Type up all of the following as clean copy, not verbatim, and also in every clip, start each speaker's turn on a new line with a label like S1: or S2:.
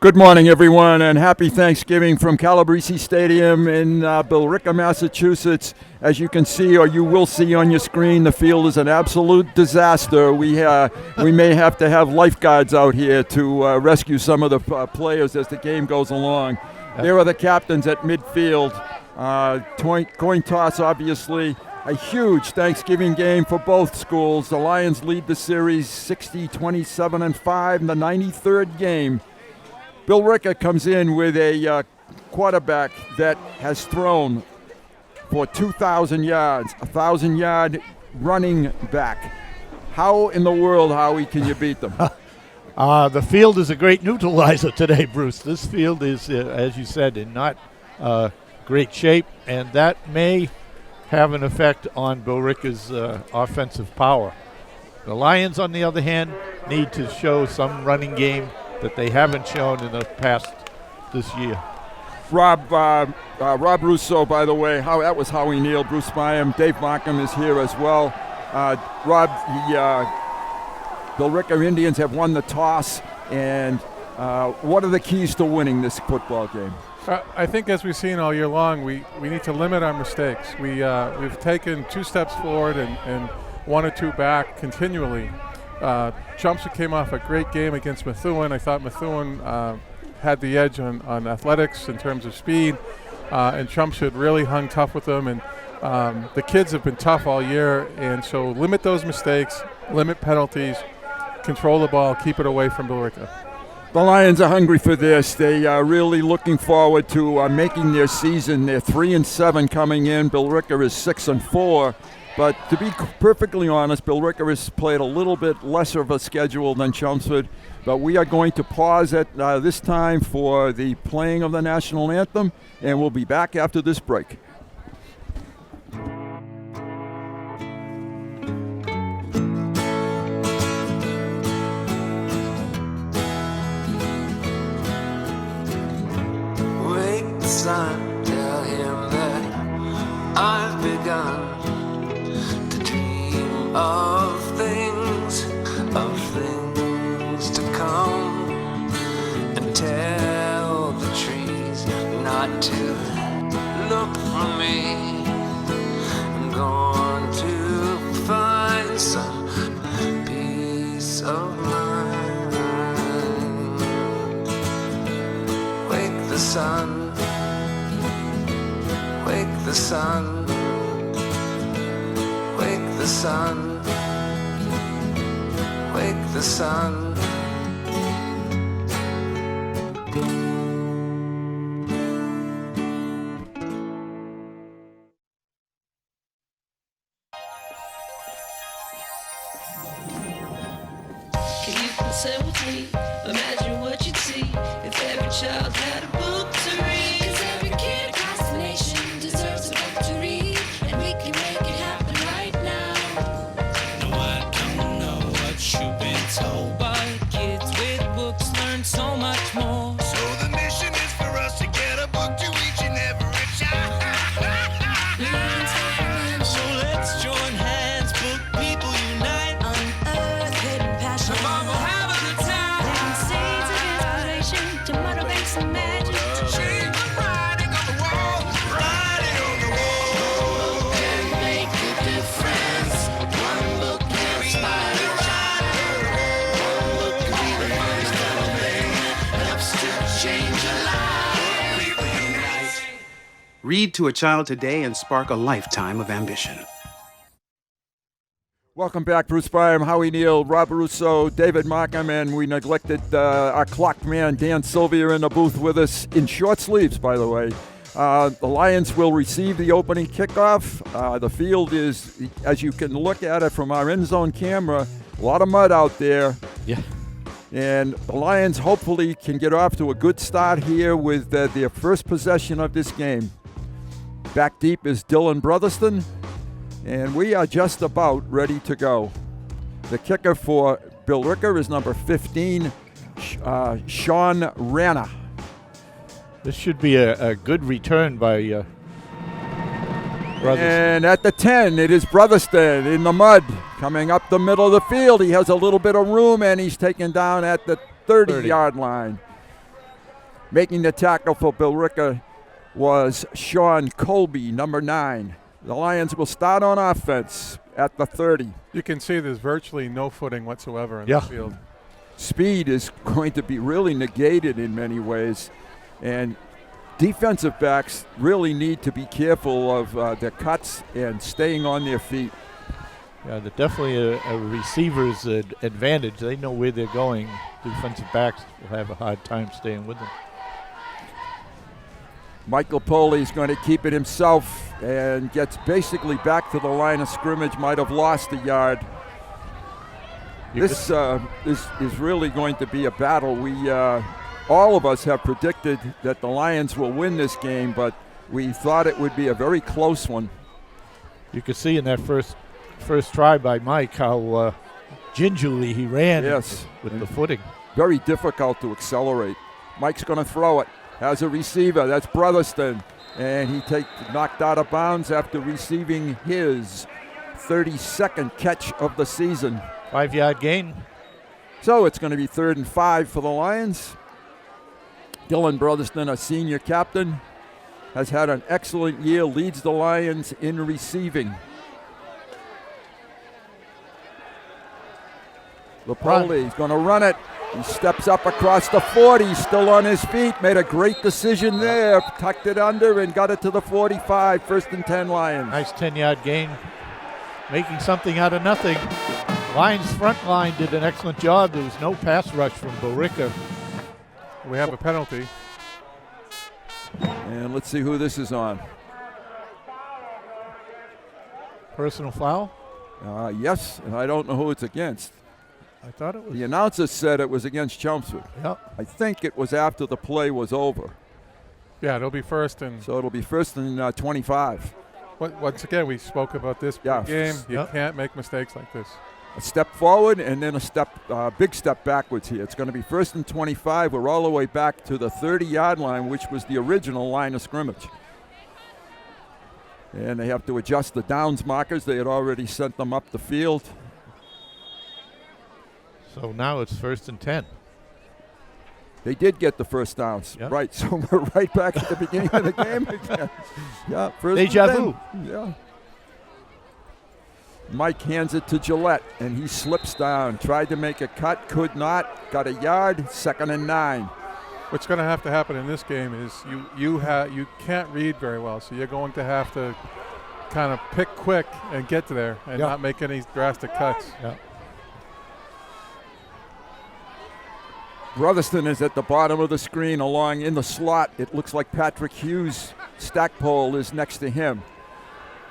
S1: Good morning, everyone, and happy Thanksgiving from Calabrese Stadium in Billerica, Massachusetts. As you can see, or you will see on your screen, the field is an absolute disaster. We may have to have lifeguards out here to rescue some of the players as the game goes along. There are the captains at midfield. Coin toss, obviously. A huge Thanksgiving game for both schools. The Lions lead the series 60-27-5 in the 93rd game. Billerica comes in with a quarterback that has thrown for 2,000 yards, a 1,000-yard running back. How in the world, Howie, can you beat them?
S2: The field is a great neutralizer today, Bruce. This field is, as you said, in not great shape, and that may have an effect on Billerica's offensive power. The Lions, on the other hand, need to show some running game that they haven't shown in the past this year.
S1: Rob Russo, by the way, that was Howie Neal, Bruce Byam, Dave Markham is here as well. Rob, the Billerica Indians have won the toss, and what are the keys to winning this football game?
S3: I think, as we've seen all year long, we need to limit our mistakes. We've taken 2 steps forward and 1 or 2 back continually. Chelmsford came off a great game against Methuen. I thought Methuen had the edge on athletics in terms of speed, and Chelmsford really hung tough with them. And the kids have been tough all year, and so limit those mistakes, limit penalties, control the ball, keep it away from Billerica.
S1: The Lions are hungry for this. They are really looking forward to making their season. They're 3-7 coming in. Billerica is 6-4. But to be perfectly honest, Billerica has played a little bit lesser of a schedule than Chelmsford. But we are going to pause at this time for the playing of the national anthem, and we'll be back after this break.
S4: Wake the sun, tell him that I've begun of things to come, and tell the trees not to look for me. I'm going to find some peace of mind. Wake the sun, wake the sun, wake the sun, wake the sun.
S5: Can you consent with me? Imagine what you'd see if every child had a book to read. 'Cause every kid across the nation deserves a book to read, and we can make it happen right now.
S6: No, I don't know what you've been told, but kids with books learn so much more.
S7: So the mission is for us to get a book to each and every child.
S6: So let's join hands, book people unite.
S5: Unearth hidden passion.
S6: Mom will have a good time.
S5: Plant seeds of inspiration to motivate some magic.
S7: To change the writing on the wall, writing on the wall.
S5: And make a difference. One book can inspire a child. One book can be the first thing that helps to change a life.
S7: People unite.
S8: Read to a child today and spark a lifetime of ambition.
S1: Welcome back, Bruce Byam, Howie Neal, Rob Russo, David Markham, and we neglected our clock man, Dan Sylvia, in the booth with us in short sleeves, by the way. The Lions will receive the opening kickoff. The field is, as you can look at it from our end zone camera, a lot of mud out there.
S2: Yeah.
S1: And the Lions hopefully can get off to a good start here with their first possession of this game. Back deep is Dylan Brotherston, and we are just about ready to go. The kicker for Billerica is number 15, Sean Rana.
S2: This should be a good return by Brotherston.
S1: And at the 10, it is Brotherston in the mud. Coming up the middle of the field, he has a little bit of room, and he's taken down at the 30-yard line. Making the tackle for Billerica was Sean Colby, number 9. The Lions will start on offense at the 30.
S3: You can see there's virtually no footing whatsoever in
S2: Yeah.
S3: the field.
S1: Speed is going to be really negated in many ways, and defensive backs really need to be careful of their cuts and staying on their feet.
S2: Yeah, they're definitely a receiver's advantage. They know where they're going. Defensive backs will have a hard time staying with them.
S1: Michael Poley is going to keep it himself and gets basically back to the line of scrimmage, might have lost a yard. This is really going to be a battle. We all of us have predicted that the Lions will win this game, but we thought it would be a very close one.
S2: You could see in that first try by Mike how gingerly he ran with the footing.
S1: Very difficult to accelerate. Mike's going to throw it. Has a receiver. That's Brotherston. And he knocked out of bounds after receiving his 32nd catch of the season.
S2: 5-yard gain.
S1: So it's going to be 3rd and 5 for the Lions. Dylan Brotherston, a senior captain, has had an excellent year, leads the Lions in receiving. Lapoli is going to run it. He steps up across the 40, still on his feet, made a great decision there, tucked it under and got it to the 45, 1st and 10 Lions.
S2: Nice 10-yard gain, making something out of nothing. Lions front line did an excellent job. There was no pass rush from Billerica.
S3: We have a penalty.
S1: And let's see who this is on.
S2: Personal foul?
S1: Yes, and I don't know who it's against.
S2: I thought it was.
S1: The announcer said it was against Chelmsford.
S2: Yep.
S1: I think it was after the play was over.
S3: Yeah, it'll be 1st and.
S1: So it'll be 1st and 25.
S3: Once again, we spoke about this game. You can't make mistakes like this.
S1: A step forward and then a big step backwards here. It's going to be 1st and 25. We're all the way back to the 30-yard line, which was the original line of scrimmage. And they have to adjust the downs markers. They had already sent them up the field.
S2: So now it's 1st and 10.
S1: They did get the first downs.
S2: Yep.
S1: Right, so we're right back at the beginning of the game again. Yeah, first
S2: Deja
S1: and
S2: vu.
S1: 10. Yeah. Mike hands it to Gillette, and he slips down. Tried to make a cut, could not. Got a yard, 2nd and 9.
S3: What's going to have to happen in this game is you can't read very well, so you're going to have to kind of pick quick and get to there and not make any drastic cuts.
S2: Yeah.
S1: Brotherston is at the bottom of the screen along in the slot. It looks like Patrick Hughes' Stackpole is next to him.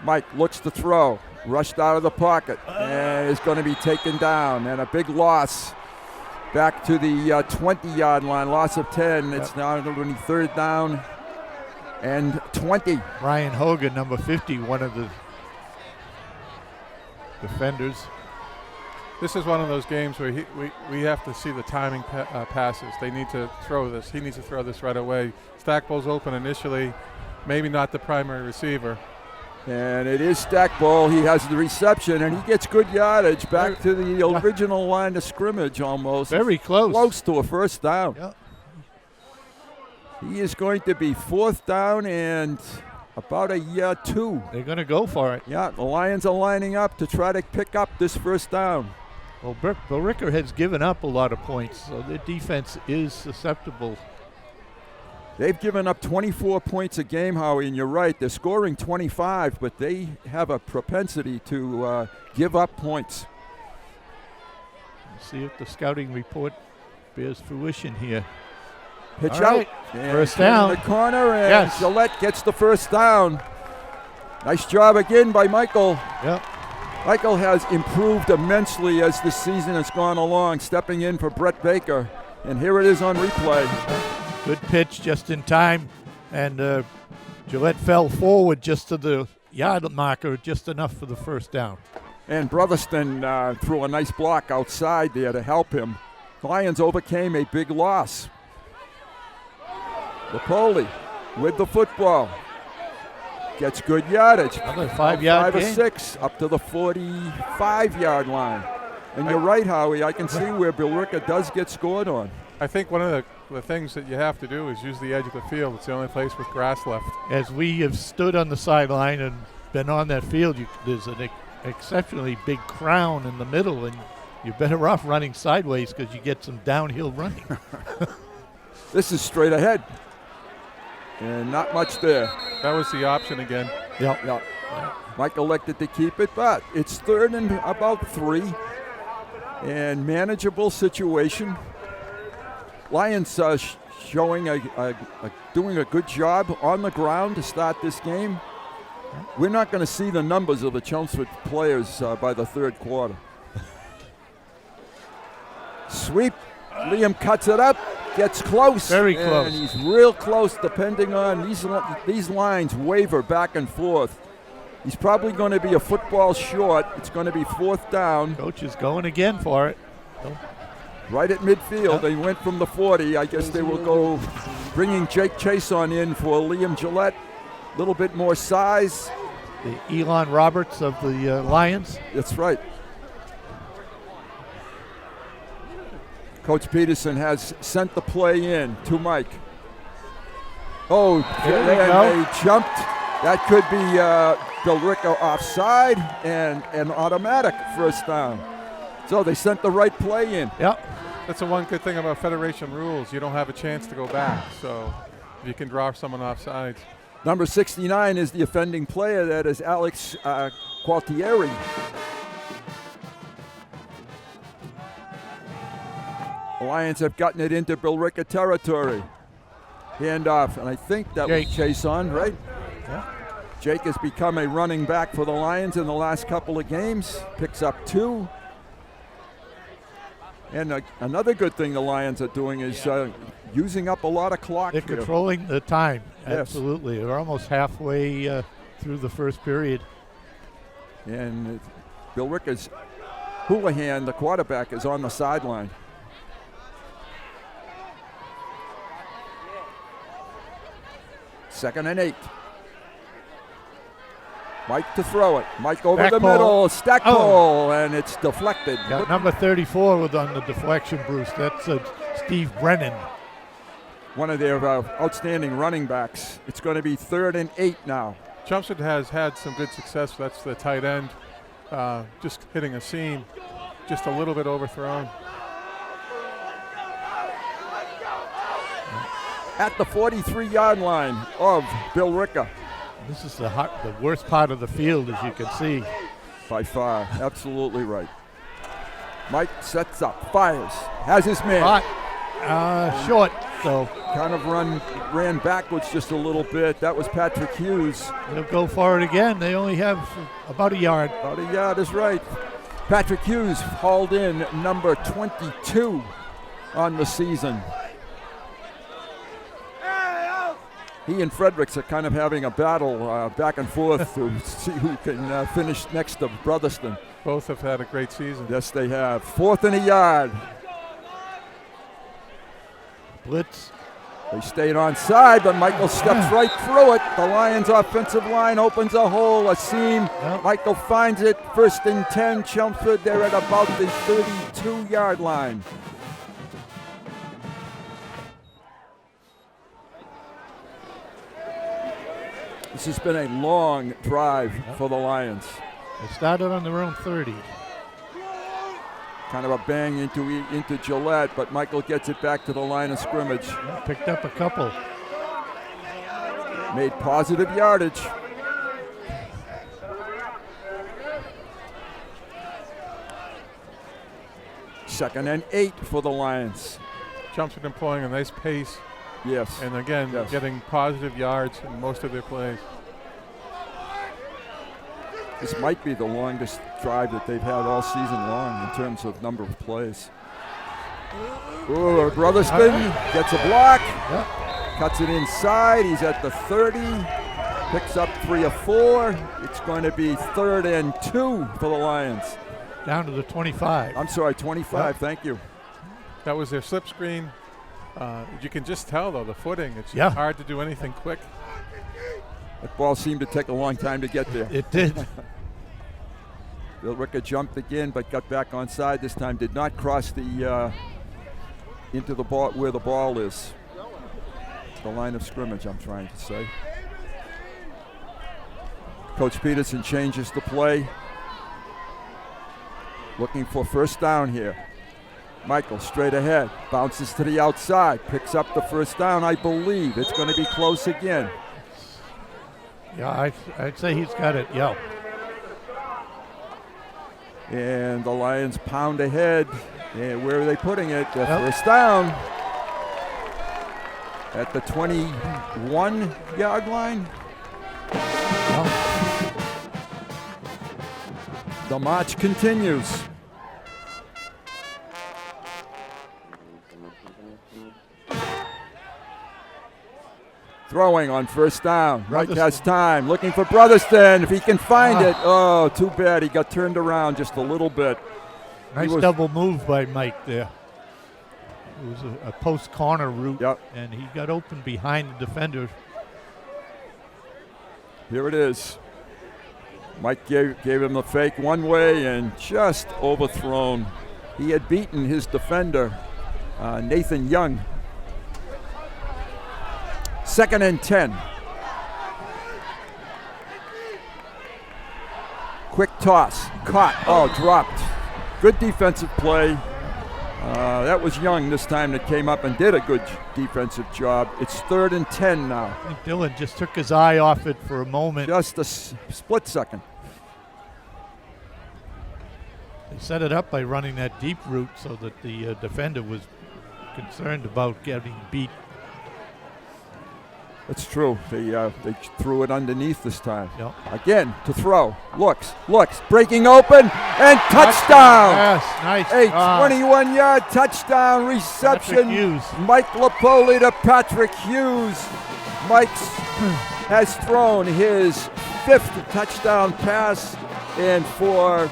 S1: Mike looks to throw, rushed out of the pocket, and is going to be taken down. And a big loss back to the 20-yard line, loss of 10. Yep. It's now only 3rd down and 20.
S2: Ryan Hogan, number 50, one of the defenders.
S3: This is one of those games where we have to see the timing passes. They need to throw this. He needs to throw this right away. Stackpole's open initially, maybe not the primary receiver.
S1: And it is Stackpole. He has the reception, and he gets good yardage back to the original line of scrimmage almost.
S2: Very close.
S1: Close to a 1st down.
S2: Yep.
S1: He is going to be 4th down and about a 2.
S2: They're going to go for it.
S1: Yeah, the Lions are lining up to try to pick up this 1st down.
S2: Well, Billerica has given up a lot of points, so their defense is susceptible.
S1: They've given up 24 points a game, Howie, and you're right. They're scoring 25, but they have a propensity to give up points.
S2: Let's see if the scouting report bears fruition here.
S1: Pitch
S2: All
S1: out.
S2: right.
S1: And
S2: 1st down.
S1: in the corner, and Gillette gets the 1st down. Nice job again by Michael.
S2: Yep.
S1: Michael has improved immensely as the season has gone along, stepping in for Brett Baker. And here it is on replay.
S2: Good pitch just in time. And Gillette fell forward just to the yard marker, just enough for the 1st down.
S1: And Brotherston threw a nice block outside there to help him. Lions overcame a big loss. Lapoli with the football. Gets good yardage.
S2: Another 5-yard
S1: 5 or
S2: gain.
S1: 6 up to the 45-yard line. And you're right, Howie. I can see where Billerica does get scored on.
S3: I think one of the things that you have to do is use the edge of the field. It's the only place with grass left.
S2: As we have stood on the sideline and been on that field, there's an exceptionally big crown in the middle, and you're better off running sideways because you get some downhill running.
S1: This is straight ahead. And not much there.
S3: That was the option again.
S2: Yeah.
S1: Mike elected to keep it, but it's 3rd and about 3. And manageable situation. Lions showing doing a good job on the ground to start this game. We're not going to see the numbers of the Chelmsford players by the 3rd quarter. Sweep. Liam cuts it up, gets close.
S2: Very close.
S1: And he's real close, depending on these lines waver back and forth. He's probably going to be a football short. It's going to be 4th down.
S2: Coach is going again for it.
S1: Right at midfield. They went from the 40. I guess they will go bringing Jake Chason in for Liam Gillette. A little bit more size.
S2: The Elon Roberts of the Lions.
S1: That's right. Coach Peterson has sent the play in to Mike. Oh, they jumped. That could be Billerica offside and an automatic 1st down. So they sent the right play in.
S2: Yep.
S3: That's the one good thing about Federation rules. You don't have a chance to go back. So you can draw someone offsides.
S1: Number 69 is the offending player. That is Alex Gualtieri. The Lions have gotten it into Billerica territory. Handoff, and I think that was Chason, right?
S2: Yeah.
S1: Jake has become a running back for the Lions in the last couple of games. Picks up 2. And another good thing the Lions are doing is using up a lot of clock.
S2: They're
S1: here.
S2: controlling the time.
S1: Yes.
S2: Absolutely. They're almost halfway through the 1st period.
S1: And Billerica's Houlihan, the quarterback, is on the sideline. Second and 8. Mike to throw it. Mike over the middle. Stackpole, and it's deflected.
S2: Got number 34 with on the deflection, Bruce. That's Steve Brennan.
S1: One of their outstanding running backs. It's going to be 3rd and 8 now.
S3: Chelmsford has had some good success. That's the tight end. Just hitting a seam. Just a little bit overthrown.
S1: At the 43-yard line of Billerica.
S2: This is the worst part of the field, as you can see.
S1: By far, absolutely right. Mike sets up, fires, has his man.
S2: Short, so.
S1: Kind of ran backwards just a little bit. That was Patrick Hughes.
S2: They'll go for it again. They only have about a yard.
S1: About a yard is right. Patrick Hughes hauled in number 22 on the season. He and Fredericks are kind of having a battle back and forth to see who can finish next to Brotherston.
S3: Both have had a great season.
S1: Yes, they have. 4th and a yard.
S2: Blitz.
S1: They stayed onside, but Michael steps right through it. The Lions' offensive line opens a hole, a seam.
S2: Yep.
S1: Michael finds it. 1st and 10. Chelmsford, they're at about the 32-yard line. This has been a long drive for the Lions.
S2: They started on their own 30.
S1: Kind of a bang into Gillette, but Michael gets it back to the line of scrimmage.
S2: Picked up a couple.
S1: Made positive yardage. Second and 8 for the Lions.
S3: Chelmsford employing a nice pace.
S1: Yes.
S3: And again, getting positive yards in most of their plays.
S1: This might be the longest drive that they've had all season long in terms of number of plays. Ooh, Brotherston gets a block.
S2: Yep.
S1: Cuts it inside. He's at the 30. Picks up 3 or 4. It's going to be 3rd and 2 for the Lions.
S2: Down to the 25.
S1: I'm sorry, 25. Yep. Thank you.
S3: That was their slip screen. You can just tell, though, the footing. It's hard to do anything quick.
S1: That ball seemed to take a long time to get there.
S2: It did.
S1: Billerica jumped again, but got back onside this time. Did not cross the into the ball where the ball is. The line of scrimmage, I'm trying to say. Coach Peterson changes the play. Looking for first down here. Michael straight ahead, bounces to the outside, picks up the first down, I believe. It's going to be close again.
S2: Yeah, I'd say he's got it, yeah.
S1: And the Lions pound ahead. And where are they putting it? The first down at the 21-yard line. The march continues. Throwing on first down. Mike has time. Looking for Brotherston if he can find it. Oh, too bad. He got turned around just a little bit.
S2: Nice double move by Mike there. It was a post corner route, and he got open behind the defender.
S1: Here it is. Mike gave him the fake one way and just overthrown. He had beaten his defender, Nathan Young. 2nd and 10. Quick toss, caught, dropped. Good defensive play. That was Young this time that came up and did a good defensive job. It's 3rd and 10 now.
S2: I think Dylan just took his eye off it for a moment.
S1: Just a split second.
S2: They set it up by running that deep route so that the defender was concerned about getting beat.
S1: That's true. They threw it underneath this time.
S2: Yep.
S1: Again, to throw. Looks, breaking open, and touchdown!
S2: Yes, nice.
S1: A 21-yard touchdown reception. Mike Lapoli to Patrick Hughes. Mike has thrown his 5th touchdown pass, and for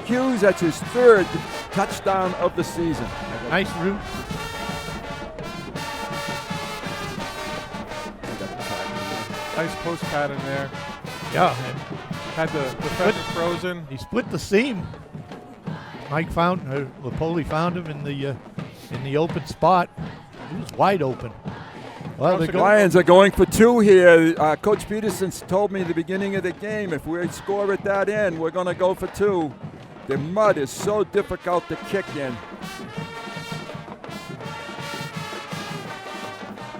S1: Hughes, that's his 3rd touchdown of the season.
S2: Nice route.
S3: Nice post pattern there.
S2: Yeah.
S3: Had the defender frozen.
S2: He split the seam. Lapoli found him in the open spot. He was wide open. Well,
S1: the Lions are going for 2 here. Coach Peterson told me at the beginning of the game, if we score at that end, we're going to go for 2. The mud is so difficult to kick in.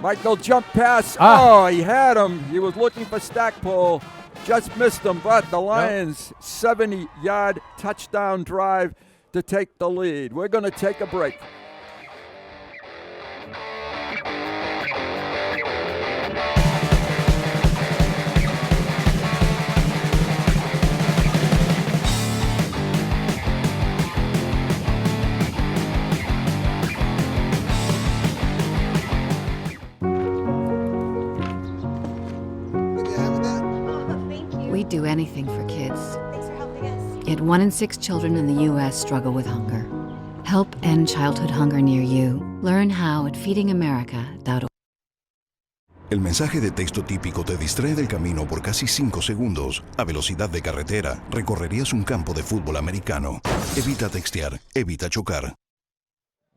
S1: Michael jump pass. He had him. He was looking for Stackpole. Just missed him, but the Lions 70-yard touchdown drive to take the lead. We're going to take a break.
S9: We'd do anything for kids. Thanks for helping us. Yet 1 in 6 children in the U.S. struggle with hunger. Help end childhood hunger near you. Learn how at feedingamerica.org.
S10: El mensaje de texto típico te distrae del camino por casi 5 segundos. A velocidad de carretera, recorrerías un campo de fútbol americano. Evita textear, evita chocar.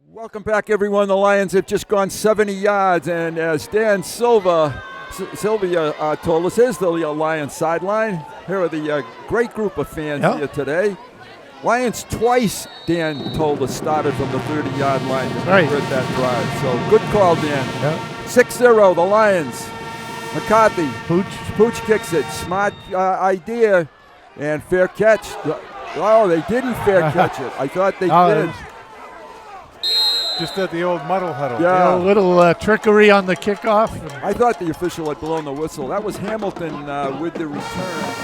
S1: Welcome back, everyone. The Lions have just gone 70 yards, and as Dan Sylvia told us, here's the Lions sideline. Here are the great group of fans here today. Lions twice, Dan told us, started from the 30-yard line to convert that drive. So good call, Dan. 6-0, the Lions. McCarthy. Pooch kicks it. Smart idea. And fair catch. Oh, they didn't fair catch it. I thought they did.
S3: Just at the old muddle huddle.
S1: Yeah.
S2: A little trickery on the kickoff.
S1: I thought the official had blown the whistle. That was Hamilton with the return.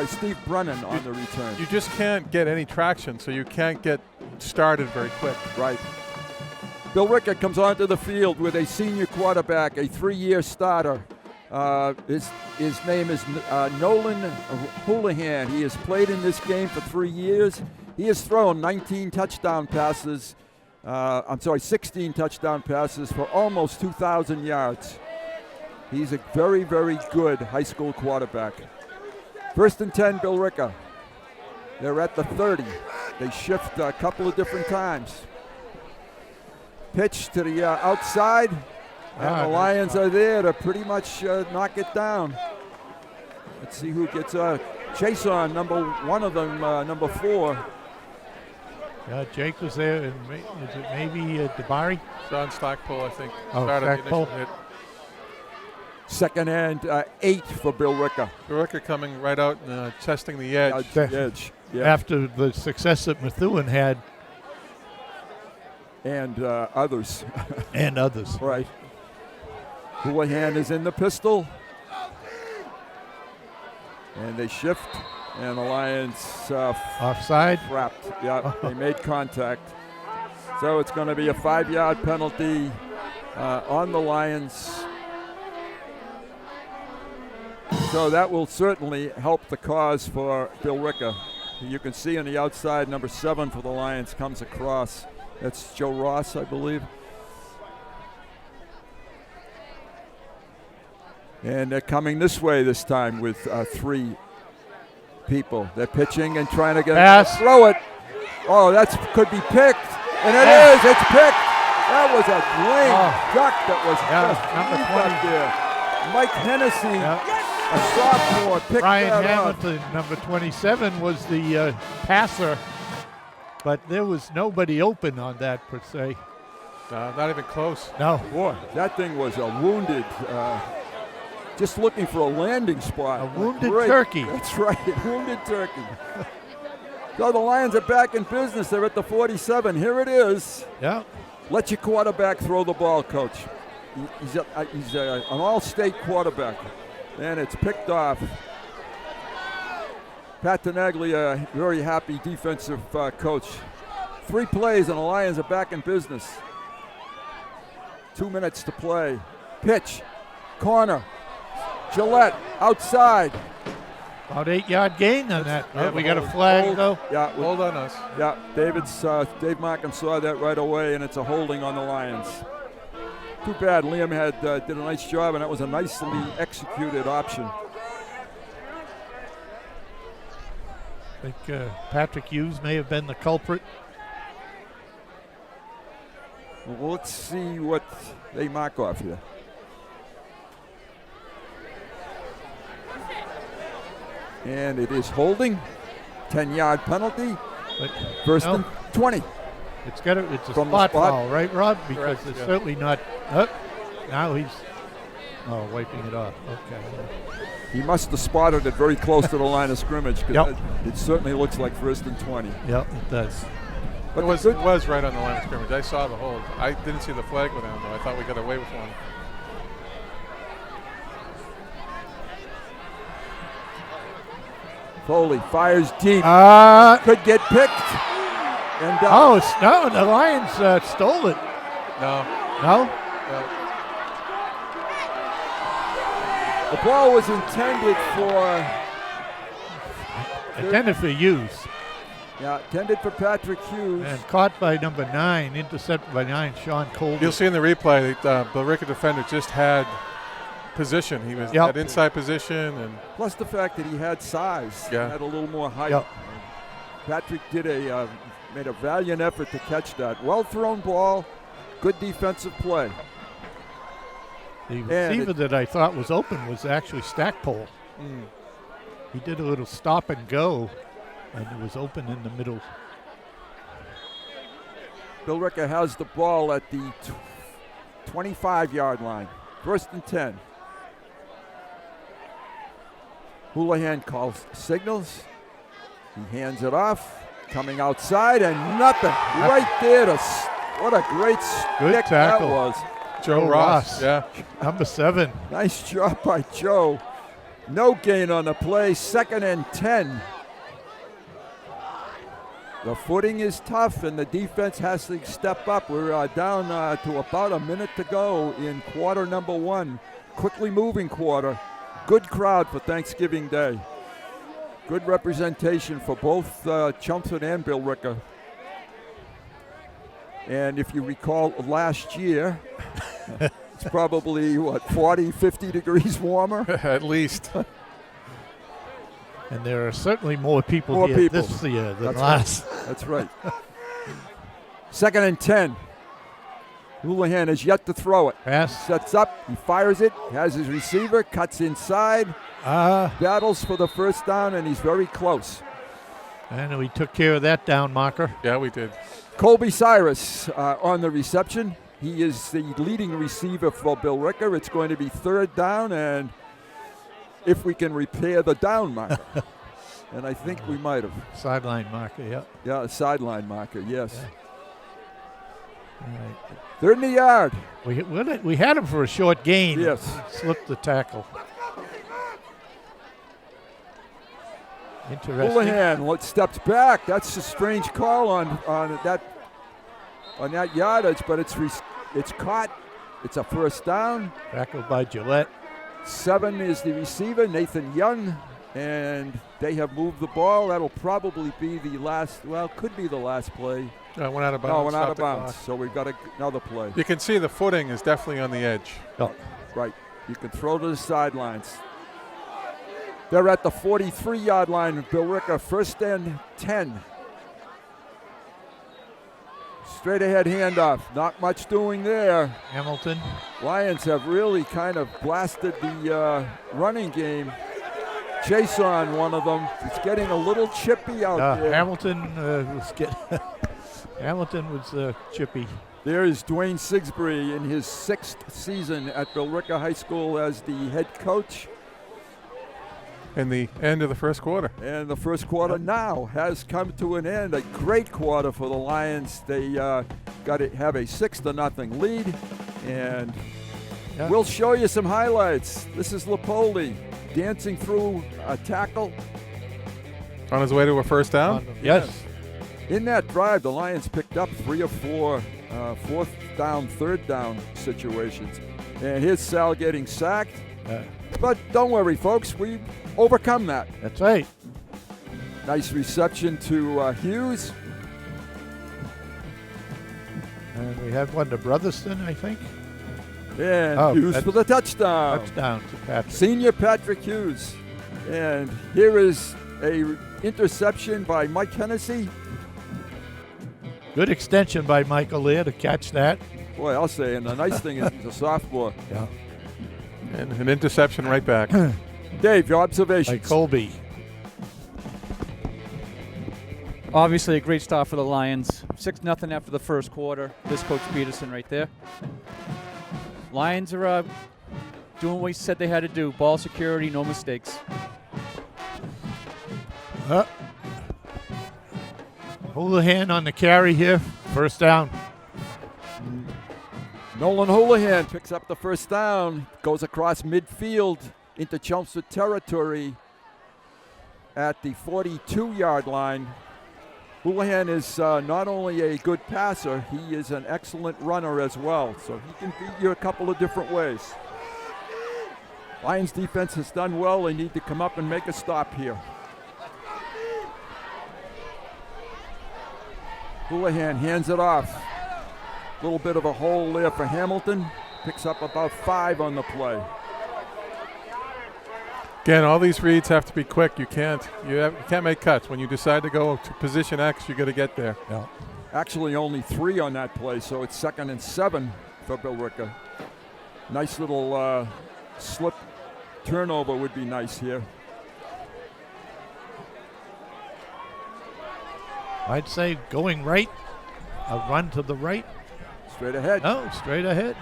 S1: Steve Brennan on the return.
S3: You just can't get any traction, so you can't get started very quick.
S1: Right. Billerica comes onto the field with a senior quarterback, a 3-year starter. His name is Nolan Houlihan. He has played in this game for 3 years. He has thrown 16 touchdown passes for almost 2,000 yards. He's a very, very good high school quarterback. 1st and 10, Billerica. They're at the 30. They shift a couple of different times. Pitch to the outside. And the Lions are there to pretty much knock it down. Let's see who gets chase on one of them, number 4.
S2: Yeah, Jake was there, and is it maybe Debari?
S3: John Stackpole, I think.
S2: Oh,
S3: started the
S2: Stackpole.
S3: initial hit.
S1: Second and 8 for Billerica.
S3: Billerica coming right out and testing the edge.
S1: Edge. Yeah.
S2: After the success that Methuen had.
S1: And others.
S2: And others.
S1: Right. Houlihan is in the pistol. And they shift. And the Lions
S2: offside.
S1: Wrapped. Yeah, they made contact. So it's going to be a 5-yard penalty on the Lions. So that will certainly help the cause for Billerica. You can see on the outside, number 7 for the Lions comes across. That's Joe Ross, I believe. And they're coming this way this time with 3 people. They're pitching and trying to throw it. Oh, that could be picked. And it is. It's picked. That was a lame duck that was just up there. Mike Hennessy, a sophomore, picked
S2: Brian
S1: that
S2: Hamilton, number 27, was the passer. But there was nobody open on that, per se.
S3: Not even close.
S2: No.
S1: Boy, that thing was a wounded, just looking for a landing spot.
S2: A wounded turkey.
S1: That's right, wounded turkey. So the Lions are back in business. They're at the 47. Here it is.
S2: Yeah.
S1: Let your quarterback throw the ball, Coach. He's an all-state quarterback. And it's picked off. Pat Tenaglia, a very happy defensive coach. 3 plays and the Lions are back in business. 2 minutes to play. Pitch, corner, Gillette, outside.
S2: About 8-yard gain on that. Yeah, we got a flag, though.
S1: Yeah,
S3: hold on us.
S1: Yeah, Dave Markham saw that right away, and it's a holding on the Lions. Too bad. Liam did a nice job, and that was a nicely executed option.
S2: I think Patrick Hughes may have been the culprit.
S1: Well, let's see what they mark off here. And it is holding. 10-yard penalty.
S2: But
S1: First and 20.
S2: It's a
S1: From
S2: spot
S1: the spot.
S2: foul, right, Rob? Because
S3: Correct,
S2: it's
S3: yeah.
S2: certainly not. Now he's wiping it off. Okay.
S1: He must have spotted it very close to the line of scrimmage, because
S2: Yep.
S1: it certainly looks like first and 20.
S2: Yep, it does.
S1: But
S3: It was right on the line of scrimmage. I saw the hold. I didn't see the flag go down, though. I thought we got away with one.
S1: Foley fires deep. Could get picked. And
S2: the Lions stole it.
S3: No.
S2: No?
S1: The ball was intended for
S2: Hughes.
S1: Yeah, intended for Patrick Hughes.
S2: And caught by number 9, intercepted by 9, Sean Colby.
S3: You'll see in the replay, the Billerica defender just had position. He was at inside position. And
S1: plus the fact that he had size.
S3: Yeah.
S1: He had a little more height.
S2: Yep.
S1: Patrick made a valiant effort to catch that. Well thrown ball, good defensive play.
S2: The receiver that I thought was open was actually Stackpole.
S3: Mm.
S2: He did a little stop and go, and it was open in the middle.
S1: Billerica has the ball at the 25-yard line. First and 10. Houlihan calls signals. He hands it off. Coming outside and nothing. Right there. What a great stick that was.
S3: Joe Ross. Yeah.
S2: Number 7.
S1: Nice job by Joe. No gain on the play. Second and 10. The footing is tough, and the defense has to step up. We're down to about a minute to go in quarter number 1. Quickly moving quarter. Good crowd for Thanksgiving Day. Good representation for both Chelmsford and Billerica. And if you recall last year, it's probably, 40, 50 degrees warmer?
S3: At least.
S2: And there are certainly more people here this year than last.
S1: Right. That's right. Second and 10. Houlihan has yet to throw it.
S2: Pass.
S1: Sets up, he fires it, has his receiver, cuts inside, battles for the first down, and he's very close.
S2: And we took care of that down marker.
S3: Yeah, we did.
S1: Colby Cyrus on the reception. He is the leading receiver for Billerica. It's going to be third down, and if we can repair the down marker. And I think we might have.
S2: Sideline marker, yeah.
S1: Yeah, a sideline marker, yes.
S2: Yeah. All right.
S1: Third in the yard.
S2: We had him for a short gain.
S1: Yes.
S2: Slipped the tackle. Interesting.
S1: Houlihan steps back. That's a strange call on that yardage, but it's caught. It's a first down.
S2: Tackled by Gillette.
S1: 7 is the receiver, Nathan Young, and they have moved the ball. That'll probably be the last. Well, could be the last play.
S3: Went out of bounds.
S1: No, went out of
S3: Stopped the
S1: bounds.
S3: clock.
S1: So we've got another play.
S3: You can see the footing is definitely on the edge.
S2: Oh.
S1: Right. You can throw to the sidelines. They're at the 43-yard line. Billerica, first and 10. Straight ahead handoff. Not much doing there.
S2: Hamilton.
S1: Lions have really kind of blasted the running game. Chase on one of them. It's getting a little chippy out there.
S2: Hamilton Hamilton was chippy.
S1: There is Dwayne Sigsbury in his 6th season at Billerica High School as the head coach.
S3: In the end of the first quarter.
S1: And the first quarter now has come to an end. A great quarter for the Lions. They got to have a 6-0 lead. And we'll show you some highlights. This is Lipoli dancing through a tackle.
S3: On his way to a first down?
S2: Yes.
S1: In that drive, the Lions picked up 3 or 4 fourth down, third down situations. And here's Sal getting sacked. But don't worry, folks. We overcome that.
S2: That's right.
S1: Nice reception to Hughes.
S2: And we have one to Brotherston, I think.
S1: And Hughes for the touchdown.
S2: Touchdown to Patrick.
S1: Senior Patrick Hughes. And here is a interception by Mike Hennessy.
S2: Good extension by Michael there to catch that.
S1: Boy, I'll say, and the nice thing is he's a sophomore.
S2: Yeah.
S3: And an interception right back.
S1: Dave, your observations.
S2: By Colby.
S11: Obviously a great start for the Lions. 6-0 after the first quarter. This Coach Peterson right there. Lions are doing what he said they had to do. Ball security, no mistakes.
S2: Houlihan on the carry here. First down.
S1: Nolan Houlihan picks up the first down, goes across midfield into Chelmsford territory at the 42-yard line. Houlihan is not only a good passer, he is an excellent runner as well, so he can beat you a couple of different ways. Lions defense has done well. They need to come up and make a stop here. Houlihan hands it off. A little bit of a hole there for Hamilton. Picks up about 5 on the play.
S3: Again, all these reads have to be quick. You can't make cuts. When you decide to go to position X, you got to get there.
S1: Yeah. Actually, only 3 on that play, so it's 2nd and 7 for Billerica. Nice little slip turnover would be nice here.
S2: I'd say going right, a run to the right.
S1: Straight ahead.
S2: No, straight ahead.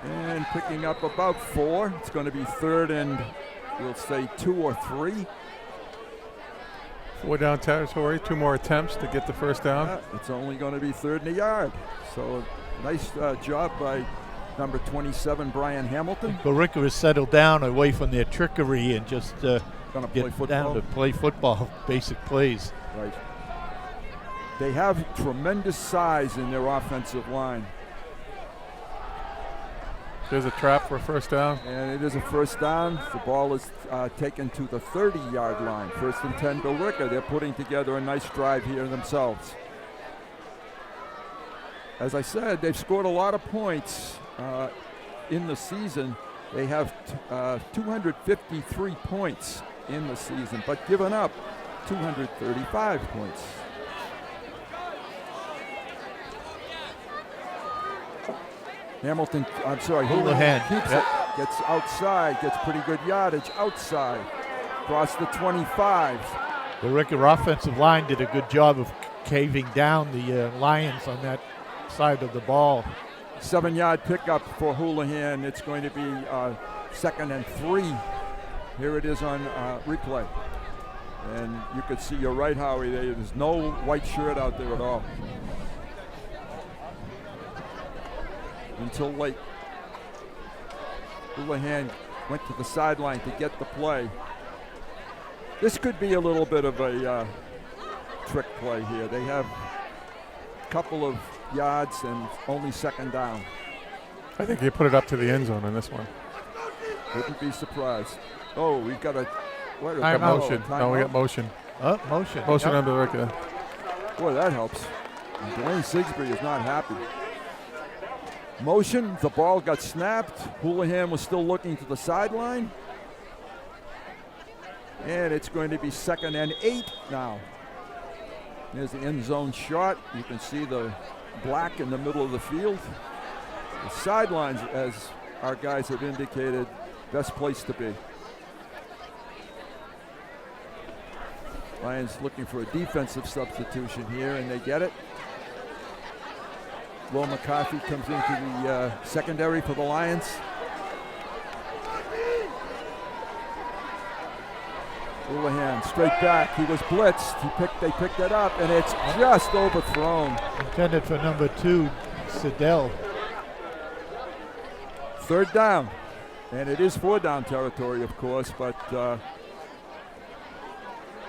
S1: And picking up about 4. It's going to be 3rd and we'll say 2 or 3.
S3: 4 down territory, 2 more attempts to get the first down.
S1: It's only going to be 3rd and a yard. So nice job by number 27, Brian Hamilton.
S2: Billerica has settled down away from their trickery and just get down to play football, basic plays.
S1: Right. They have tremendous size in their offensive line.
S3: There's a trap for a first down.
S1: And it is a first down. The ball is taken to the 30-yard line. 1st and 10 Billerica. They're putting together a nice drive here themselves. As I said, they've scored a lot of points in the season. They have 253 points in the season, but given up 235 points. Houlihan keeps it, gets outside, gets pretty good yardage outside, across the 25.
S2: The Billerica offensive line did a good job of caving down the Lions on that side of the ball.
S1: 7-yard pickup for Houlihan. It's going to be 2nd and 3. Here it is on replay. And you could see, you're right, Howie, there's no white shirt out there at all. Until late. Houlihan went to the sideline to get the play. This could be a little bit of a trick play here. They have a couple of yards and only 2nd down.
S3: I think he put it up to the end zone on this one.
S1: Wouldn't be surprised. Oh, we've got a
S3: motion. No, we got motion.
S2: Motion.
S3: Motion on Billerica.
S1: Boy, that helps. And Dwayne Sigsbee is not happy. Motion, the ball got snapped. Houlihan was still looking to the sideline. And it's going to be 2nd and 8 now. There's the end zone shot. You can see the black in the middle of the field. The sidelines, as our guys have indicated, best place to be. Lions looking for a defensive substitution here, and they get it. Will McCarthy comes into the secondary for the Lions. Houlihan straight back. He was blitzed. They picked it up, and it's just overthrown.
S2: Intended for number 2, Siddell.
S1: 3rd down, and it is 4-down territory, of course, but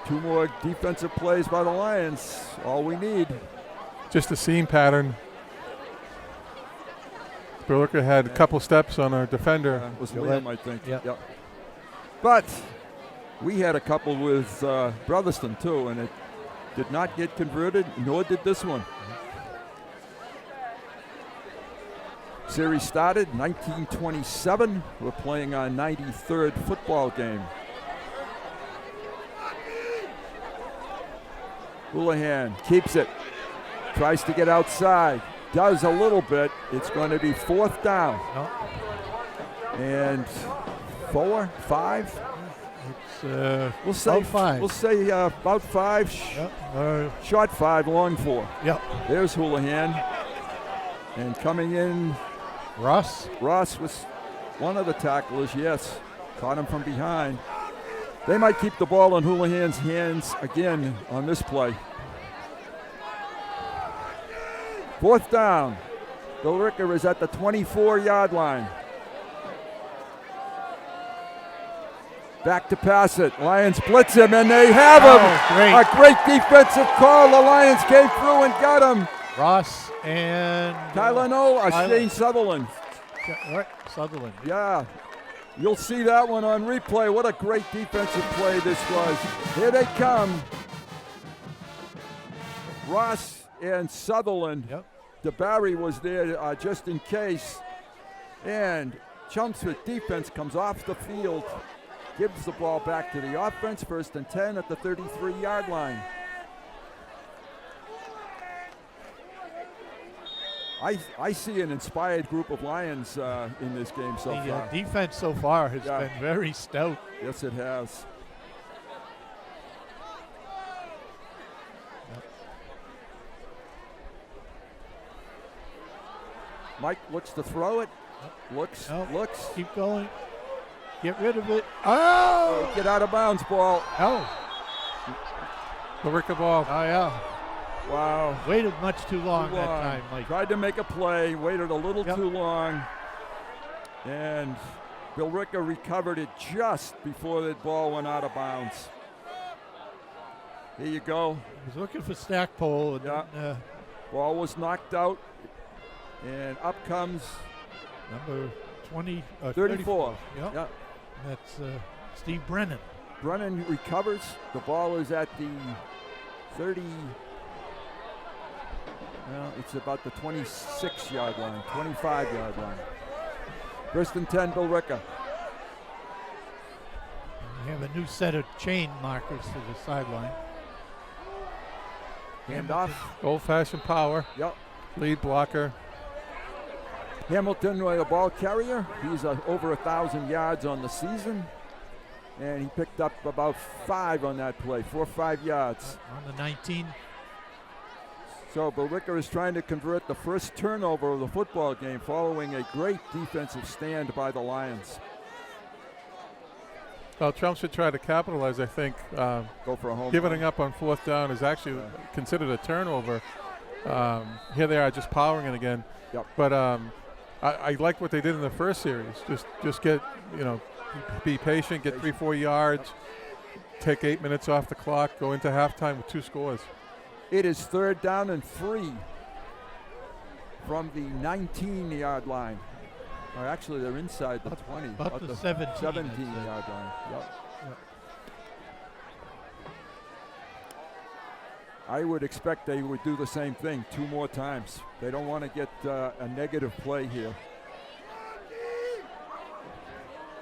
S1: 2 more defensive plays by the Lions. All we need.
S3: Just a seam pattern. Billerica had a couple steps on our defender.
S1: Was Liam, I think. Yep. But we had a couple with Brotherston, too, and it did not get converted, nor did this one. Series started 1927. We're playing our 93rd football game. Houlihan keeps it, tries to get outside, does a little bit. It's going to be 4th down. And 4, 5.
S2: We'll say 5.
S1: We'll say about 5. Short 5, long 4.
S2: Yep.
S1: There's Houlihan. And coming in,
S2: Ross
S1: was one of the tacklers, yes. Caught him from behind. They might keep the ball in Houlihan's hands again on this play. 4th down. Billerica is at the 24-yard line. Back to pass it. Lions blitz him, and they have him.
S2: Great.
S1: A great defensive call. The Lions came through and got him.
S2: Ross and
S1: Shane Sutherland.
S2: Right, Sutherland.
S1: Yeah. You'll see that one on replay. What a great defensive play this was. Here they come. Ross and Sutherland.
S2: Yep.
S1: DeBarry was there just in case. And Chelmsford defense comes off the field, gives the ball back to the offense. 1st and 10 at the 33-yard line. I see an inspired group of Lions in this game so far.
S2: The defense so far has been very stout.
S1: Yes, it has.
S2: Yep.
S1: Mike looks to throw it. Looks.
S2: Keep going. Get rid of it.
S1: Oh! Get out of bounds, ball.
S2: Oh.
S3: Billerica ball.
S2: Oh, yeah.
S1: Wow.
S2: Waited much too long that time, Mike.
S1: Tried to make a play, waited a little too long. And Billerica recovered it just before the ball went out of bounds. Here you go.
S2: He was looking for Stackpole. And then,
S1: ball was knocked out. And up comes
S2: number
S1: 34.
S2: Yep. That's Steve Brennan.
S1: Brennan recovers. The ball is at the 30. Well, it's about the 26-yard line, 25-yard line. 1st and 10, Billerica.
S2: We have a new set of chain markers to the sideline.
S1: Hand off.
S3: Old-fashioned power.
S1: Yep.
S3: Lead blocker.
S1: Hamilton, the ball carrier. He's over 1,000 yards on the season. And he picked up about 5 on that play, 4 or 5 yards.
S2: On the 19.
S1: So Billerica is trying to convert the first turnover of the football game following a great defensive stand by the Lions.
S3: Well, Chelmsford tried to capitalize, I think.
S1: Go for a home
S3: Giving
S1: run.
S3: up on 4th down is actually considered a turnover. Here they are just powering it again.
S1: Yep.
S3: But I like what they did in the first series. Just get, be patient, get 3-4 yards, take 8 minutes off the clock, go into halftime with 2 scores.
S1: It is 3rd down and 3 from the 19-yard line. Or actually, they're inside the 20.
S2: About the 17-yard
S1: line. Yep. I would expect they would do the same thing 2 more times. They don't want to get a negative play here.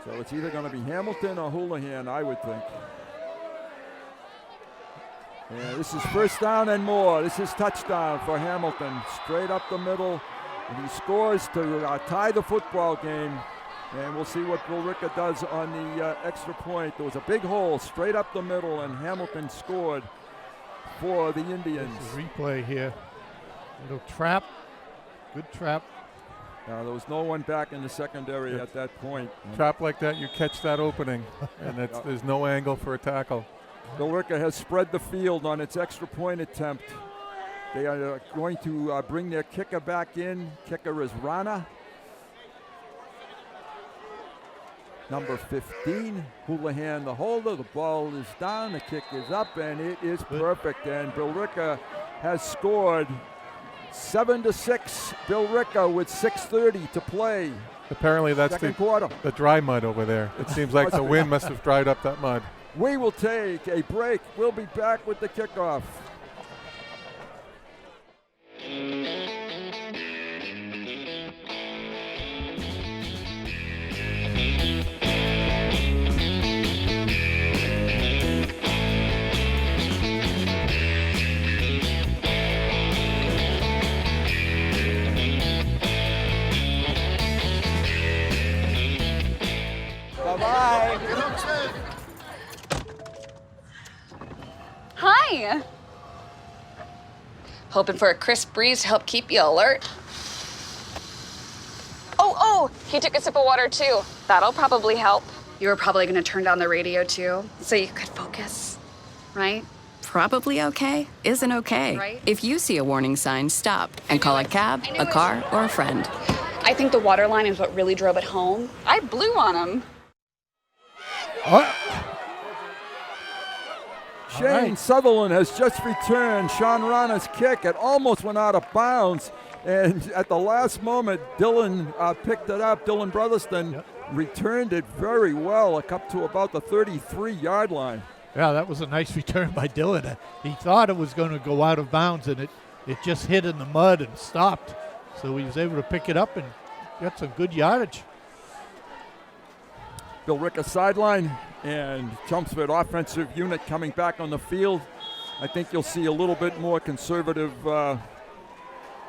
S1: So it's either going to be Hamilton or Houlihan, I would think. And this is 1st down and more. This is touchdown for Hamilton. Straight up the middle. And he scores to tie the football game. And we'll see what Billerica does on the extra point. There was a big hole straight up the middle, and Hamilton scored for the Indians.
S2: This is a replay here. Little trap. Good trap.
S1: There was no one back in the secondary at that point.
S3: Trap like that, you catch that opening, and there's no angle for a tackle.
S1: Billerica has spread the field on its extra point attempt. They are going to bring their kicker back in. Kicker is Rana. Number 15, Houlihan the holder. The ball is down, the kick is up, and it is perfect. And Billerica has scored 7-6. Billerica with 6:30 to play.
S3: Apparently that's
S1: Second quarter.
S3: the dry mud over there. It seems like the wind must have dried up that mud.
S1: We will take a break. We'll be back with the kickoff.
S12: Hi. Hoping for a crisp breeze to help keep you alert. Oh, he took a sip of water too. That'll probably help. You were probably gonna turn down the radio too, so you could focus, right?
S13: Probably okay isn't okay.
S12: Right.
S13: If you see a warning sign, stop and call a cab, a car, or a friend.
S12: I think the water line is what really drove it home. I blew on him.
S1: Shane Sutherland has just returned Sean Rana's kick. It almost went out of bounds. And at the last moment, Dylan picked it up. Dylan Brotherston returned it very well, up to about the 33-yard line.
S2: Yeah, that was a nice return by Dylan. He thought it was going to go out of bounds, and it just hit in the mud and stopped. So he was able to pick it up and get some good yardage.
S1: Billerica sideline and Chelmsford offensive unit coming back on the field. I think you'll see a little bit more conservative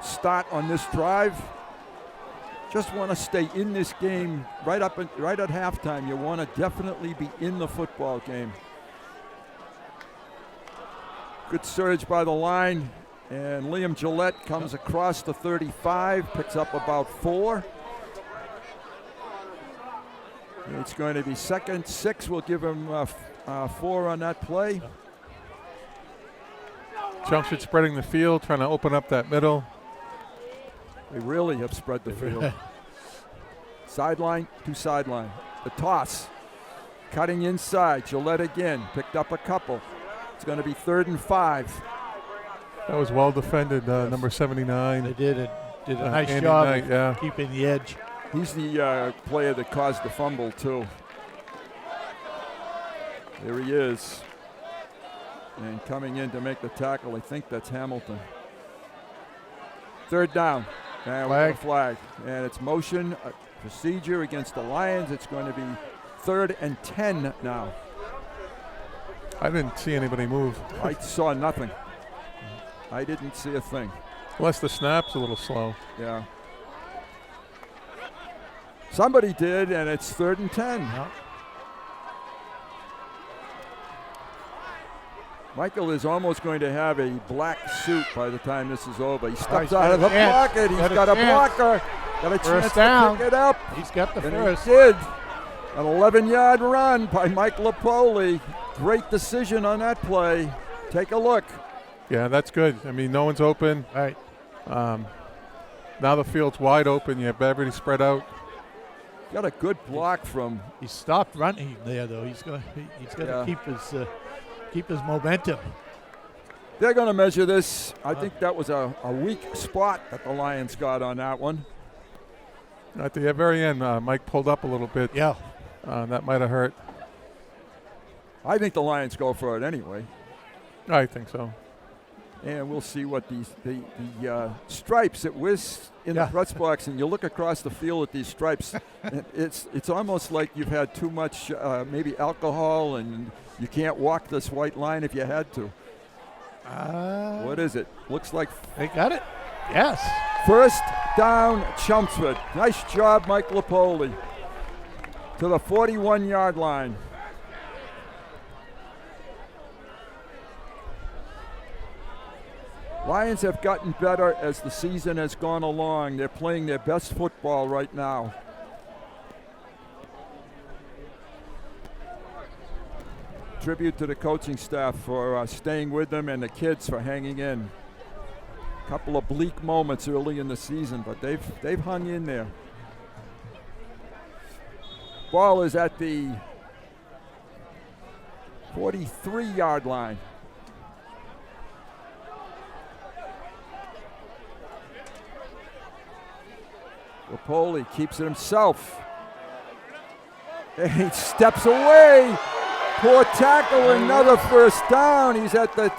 S1: start on this drive. Just want to stay in this game right at halftime. You want to definitely be in the football game. Good surge by the line, and Liam Gillette comes across the 35, picks up about 4. It's going to be 2nd 6. We'll give him 4 on that play.
S3: Chelmsford spreading the field, trying to open up that middle.
S1: They really have spread the field. Sideline to sideline. The toss. Cutting inside. Gillette again. Picked up a couple. It's going to be 3rd and 5.
S3: That was well defended, number 79.
S2: They did a nice
S3: Andy
S2: job
S3: Knight,
S2: of keeping the edge.
S1: He's the player that caused the fumble, too. There he is. And coming in to make the tackle, I think that's Hamilton. 3rd down. And
S2: Flag.
S1: a flag. And it's motion procedure against the Lions. It's going to be 3rd and 10 now.
S3: I didn't see anybody move.
S1: I saw nothing. I didn't see a thing.
S3: Unless the snap's a little slow.
S1: Yeah. Somebody did, and it's 3rd and 10.
S2: Yeah.
S1: Michael is almost going to have a black suit by the time this is over. He steps
S2: he's
S1: out
S2: got
S1: of the
S2: a chance.
S1: pocket. He's
S2: Got a
S1: got a
S2: chance.
S1: blocker. Got a chance
S2: First down.
S1: to pick it up.
S2: He's got the
S1: And
S2: first.
S1: he did. An 11-yard run by Mike Lapoli. Great decision on that play. Take a look.
S3: Yeah, that's good. I mean, no one's open.
S2: Right.
S3: Now the field's wide open. You have everybody spread out.
S1: Got a good block from.
S2: He stopped running there, though. He's got to keep his momentum.
S1: They're going to measure this. I think that was a weak spot that the Lions got on that one.
S3: At the very end, Mike pulled up a little bit.
S2: Yeah.
S3: That might have hurt.
S1: I think the Lions go for it anyway.
S3: I think so.
S1: And we'll see what the stripes that whiz in the press box, and you look across the field at these stripes, and it's almost like you've had too much maybe alcohol, and you can't walk this white line if you had to. What is it? Looks like
S2: they got it. Yes.
S1: First down, Chelmsford. Nice job, Mike Lapoli. To the 41-yard line. Lions have gotten better as the season has gone along. They're playing their best football right now. Tribute to the coaching staff for staying with them and the kids for hanging in. Couple of bleak moments early in the season, but they've hung in there. Ball is at the 43-yard line. Lapoli keeps it himself. And he steps away. Poor tackle, another first down. He's at the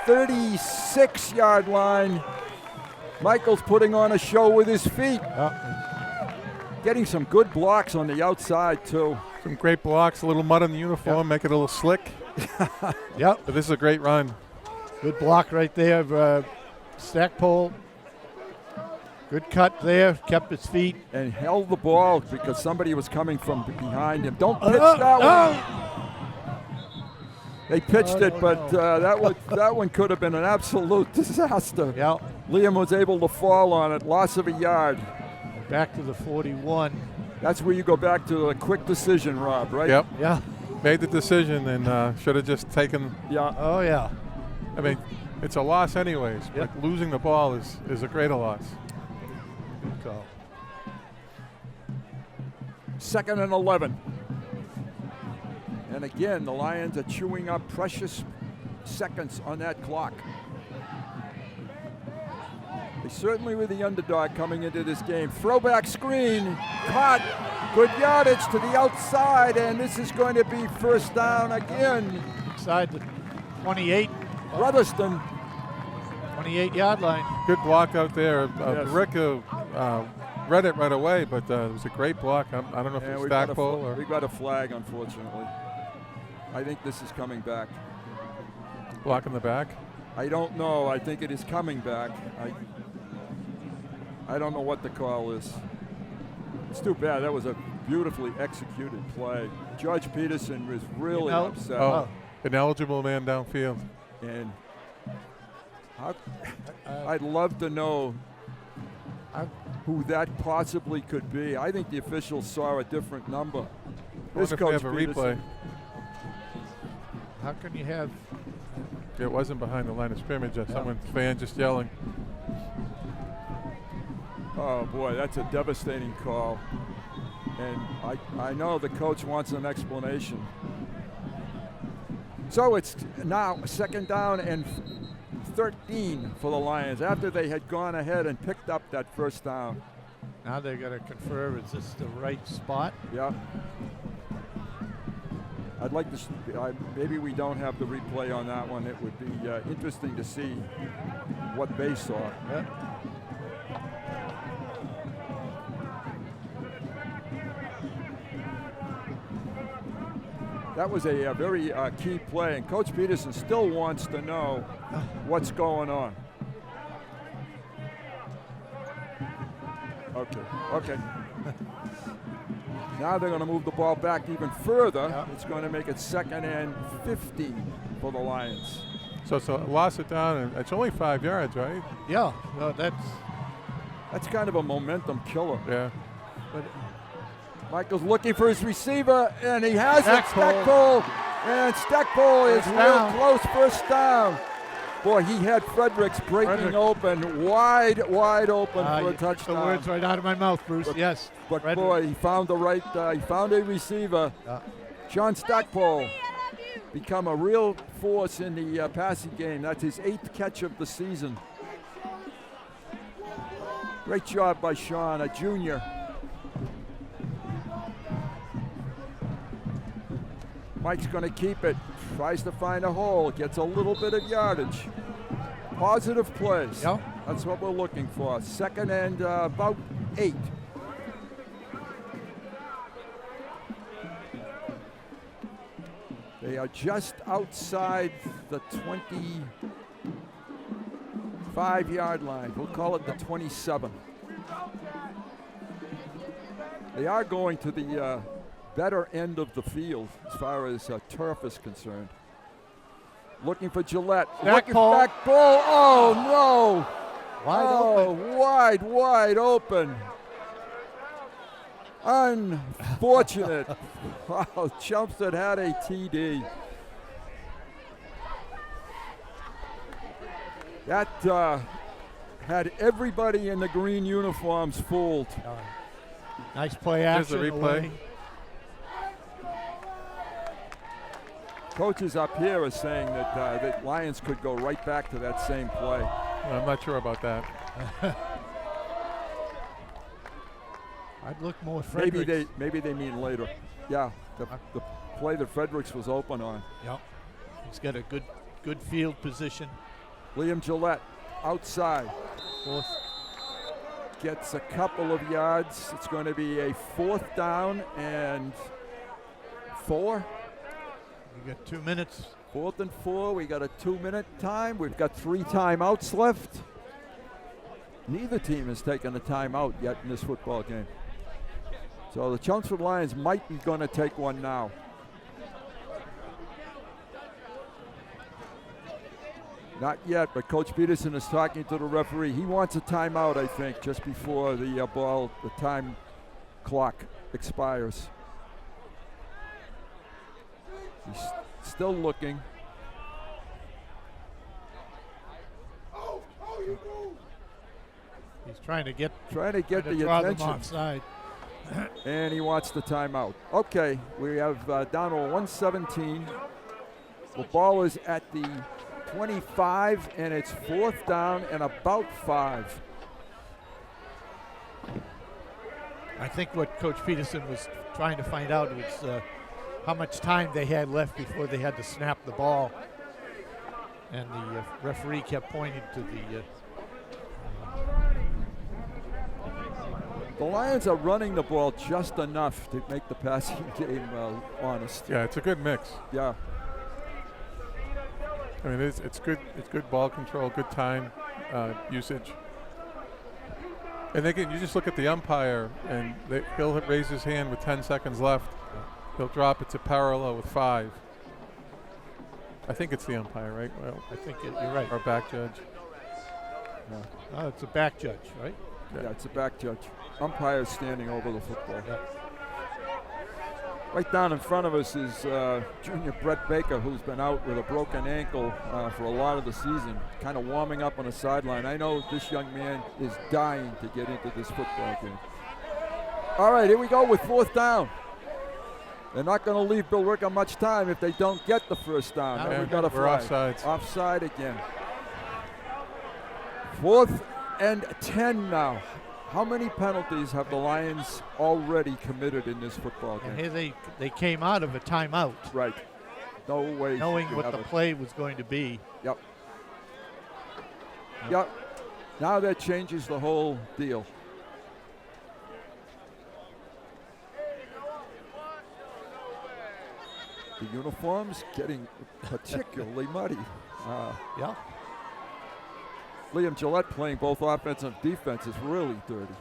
S1: 36-yard line. Michael's putting on a show with his feet. Getting some good blocks on the outside, too.
S3: Some great blocks, a little mud on the uniform, make it a little slick.
S2: Yep.
S3: But this is a great run.
S2: Good block right there, Stackpole. Good cut there, kept his feet.
S1: And held the ball because somebody was coming from behind him. Don't pitch that one. They pitched it, but that one could have been an absolute disaster.
S2: Yeah.
S1: Liam was able to fall on it, loss of a yard.
S2: Back to the 41.
S1: That's where you go back to a quick decision, Rob, right?
S3: Yep.
S2: Yeah.
S3: Made the decision and should have just taken.
S1: Yeah.
S2: Oh, yeah.
S3: I mean, it's a loss anyways, but losing the ball is a greater loss.
S2: Good call.
S1: 2nd and 11. And again, the Lions are chewing up precious seconds on that clock. They certainly were the underdog coming into this game. Throwback screen, caught, good yardage to the outside, and this is going to be first down again.
S2: Inside the 28.
S1: Brotherston.
S2: 28-yard line.
S3: Good block out there.
S1: Yes.
S3: Rick read it right away, but it was a great block. I don't know if it's Stackpole or.
S1: We got a flag, unfortunately. I think this is coming back.
S3: Block in the back?
S1: I don't know. I think it is coming back. I don't know what the call is. It's too bad. That was a beautifully executed play. George Peterson was really upset.
S3: Oh, ineligible man downfield.
S1: And I'd love to know who that possibly could be. I think the officials saw a different number.
S3: This coach have a replay.
S2: How can you have?
S3: It wasn't behind the line of scrimmage. Someone fan just yelling.
S1: Oh boy, that's a devastating call. And I know the coach wants an explanation. So it's now 2nd down and 13 for the Lions after they had gone ahead and picked up that first down.
S2: Now they're going to confirm, is this the right spot?
S1: Yeah. I'd like to, maybe we don't have the replay on that one. It would be interesting to see what they saw.
S2: Yeah.
S1: That was a very key play, and Coach Peterson still wants to know what's going on. Okay. Now they're going to move the ball back even further. It's going to make it 2nd and 15 for the Lions.
S3: So it's a loss it down, and it's only 5 yards, right?
S2: Yeah, well, that's
S1: kind of a momentum killer.
S3: Yeah.
S2: But
S1: Michael's looking for his receiver, and he has
S2: Stackpole.
S1: it. Stackpole. And Stackpole is
S2: First
S1: real
S2: down.
S1: close. First down. Boy, he had Fredericks breaking open, wide open for a
S2: Took
S1: touchdown.
S2: the words right out of my mouth, Bruce. Yes.
S1: But
S2: Frederick.
S1: boy, he found he found a receiver. John Stackpole become a real force in the passing game. That's his 8th catch of the season. Great job by Sean, a junior. Mike's going to keep it, tries to find a hole, gets a little bit of yardage. Positive plays.
S2: Yep.
S1: That's what we're looking for. 2nd and about 8. They are just outside the 25-yard line. We'll call it the 27. They are going to the better end of the field as far as turf is concerned. Looking for Gillette. Looking for back ball. Oh, no. Wide open. Unfortunate. Wow, Chelmsford had a TD. That had everybody in the green uniforms fooled.
S2: Nice play action.
S3: There's the replay.
S1: Coaches up here are saying that that Lions could go right back to that same play.
S3: I'm not sure about that.
S2: I'd look more Fredericks.
S1: Maybe they mean later. Yeah, the play that Fredericks was open on.
S2: Yep. He's got a good field position.
S1: Liam Gillette outside.
S2: Fourth.
S1: Gets a couple of yards. It's going to be a 4th down and 4.
S2: You got 2 minutes.
S1: 4th and 4. We got a 2-minute time. We've got 3 timeouts left. Neither team has taken a timeout yet in this football game. So the Chelmsford Lions might be going to take one now. Not yet, but Coach Peterson is talking to the referee. He wants a timeout, I think, just before the time clock expires. He's still looking.
S2: He's trying to get
S1: the attention.
S2: Offside.
S1: And he wants the timeout. Okay, we have down to 117. The ball is at the 25, and it's 4th down and about 5.
S2: I think what Coach Peterson was trying to find out was how much time they had left before they had to snap the ball. And the referee kept pointing to the...
S1: The Lions are running the ball just enough to make the passing game honest.
S3: Yeah, it's a good mix.
S1: Yeah.
S3: I mean, it's good. It's good ball control, good time usage. And again, you just look at the umpire, and he'll raise his hand with 10 seconds left. He'll drop it to parallel with 5. I think it's the umpire, right? Well,
S2: I think you're right.
S3: Or back judge.
S1: No.
S2: Oh, it's a back judge, right?
S1: Yeah, it's a back judge. Umpire standing over the football.
S2: Yeah.
S1: Right down in front of us is junior Brett Baker, who's been out with a broken ankle for a lot of the season, kind of warming up on the sideline. I know this young man is dying to get into this football game. All right, here we go with 4th down. They're not going to leave Billerica much time if they don't get the first down.
S3: Yeah,
S1: We've got a flag.
S3: offsides.
S1: Offside again. 4th and 10 now. How many penalties have the Lions already committed in this football game?
S2: And here they came out of a timeout.
S1: Right. No way.
S2: Knowing what the play was going to be.
S1: Yep. Yep. Now that changes the whole deal. The uniforms getting particularly muddy.
S2: Yeah.
S1: Liam Gillette playing both offense and defense is really dirty.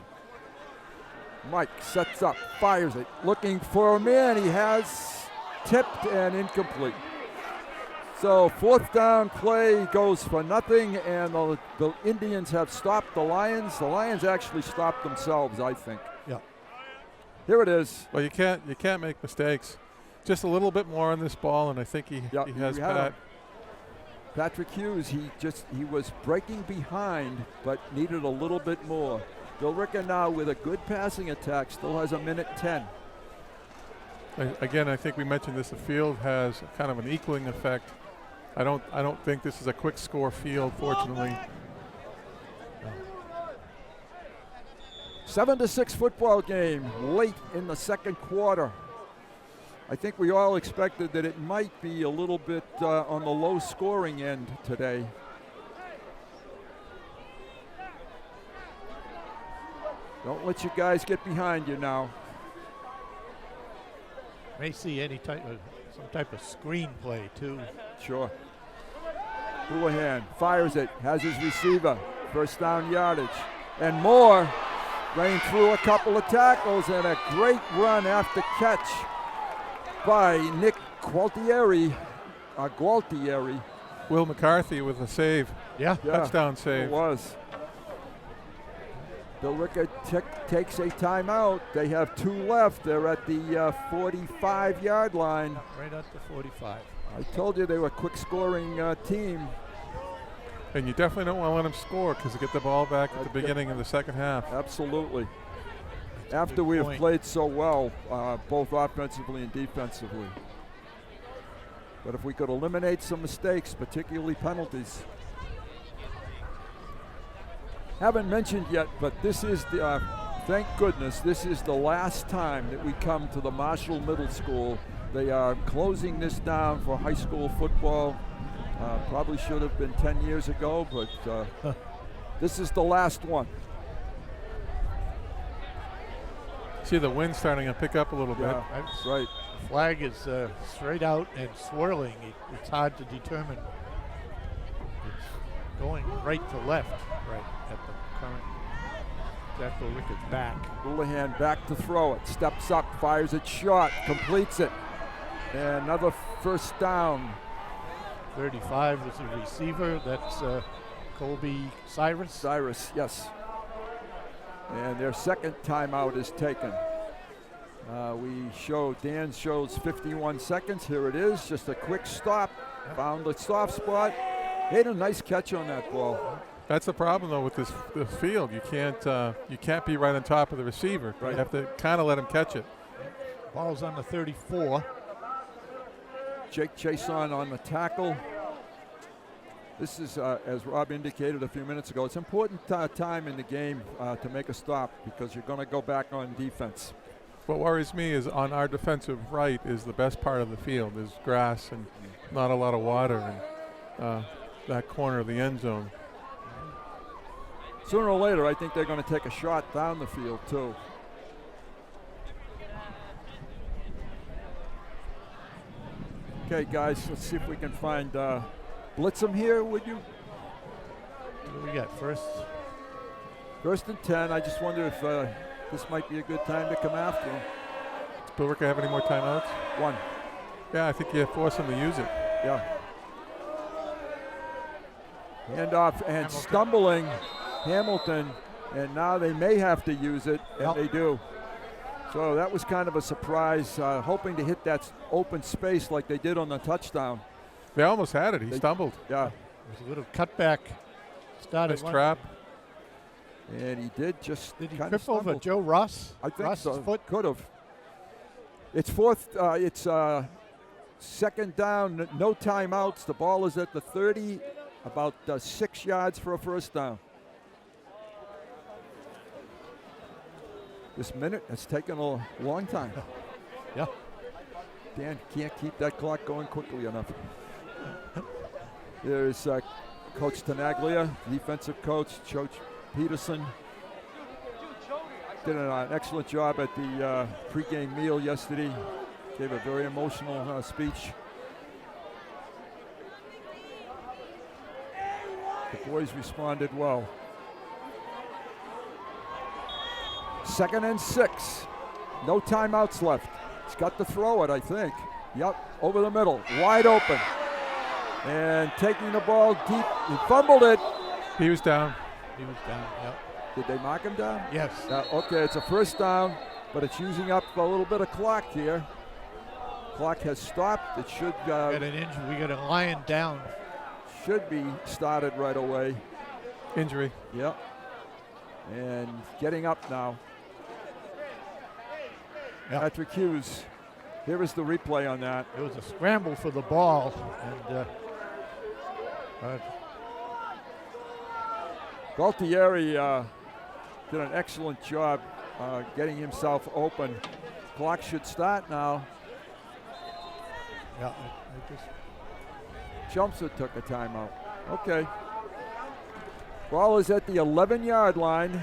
S1: Mike sets up, fires it, looking for a man. He has tipped and incomplete. So 4th down play goes for nothing, and the Indians have stopped the Lions. The Lions actually stopped themselves, I think.
S2: Yeah.
S1: Here it is.
S3: Well, you can't make mistakes. Just a little bit more on this ball, and I think he has Pat.
S1: Patrick Hughes, he was breaking behind, but needed a little bit more. Billerica now with a good passing attack, still has 1:10.
S3: Again, I think we mentioned this. The field has kind of an equaling effect. I don't think this is a quick score field, fortunately.
S1: 7-6 football game late in the second quarter. I think we all expected that it might be a little bit on the low scoring end today. Don't let you guys get behind you now.
S2: May see some type of screenplay too.
S1: Sure. Houlihan fires it, has his receiver, 1st down yardage, and more. Running through a couple of tackles and a great run after catch by Nick Gualtieri.
S3: Will McCarthy with a save.
S2: Yeah.
S3: Touchdown save.
S1: It was. Billerica takes a timeout. They have 2 left. They're at the 45-yard line.
S2: Right at the 45.
S1: I told you they were a quick-scoring team.
S3: And you definitely don't want to let them score because you get the ball back at the beginning of the second half.
S1: Absolutely. After we have played so well, both offensively and defensively. But if we could eliminate some mistakes, particularly penalties. Haven't mentioned yet, but this is the, thank goodness, this is the last time that we come to the Marshall Middle School. They are closing this down for high school football. Probably should have been 10 years ago, but this is the last one.
S3: See the wind starting to pick up a little bit.
S1: That's right.
S2: The flag is straight out and swirling. It's hard to determine. It's going right to left, right at the current. Jack Billerica's back.
S1: Houlihan back to throw it. Steps up, fires it short, completes it. And another 1st down.
S2: 35 is the receiver. That's Colby Cyrus.
S1: Cyrus, yes. And their second timeout is taken. Dan shows 51 seconds. Here it is, just a quick stop. Found a soft spot. Made a nice catch on that ball.
S3: That's the problem though with this field. You can't be right on top of the receiver. Right. You have to kind of let him catch it.
S2: Ball's on the 34.
S1: Jake Chason on the tackle. This is, as Rob indicated a few minutes ago, it's important time in the game to make a stop because you're going to go back on defense.
S3: What worries me is on our defensive right is the best part of the field. There's grass and not a lot of water in that corner of the end zone.
S1: Sooner or later, I think they're going to take a shot down the field too. Okay, guys, let's see if we can find Blitzham here, would you?
S2: What do we got? First
S1: and 10. I just wonder if this might be a good time to come after him.
S3: Does Billerica have any more timeouts?
S1: 1.
S3: Yeah, I think you force him to use it.
S1: Yeah. Handoff and stumbling Hamilton, and now they may have to use it, and they do. So that was kind of a surprise, hoping to hit that open space like they did on the touchdown.
S3: They almost had it. He stumbled.
S1: Yeah.
S2: There's a little cutback. Started
S3: nice trap.
S1: And he did just
S2: Did he
S1: kind
S2: trip
S1: of stumble.
S2: over Joe Ross?
S1: I think
S2: Ross's
S1: so.
S2: Foot?
S1: Could have. It's second down, no timeouts. The ball is at the 30, about 6 yards for a 1st down. This minute has taken a long time.
S2: Yeah.
S1: Dan can't keep that clock going quickly enough. There's Coach Tenaglia, defensive coach, Coach Peterson. Did an excellent job at the pregame meal yesterday. Gave a very emotional speech. The boys responded well. 2nd and 6. No timeouts left. He's got to throw it, I think. Yep, over the middle, wide open. And taking the ball deep, he fumbled it.
S3: He was down.
S2: He was down, yep.
S1: Did they mark him down?
S2: Yes.
S1: Okay, it's a first down, but it's using up a little bit of clock here. Clock has stopped. It should.
S2: We got an injury. We got a Lion down.
S1: Should be started right away.
S3: Injury.
S1: Yep. And getting up now.
S2: Yep.
S1: Patrick Hughes. Here is the replay on that.
S2: It was a scramble for the ball, and
S1: Gualtieri did an excellent job getting himself open. Clock should start now.
S2: Yeah,
S1: Chelmsford took a timeout. Okay. Ball is at the 11-yard line.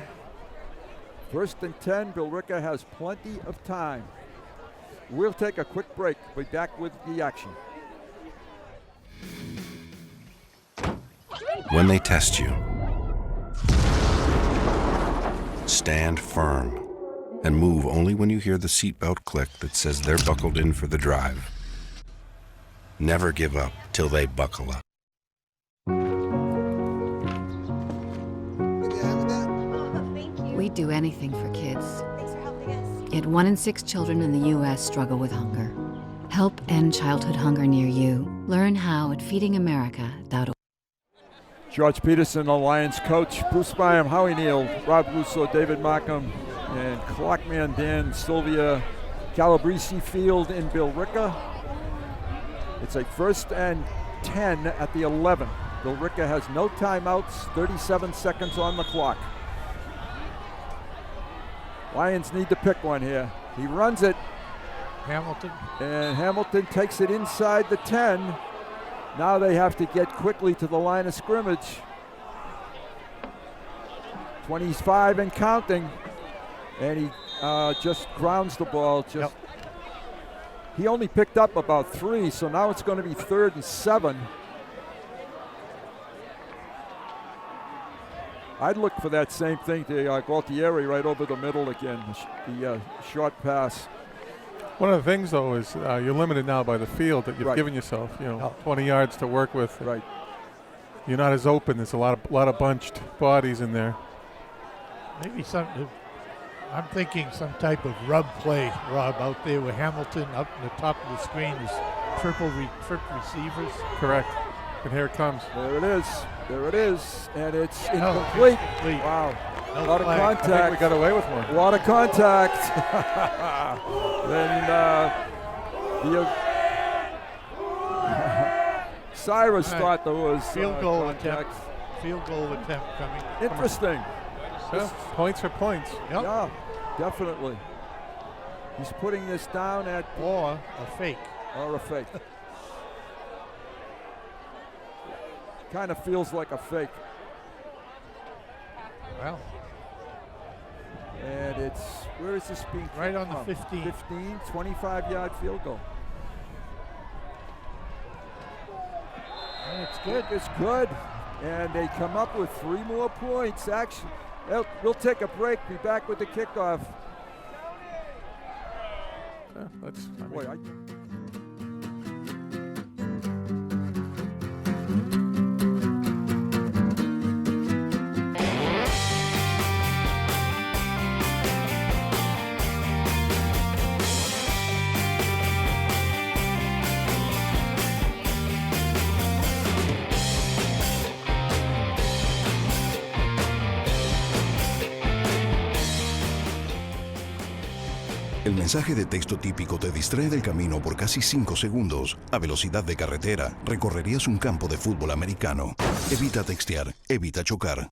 S1: 1st and 10. Billerica has plenty of time. We'll take a quick break. We'll be back with the action.
S10: When they test you, stand firm and move only when you hear the seatbelt click that says they're buckled in for the drive. Never give up till they buckle up.
S9: We do anything for kids. Yet 1 in 6 children in the U.S. struggle with hunger. Help end childhood hunger near you. Learn how at feedingamerica.org.
S1: George Peterson, the Lions coach, Bruce Byam, Howie Neal, Rob Russo, David Markham, and Clockman Dan Sylvia. Calabrese Field in Billerica. It's a 1st and 10 at the 11. Billerica has no timeouts, 37 seconds on the clock. Lions need to pick one here. He runs it.
S2: Hamilton.
S1: And Hamilton takes it inside the 10. Now they have to get quickly to the line of scrimmage. 25 and counting. And he just grounds the ball. He only picked up about 3, so now it's going to be 3rd and 7. I'd look for that same thing to Gualtieri right over the middle again, the short pass.
S3: One of the things, though, is you're limited now by the field that you've given yourself. 20 yards to work with.
S1: Right.
S3: You're not as open. There's a lot of bunched bodies in there.
S2: Maybe something. I'm thinking some type of rub play, Rob, out there with Hamilton up in the top of the screen is triple receivers.
S3: Correct. And here it comes.
S1: There it is. There it is. And it's incomplete. Wow. A lot of contact.
S3: I think we got away with one.
S1: A lot of contact. Then Cyrus thought there was
S2: field goal
S1: contact.
S2: Field goal attempt coming.
S1: Interesting.
S3: Yeah, points are points.
S2: Yep.
S1: Yeah, definitely. He's putting this down at
S2: or a fake.
S1: Or a fake. Kind of feels like a fake.
S2: Well.
S1: And it's, where is this being
S2: right on
S1: from?
S2: the 15.
S1: 15, 25-yard field goal.
S2: And it's good.
S1: It's good. And they come up with 3 more points. Actually, we'll take a break, be back with the kickoff.
S10: El mensaje de texto típico te distrae del camino por casi 5 segundos. A velocidad de carretera, recorrerías un campo de fútbol americano. Evita textear, evita chocar.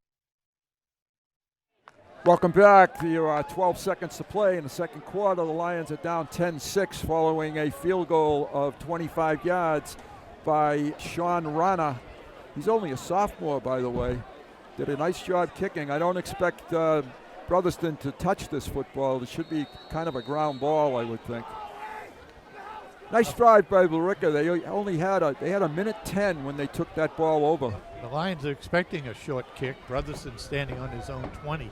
S1: Welcome back. There are 12 seconds to play in the second quarter. The Lions are down 10-6 following a field goal of 25 yards by Sean Rana. He's only a sophomore, by the way. Did a nice job kicking. I don't expect Brotherston to touch this football. It should be kind of a ground ball, I would think. Nice drive by Billerica. They only had a minute 10 when they took that ball over.
S2: The Lions are expecting a short kick. Brotherston standing on his own 20.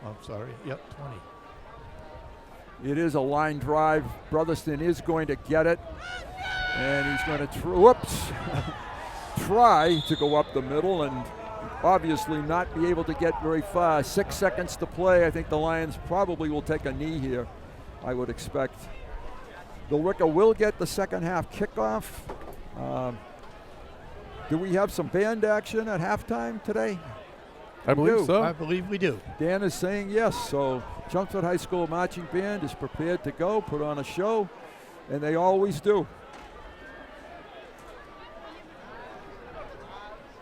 S2: I'm sorry. Yep, 20.
S1: It is a line drive. Brotherston is going to get it. And he's going to try to go up the middle and obviously not be able to get very far. 6 seconds to play. I think the Lions probably will take a knee here, I would expect. Billerica will get the second half kickoff. Do we have some band action at halftime today?
S3: I believe so.
S2: I believe we do.
S1: Dan is saying yes. So Chelmsford High School Marching Band is prepared to go, put on a show, and they always do.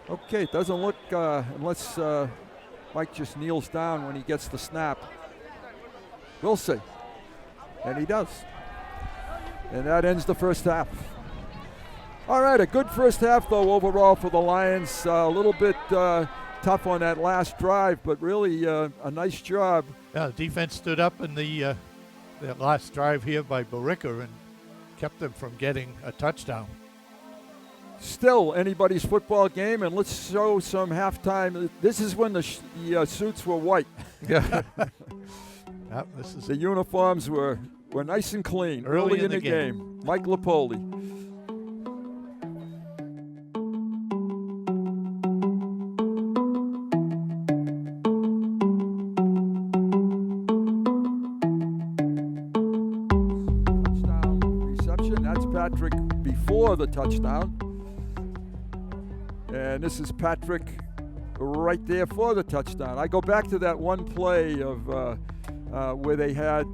S1: Okay, it doesn't look, unless Mike just kneels down when he gets the snap. We'll see. And he does. And that ends the first half. All right, a good first half, though, overall for the Lions. A little bit tough on that last drive, but really a nice job.
S2: Yeah, the defense stood up in the last drive here by Billerica and kept them from getting a touchdown.
S1: Still anybody's football game, and let's show some halftime. This is when the suits were white.
S2: Yeah.
S1: The uniforms were nice and clean early in the game. Mike Lapoli. Touchdown reception. That's Patrick before the touchdown. And this is Patrick right there for the touchdown. I go back to that one play of where they had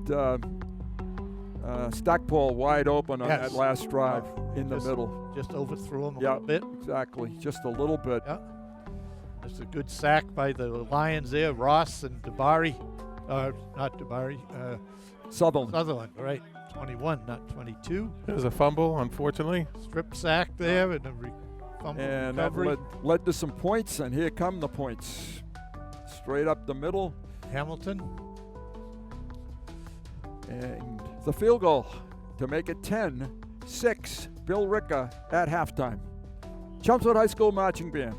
S1: Stackpole wide open on that last drive in the middle.
S2: Just overthrew him a little bit.
S1: Exactly, just a little bit.
S2: Yeah. There's a good sack by the Lions there, Ross and Dabari. Not Dabari. Sutherland, right. 21, not 22.
S3: There's a fumble, unfortunately.
S2: Strip sack there and a fumble
S1: and
S2: recovery.
S1: that led to some points, and here come the points. Straight up the middle.
S2: Hamilton.
S1: And the field goal to make it 10-6. Billerica at halftime. Chelmsford High School Marching Band.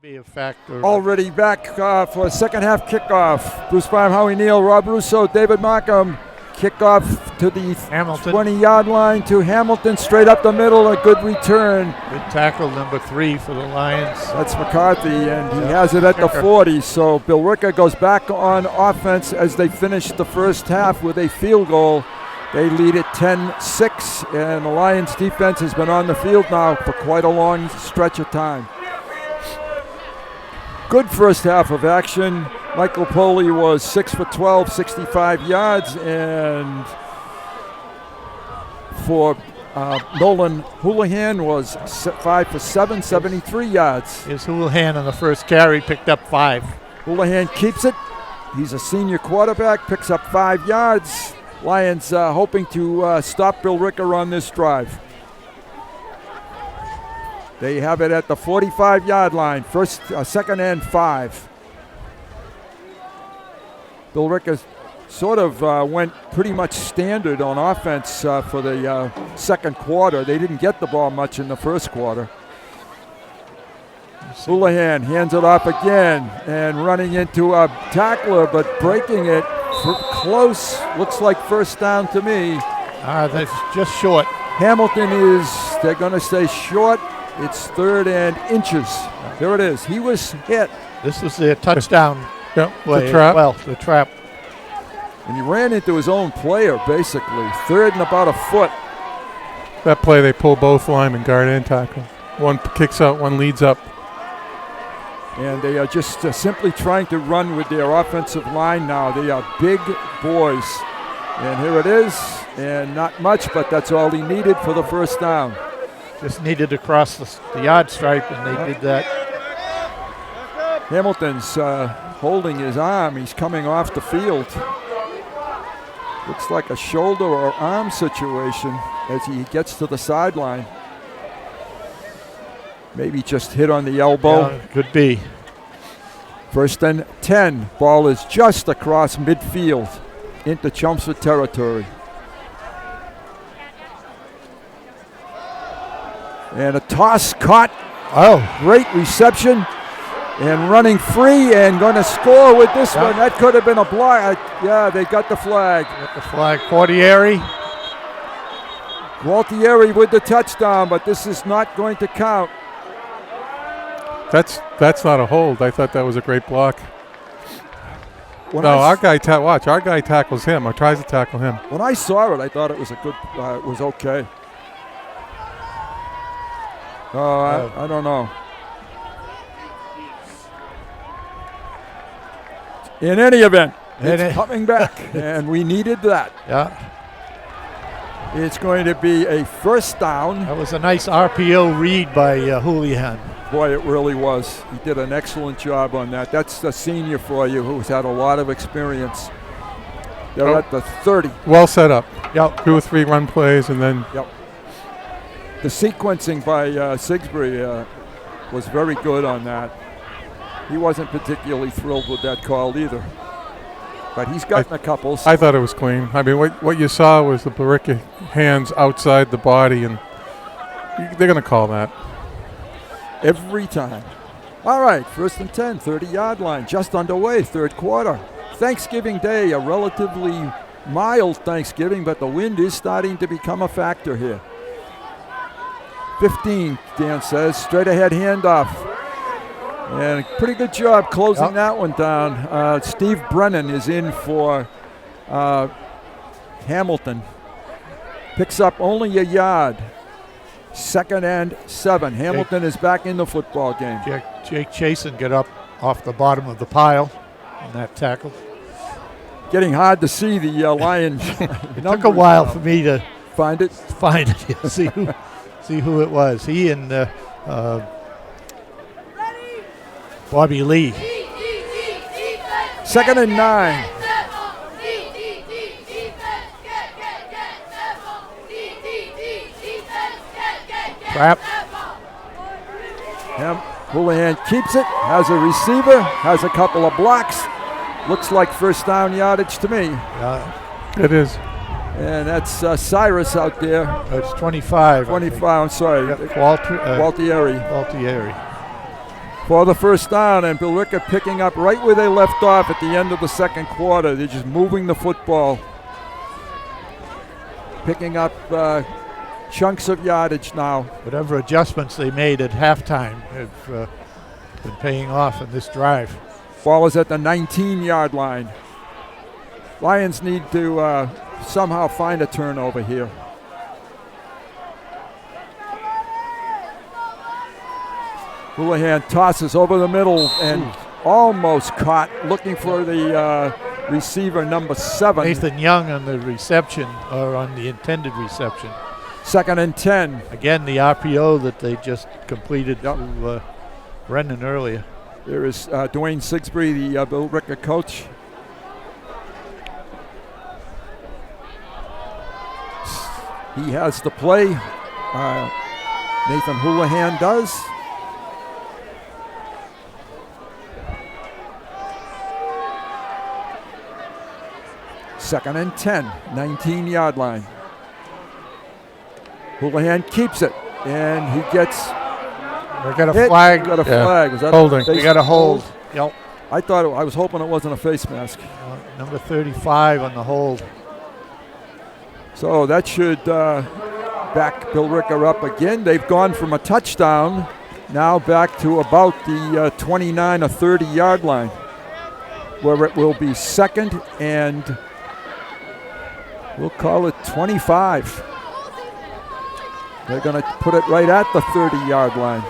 S2: Maybe a factor.
S1: Already back for a second half kickoff. Bruce Baum, Howie Neal, Rob Russo, David Markham. Kickoff to the
S2: Hamilton.
S1: 20-yard line to Hamilton, straight up the middle, a good return.
S2: Good tackle, number 3 for the Lions.
S1: That's McCarthy, and he has it at the 40. So Billerica goes back on offense as they finish the first half with a field goal. They lead it 10-6, and the Lions defense has been on the field now for quite a long stretch of time. Good first half of action. Michael Poley was 6 for 12, 65 yards, and for Nolan Houlihan was 5 for 7, 73 yards.
S2: Here's Houlihan on the first carry, picked up 5.
S1: Houlihan keeps it. He's a senior quarterback, picks up 5 yards. Lions hoping to stop Billerica on this drive. They have it at the 45-yard line, second and 5. Billerica sort of went pretty much standard on offense for the second quarter. They didn't get the ball much in the first quarter. Houlihan hands it off again and running into a tackler, but breaking it close. Looks like first down to me.
S2: That's just short.
S1: Hamilton they're going to stay short. It's 3rd and inches. There it is. He was hit.
S2: This was their touchdown.
S3: Yep,
S2: play.
S3: the trap.
S2: Well, the trap.
S1: And he ran into his own player, basically. 3rd and about a foot.
S3: That play, they pull both linemen, guard and tackle. One kicks out, one leads up.
S1: And they are just simply trying to run with their offensive line now. They are big boys. And here it is. And not much, but that's all he needed for the first down.
S2: Just needed to cross the yard stripe, and they did that.
S1: Hamilton's holding his arm. He's coming off the field. Looks like a shoulder or arm situation as he gets to the sideline. Maybe just hit on the elbow.
S2: Yeah, could be.
S1: 1st and 10. Ball is just across midfield into Chelmsford territory. And a toss caught.
S2: Oh,
S1: great reception. And running free and going to score with this one. That could have been a block. Yeah, they got the flag.
S2: Got the flag. Gualtieri
S1: with the touchdown, but this is not going to count.
S3: That's not a hold. I thought that was a great block. Our guy tackles him or tries to tackle him.
S1: When I saw it, I thought it was it was okay. I don't know. In any event, it's coming back, and we needed that.
S2: Yeah.
S1: It's going to be a first down.
S2: That was a nice RPO read by Houlihan.
S1: Boy, it really was. He did an excellent job on that. That's a senior for you who's had a lot of experience. They're at the 30.
S3: Well set up.
S2: Yep.
S3: 2 or 3 run plays, and then.
S1: Yep. The sequencing by Sigsbury was very good on that. He wasn't particularly thrilled with that call either. But he's gotten a couple.
S3: I thought it was clean. I mean, what you saw was the Billerica hands outside the body, and they're going to call that.
S1: Every time. All right, 1st and 10, 30-yard line, just underway, 3rd quarter. Thanksgiving Day, a relatively mild Thanksgiving, but the wind is starting to become a factor here. 15, Dan says, straight ahead handoff. And a pretty good job closing that one down. Steve Brennan is in for Hamilton. Picks up only a yard. 2nd and 7. Hamilton is back in the football game.
S2: Jake Chasen got up off the bottom of the pile on that tackle.
S1: Getting hard to see the Lions.
S2: It took a while for me to
S1: find it.
S2: See who it was. He and Bobby Lee.
S1: 2nd and 9.
S2: Trap.
S1: Houlihan keeps it, has a receiver, has a couple of blocks. Looks like first down yardage to me.
S3: It is.
S1: And that's Cyrus out there.
S2: It's 25.
S1: 25, I'm sorry.
S2: Yep,
S1: Gualtieri.
S2: Gualtieri.
S1: For the first down, and Billerica picking up right where they left off at the end of the second quarter. They're just moving the football. Picking up chunks of yardage now.
S2: Whatever adjustments they made at halftime have been paying off in this drive.
S1: Ball is at the 19-yard line. Lions need to somehow find a turnover here. Houlihan tosses over the middle and almost caught, looking for the receiver, number 7.
S2: Nathan Young on the reception, or on the intended reception.
S1: 2nd and 10.
S2: Again, the RPO that they just completed to Brendan earlier.
S1: There is Dwayne Sigsbury, the Billerica coach. He has the play. Nathan Houlihan does. Second and 10, 19-yard line. Houlihan keeps it, and he gets.
S2: They got a flag.
S1: Got a flag. Is that
S3: holding?
S2: They got a hold. Yep.
S1: I was hoping it wasn't a face mask.
S2: Number 35 on the hold.
S1: So that should back Billerica up again. They've gone from a touchdown now back to about the 29 or 30-yard line, where it will be second and we'll call it 25. They're going to put it right at the 30-yard line.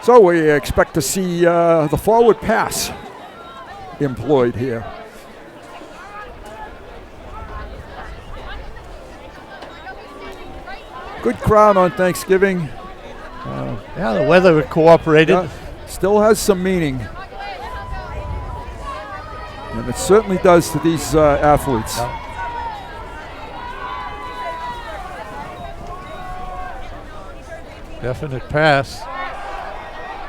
S1: So we expect to see the forward pass employed here. Good crowd on Thanksgiving.
S2: Yeah, the weather cooperated.
S1: Still has some meaning. And it certainly does to these athletes.
S2: Definite pass.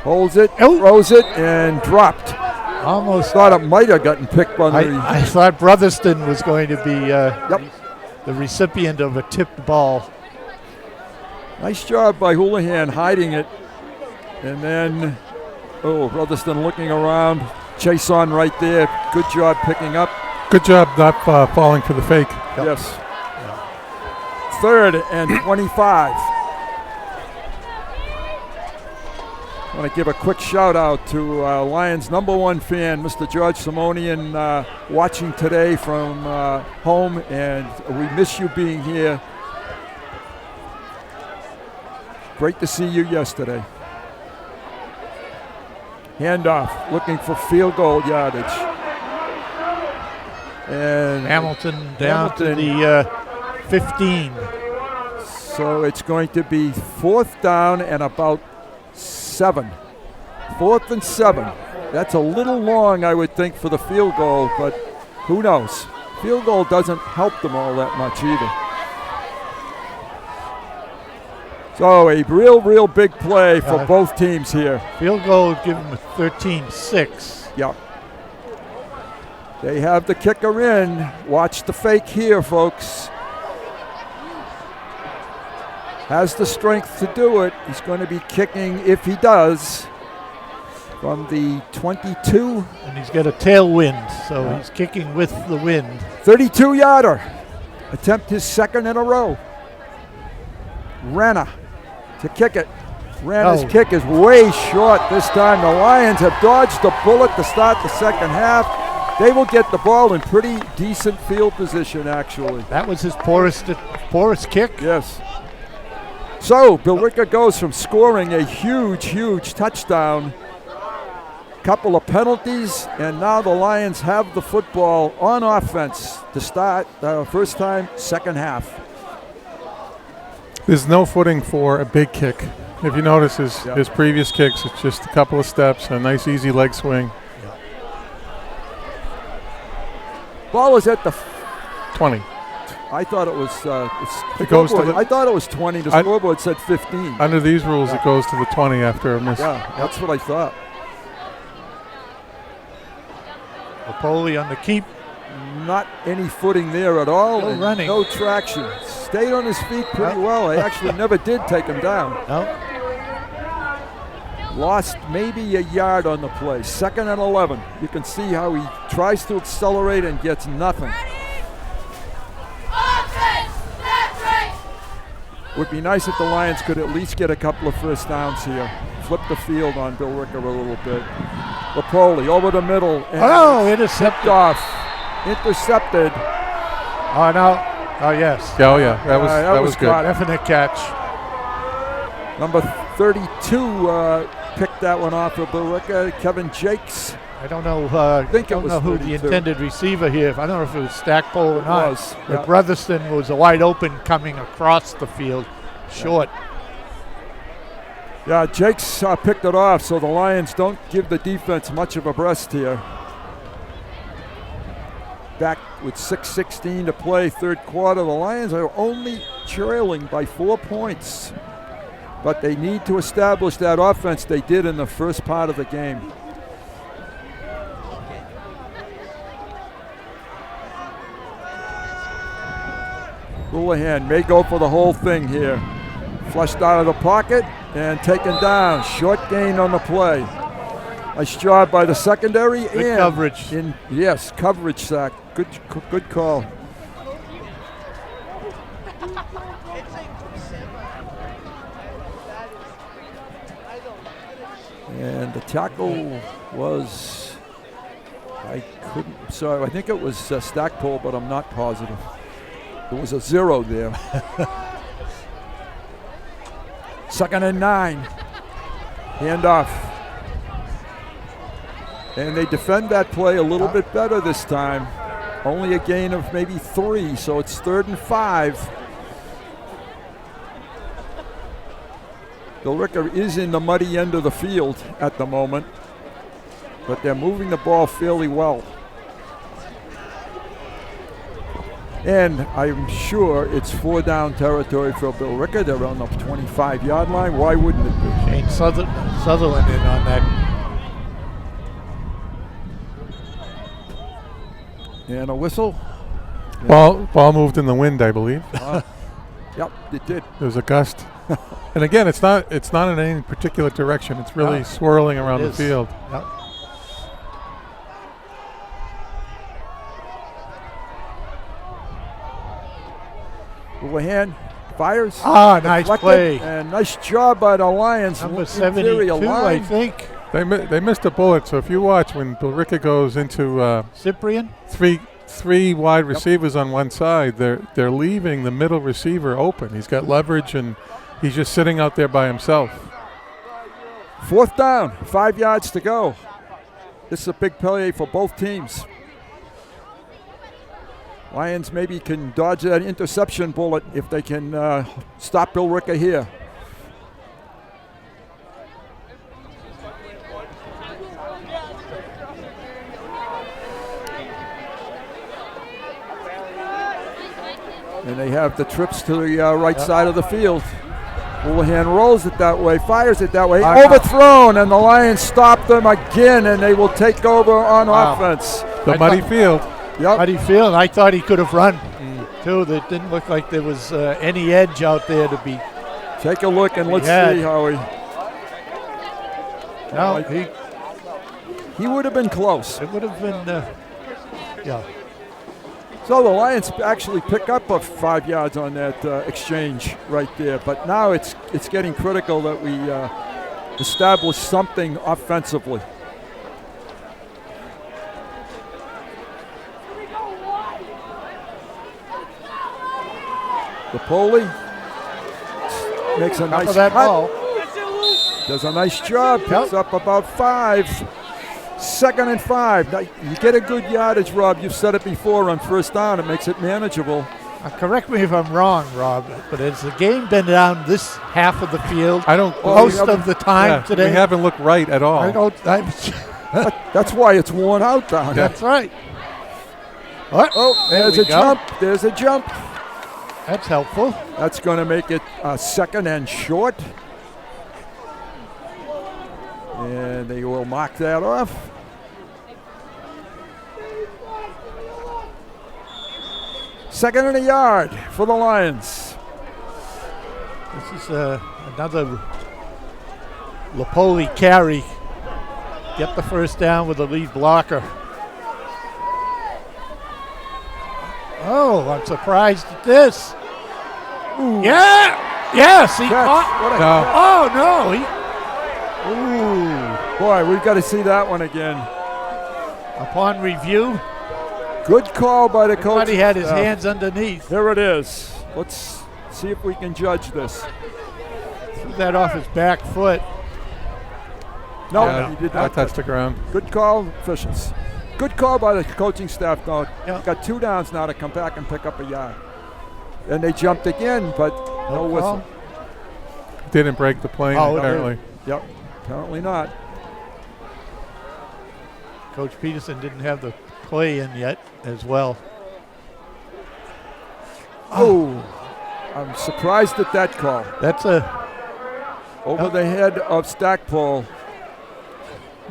S1: Holds it, throws it, and dropped.
S2: Almost
S1: thought it might have gotten picked by the...
S2: I thought Brotherston was going to be the recipient of a tipped ball.
S1: Nice job by Houlihan hiding it. And then, Brotherston looking around. Chase on right there. Good job picking up.
S3: Good job not falling for the fake.
S1: Yep. Yes. Third and 25. I want to give a quick shout out to Lions' #1 fan, Mr. George Simonian, watching today from home, and we miss you being here. Great to see you yesterday. Handoff, looking for field goal yardage. And
S2: Hamilton down to the 15.
S1: So it's going to be 4th down and about 7. 4th and 7. That's a little long, I would think, for the field goal, but who knows? Field goal doesn't help them all that much either. So a real big play for both teams here.
S2: Field goal would give them a 13-6.
S1: Yep. They have the kicker in. Watch the fake here, folks. Has the strength to do it. He's going to be kicking, if he does, from the 22.
S2: And he's got a tailwind, so he's kicking with the wind.
S1: 32-yarder. Attempt his 2nd in a row. Renner to kick it. Renner's kick is way short this time. The Lions have dodged the bullet to start the second half. They will get the ball in pretty decent field position, actually.
S2: That was his poorest kick?
S1: Yes. So Billerica goes from scoring a huge touchdown, couple of penalties, and now the Lions have the football on offense to start first time, second half.
S3: There's no footing for a big kick. If you notice his previous kicks, it's just a couple of steps and a nice easy leg swing.
S1: Ball is at the
S3: 20.
S1: I thought it was.
S3: It goes to the,
S1: I thought it was 20. The scoreboard said 15.
S3: Under these rules, it goes to the 20 after a miss.
S1: Yeah, that's what I thought.
S2: The Poley on the keep.
S1: Not any footing there at all.
S2: Still
S1: and
S2: running.
S1: No traction. Stayed on his feet pretty well. They actually never did take him down.
S2: No.
S1: Lost maybe a yard on the play. 2nd and 11. You can see how he tries to accelerate and gets nothing. Would be nice if the Lions could at least get a couple of first downs here. Flip the field on Billerica a little bit. Lapoli over the middle. And
S2: intercepted.
S1: Off. Intercepted.
S2: Oh, no. Oh, yes.
S3: Oh, yeah. That was good.
S2: Definite catch.
S1: Number 32 picked that one off of Billerica. Kevin Jakes.
S2: I don't know.
S1: I think it
S2: don't
S1: was
S2: know who
S1: 32.
S2: the intended receiver here. I don't know if it was Stackpole or not.
S1: was,
S2: But
S1: yeah.
S2: Brotherston was wide open coming across the field, short.
S1: Yeah, Jakes picked it off, so the Lions don't give the defense much of a breast here. Back with 6:16 to play, third quarter. The Lions are only trailing by 4 points, but they need to establish that offense they did in the first part of the game. Houlihan may go for the whole thing here. Flushed out of the pocket and taken down. Short gain on the play. Nice job by the secondary.
S2: Good
S1: and
S2: coverage.
S1: Yes, coverage sack. Good call. And the tackle was, I think it was Stackpole, but I'm not positive. There was a 0 there. 2nd and 9. Handoff. And they defend that play a little bit better this time. Only a gain of maybe 3, so it's 3rd and 5. Billerica is in the muddy end of the field at the moment, but they're moving the ball fairly well. And I'm sure it's 4-down territory for Billerica. They're on the 25-yard line. Why wouldn't it be?
S2: Shane Sutherland in on that.
S1: And a whistle.
S3: Ball moved in the wind, I believe.
S1: Yep, it did.
S3: There was a gust. And again, it's not in any particular direction. It's really swirling around the field.
S2: Yep.
S1: Houlihan fires.
S2: Nice play.
S1: And nice job by the Lions.
S2: Number
S1: Interior
S2: 72,
S1: line.
S2: I think.
S3: They missed a bullet, so if you watch when Billerica goes into
S2: Cyprian,
S3: three wide receivers on one side, they're leaving the middle receiver open. He's got leverage and he's just sitting out there by himself.
S1: 4th down, 5 yards to go. This is a big play for both teams. Lions maybe can dodge that interception bullet if they can stop Billerica here. And they have the trips to the right side of the field. Houlihan rolls it that way, fires it that way, overthrown, and the Lions stop them again, and they will take over on offense.
S3: The muddy field.
S1: Yep.
S2: Muddy field. I thought he could have run, too. It didn't look like there was any edge out there to be.
S1: Take a look and let's see how he.
S2: No,
S1: he would have been close.
S2: It would have been, yeah.
S1: So the Lions actually pick up 5 yards on that exchange right there. But now it's getting critical that we establish something offensively. Napoli makes a nice
S2: that
S1: cut.
S2: ball.
S1: Does a nice job. Picks up about 5. 2nd and 5. Now, you get a good yardage, Rob. You've said it before on 1st down. It makes it manageable.
S2: Correct me if I'm wrong, Rob, but has the game been down this half of the field?
S3: I don't.
S2: Most of the time today.
S3: We haven't looked right at all.
S1: That's why it's worn out down there.
S2: That's right.
S1: Oh, there's a jump. There's a jump.
S2: That's helpful.
S1: That's going to make it 2nd and short. And they will mark that off. Second and a yard for the Lions.
S2: This is another Lapoli carry. Get the first down with the lead blocker. Oh, I'm surprised at this.
S1: Ooh.
S2: Yeah! Yes! He caught.
S3: No.
S2: Oh, no! Ooh.
S1: Boy, we've got to see that one again.
S2: Upon review,
S1: good call by the
S2: I thought
S1: coach.
S2: he had his hands underneath.
S1: There it is. Let's see if we can judge this.
S2: Threw that off his back foot.
S1: No,
S3: Yeah,
S1: he did
S3: that
S1: not
S3: touched the ground.
S1: Good call, officials. Good call by the coaching staff, though.
S2: Yeah.
S1: Got 2 downs now to come back and pick up a yard. And they jumped again, but no whistle.
S3: Didn't break the plane, apparently.
S1: Yep, apparently not.
S2: Coach Peterson didn't have the play in yet as well.
S1: Oh, I'm surprised at that call.
S2: That's a
S1: Over the head of Stackpole.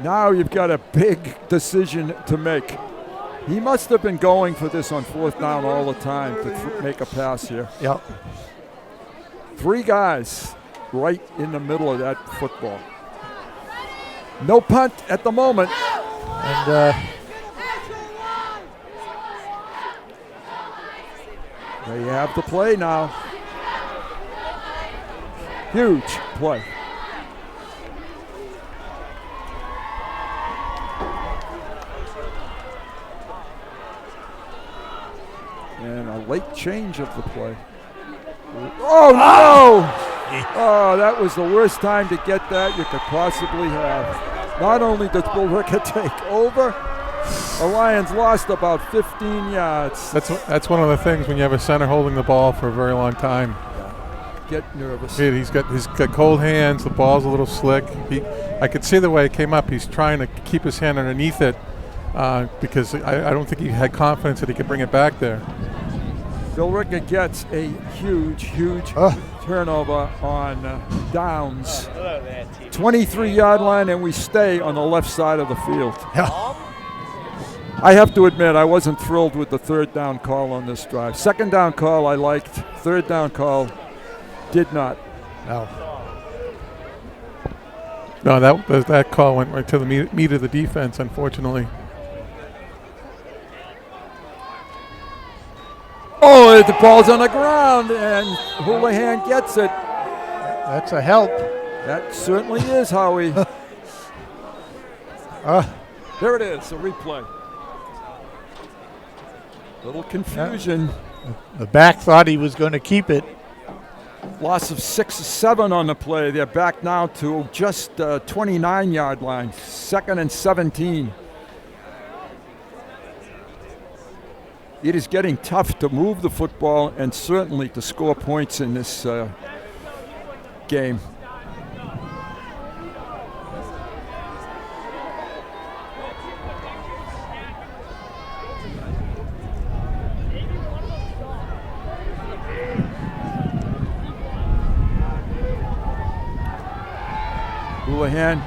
S1: Now you've got a big decision to make. He must have been going for this on 4th down all the time to make a pass here.
S2: Yep.
S1: 3 guys right in the middle of that football. No punt at the moment.
S2: And
S1: There you have the play now. Huge play. And a late change of the play. Oh, no! Oh, that was the worst time to get that you could possibly have. Not only does Billerica take over, the Lions lost about 15 yards.
S3: That's one of the things when you have a center holding the ball for a very long time.
S1: Get nervous.
S3: He's got cold hands. The ball's a little slick. I could see the way it came up. He's trying to keep his hand underneath it because I don't think he had confidence that he could bring it back there.
S1: Billerica gets a huge turnover on downs. 23-yard line, and we stay on the left side of the field. I have to admit, I wasn't thrilled with the 3rd down call on this drive. 2nd down call I liked. 3rd down call did not.
S3: No, that call went right to the meat of the defense, unfortunately.
S1: Oh, the ball's on the ground, and Houlihan gets it.
S2: that's a help.
S1: That certainly is, Howie. There it is, a replay. Little confusion.
S2: The back thought he was going to keep it.
S1: Loss of 6 or 7 on the play. They're back now to just 29-yard line. 2nd and 17. It is getting tough to move the football and certainly to score points in this game. Houlihan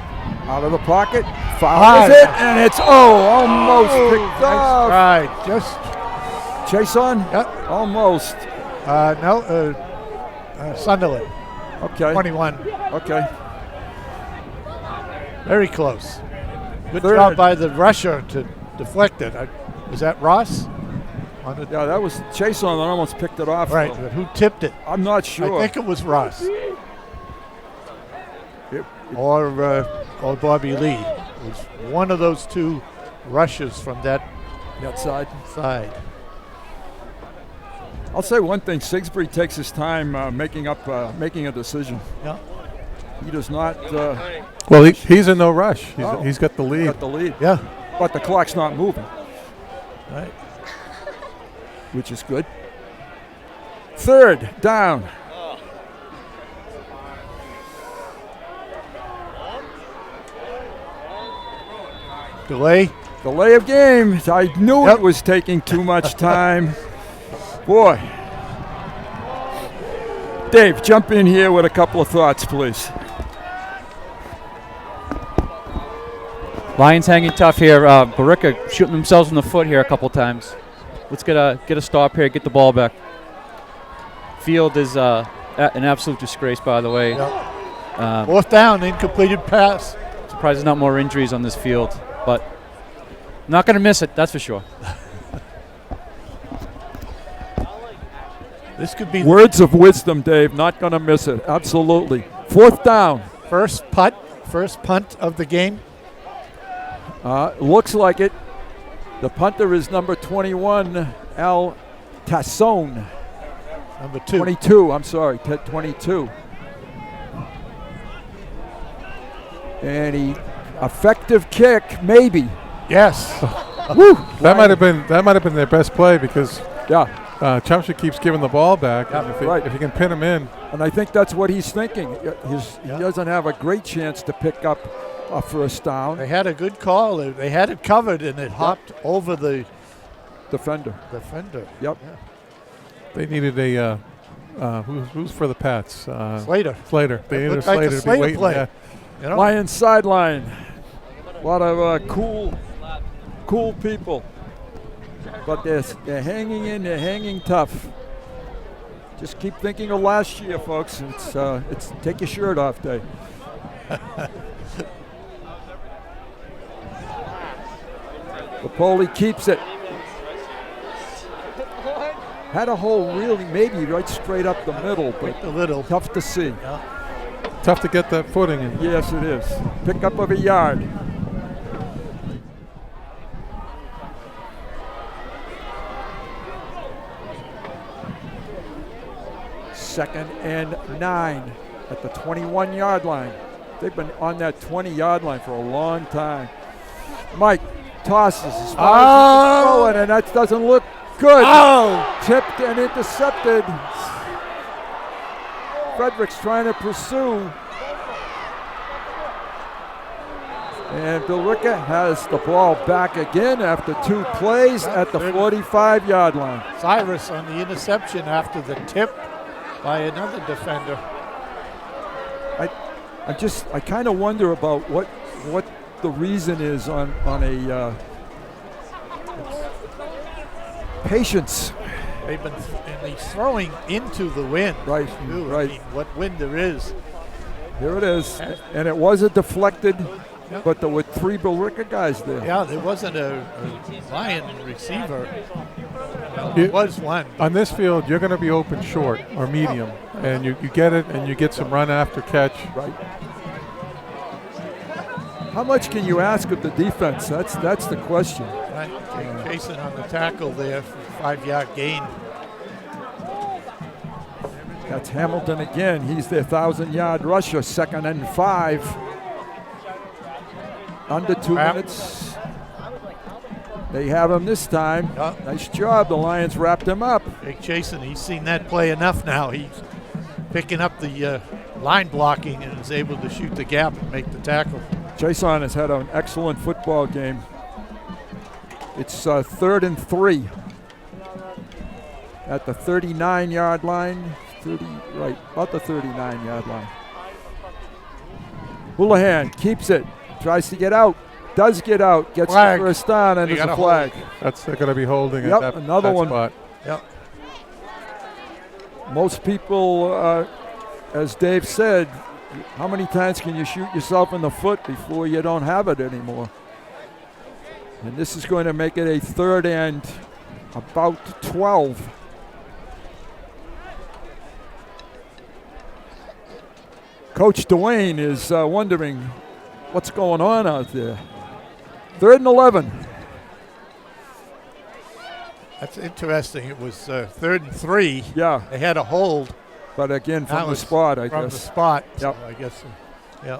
S1: out of the pocket, fouls it, and it's almost picked off.
S2: Right, just
S1: Chase on?
S2: Yep.
S1: Almost.
S2: Sunderland.
S1: Okay.
S2: 21.
S1: Okay.
S2: Very close. Good
S1: 3rd.
S2: job by the rusher to deflect it. Was that Ross?
S1: Yeah, that was Chase on that almost picked it off.
S2: Right,
S1: though.
S2: but who tipped it?
S1: I'm not sure.
S2: I think it was Ross. Or Bobby Lee. It was one of those 2 rushes from that
S1: side. I'll say one thing: Sigsbury takes his time making a decision.
S2: Yeah.
S1: He does not.
S3: Well, he's in no rush. He's got the lead.
S1: Got the lead.
S2: Yeah.
S1: But the clock's not moving.
S2: Right.
S1: Which is good. 3rd down. Delay of game. I knew it was taking too much time. Boy. Dave, jump in here with a couple of thoughts, please.
S11: Lions hanging tough here. Billerica shooting themselves in the foot here a couple times. Let's get a stop here, get the ball back. Field is an absolute disgrace, by the way.
S2: Yep. Fourth down, incompleted pass.
S11: Surprised there's not more injuries on this field, but not going to miss it, that's for sure.
S2: This could be
S1: words of wisdom, Dave. Not going to miss it. Absolutely. Fourth down.
S2: First punt of the game.
S1: Looks like it. The punter is number 21, Al Tassone.
S2: Number 2.
S1: 22, I'm sorry, 22. And he effective kick, maybe.
S2: Yes.
S1: Woo!
S3: That might have been their best play because Chelmsford keeps giving the ball back.
S1: Yeah,
S3: and if you can pin him in.
S1: And I think that's what he's thinking. He doesn't have a great chance to pick up a first down.
S2: They had a good call. They had it covered, and it hopped over the
S1: defender.
S2: Yeah.
S1: Yep.
S3: They needed a who's for the Pats?
S2: Slater.
S3: They needed a
S2: looked like
S3: Slater
S2: the
S3: to
S2: Slater
S3: be waiting.
S2: play.
S3: Yeah.
S2: You know?
S1: Lions sideline. A lot of cool people. But they're hanging in. They're hanging tough. Just keep thinking of last year, folks. It's take your shirt off day. Napoli keeps it. Had a hole really maybe right straight up the middle, but
S2: a little
S1: tough to see.
S3: Tough to get that footing in.
S1: Yes, it is. Pick up of a yard. Second and 9 at the 21-yard line. They've been on that 20-yard line for a long time. Mike tosses as far as he can throw it, and that doesn't look good. Tipped and intercepted. Frederick's trying to pursue. And Billerica has the ball back again after 2 plays at the 45-yard line.
S2: Cyrus on the interception after the tip by another defender.
S1: I kind of wonder about what the reason is on a patience.
S2: They've been and he's throwing into the wind.
S1: Right,
S2: too.
S1: right.
S2: I mean, what wind there is.
S1: Here it is, and it was a deflected, but there were 3 Billerica guys there.
S2: Yeah, there wasn't a Lion receiver. Well, there was one.
S3: On this field, you're going to be open short or medium, and you get it, and you get some run after catch.
S1: Right. How much can you ask of the defense? That's the question.
S2: Right. Jason on the tackle there for 5-yard gain.
S1: That's Hamilton again. He's their 1,000-yard rusher. 2nd and 5. Under 2 minutes. They have him this time. Nice job. The Lions wrapped him up.
S2: Jake Chasen, he's seen that play enough now. He's picking up the line blocking and is able to shoot the gap and make the tackle.
S1: Jason has had an excellent football game. It's 3rd and 3 at the 39-yard line. About the 39-yard line. Houlihan keeps it, tries to get out, does get out, gets
S2: flag.
S1: the first down, and there's a flag.
S3: They're going to be holding
S1: Yep,
S3: at that,
S1: another
S3: that
S1: one.
S3: spot.
S2: Yep.
S1: Most people, as Dave said, how many times can you shoot yourself in the foot before you don't have it anymore? And this is going to make it a 3rd and about 12. Coach Dwayne is wondering what's going on out there. 3rd and 11.
S2: That's interesting. It was 3rd and 3.
S1: Yeah.
S2: They had a hold.
S1: But again, from
S2: That
S1: the
S2: was
S1: spot, I guess.
S2: From the spot.
S1: Yep.
S2: So I guess, yeah.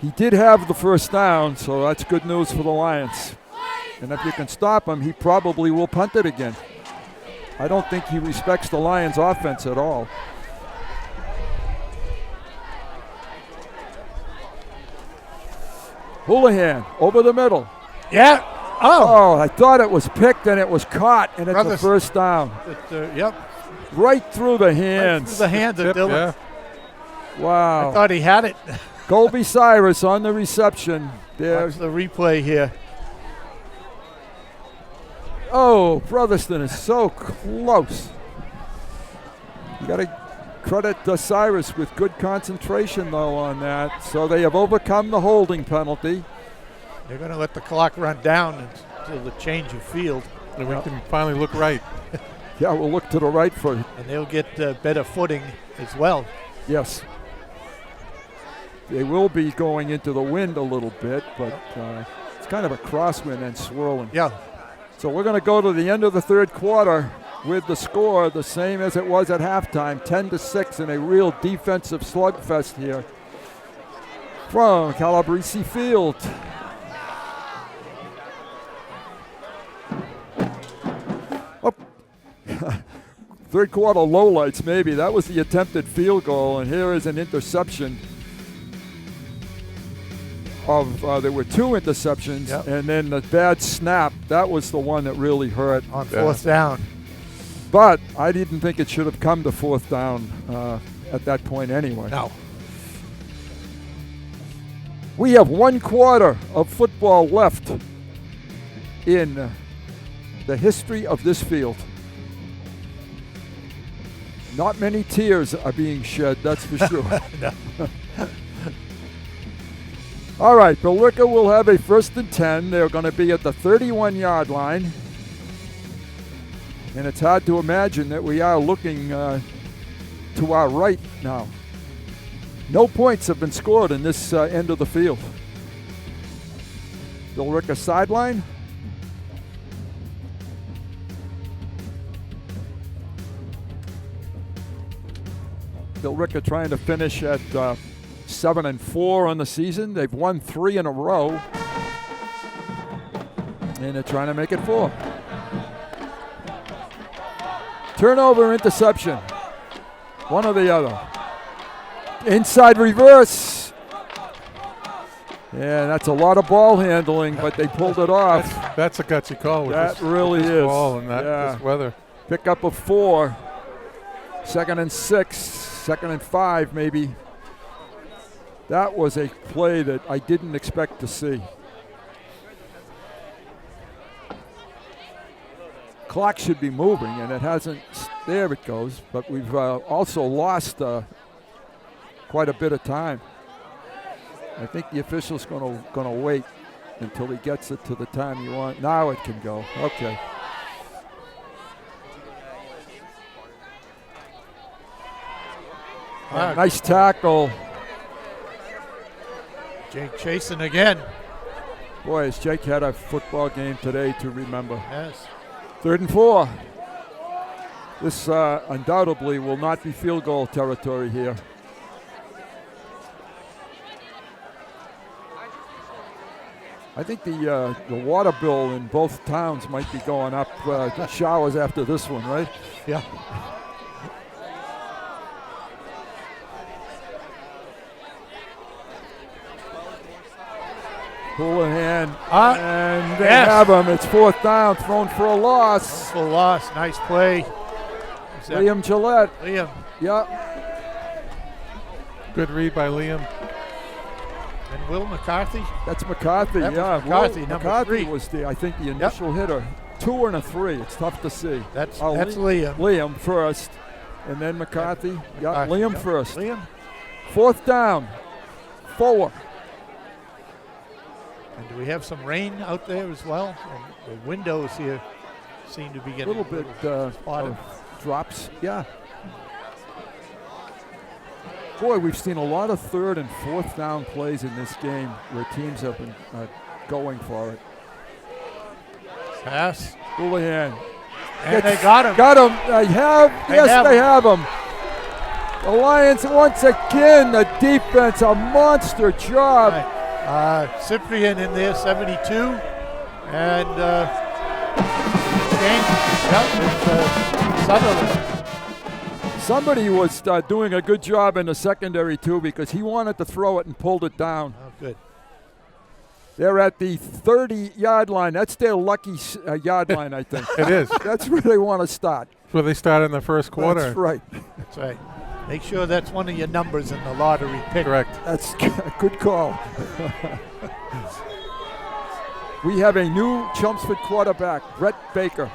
S1: He did have the first down, so that's good news for the Lions. And if you can stop him, he probably will punt it again. I don't think he respects the Lions' offense at all. Houlihan over the middle.
S2: Yeah.
S1: Oh, I thought it was picked and it was caught, and it's a first down.
S2: Yep.
S1: Right through the hands.
S2: Right through the hands of Dylan.
S3: Yeah.
S1: Wow.
S2: I thought he had it.
S1: Colby Cyrus on the reception. There.
S2: Watch the replay here.
S1: Oh, Brotherston is so close. You got to credit Cyrus with good concentration, though, on that. So they have overcome the holding penalty.
S2: They're going to let the clock run down until the change of field.
S3: And we can finally look right.
S1: Yeah, we'll look to the right for it.
S2: And they'll get better footing as well.
S1: Yes. They will be going into the wind a little bit, but it's kind of a crosswind and swirling.
S2: Yeah.
S1: So we're going to go to the end of the third quarter with the score the same as it was at halftime, 10-6 in a real defensive slugfest here from Calabrese Field. Oh. Third quarter lowlights maybe. That was the attempted field goal, and here is an interception. There were 2 interceptions,
S2: yep.
S1: And then the bad snap, that was the one that really hurt.
S2: On fourth down.
S1: But I didn't think it should have come to fourth down at that point anyway.
S2: No.
S1: We have 1 quarter of football left in the history of this field. Not many tears are being shed, that's for sure. All right, Billerica will have a 1st and 10. They're going to be at the 31-yard line. And it's hard to imagine that we are looking to our right now. No points have been scored in this end of the field. Billerica sideline. Billerica trying to finish at 7-4 on the season. They've won 3 in a row. And they're trying to make it 4. Turnover, interception. One or the other. Inside reverse. Yeah, that's a lot of ball handling, but they pulled it off.
S3: That's a gutsy call. With
S1: That
S3: this,
S1: really
S3: with this
S1: is.
S3: ball and this weather.
S1: Pick up of 4. 2nd and 6. 2nd and 5 maybe. That was a play that I didn't expect to see. Clock should be moving, and it hasn't. There it goes. But we've also lost quite a bit of time. I think the official's going to wait until he gets it to the time you want. Now it can go. Okay. Nice tackle.
S2: Jake chasing again.
S1: Boy, has Jake had a football game today to remember.
S2: Yes.
S1: 3rd and 4. This undoubtedly will not be field goal territory here. I think the water bill in both towns might be going up. Showers after this one, right?
S2: Yeah.
S1: Houlihan, and they have him. It's 4th down, thrown for a loss.
S2: For a loss, nice play.
S1: Liam Gillette.
S2: Liam.
S1: Yeah.
S3: Good read by Liam.
S2: And Will McCarthy.
S1: That's McCarthy,
S2: That was
S1: yeah.
S2: McCarthy,
S1: Will
S2: number
S1: McCarthy
S2: 3.
S1: was I think the initial hitter. 2 and a 3. It's tough to see.
S2: That's Liam.
S1: Liam first, and then McCarthy. Yeah, Liam first.
S2: Liam.
S1: 4th down. 4.
S2: And do we have some rain out there as well? And the windows here seem to be getting
S1: a little bit
S2: spotted.
S1: Drops. Yeah. Boy, we've seen a lot of 3rd and 4th down plays in this game where teams have been going for it.
S2: Pass.
S1: Houlihan.
S2: And they got him.
S1: Got him. They have him. The Lions, once again, the defense, a monster job.
S2: Right. Cyprian in there, 72. And Sutherland.
S1: Somebody was doing a good job in the secondary, too, because he wanted to throw it and pulled it down.
S2: Oh, good.
S1: They're at the 30-yard line. That's their lucky yard line, I think.
S3: It is.
S1: That's where they want to start.
S3: That's where they start in the first quarter.
S1: That's right.
S2: That's right. Make sure that's one of your numbers in the lottery pick.
S3: Correct.
S1: That's a good call. We have a new Chelmsford quarterback, Brett Baker.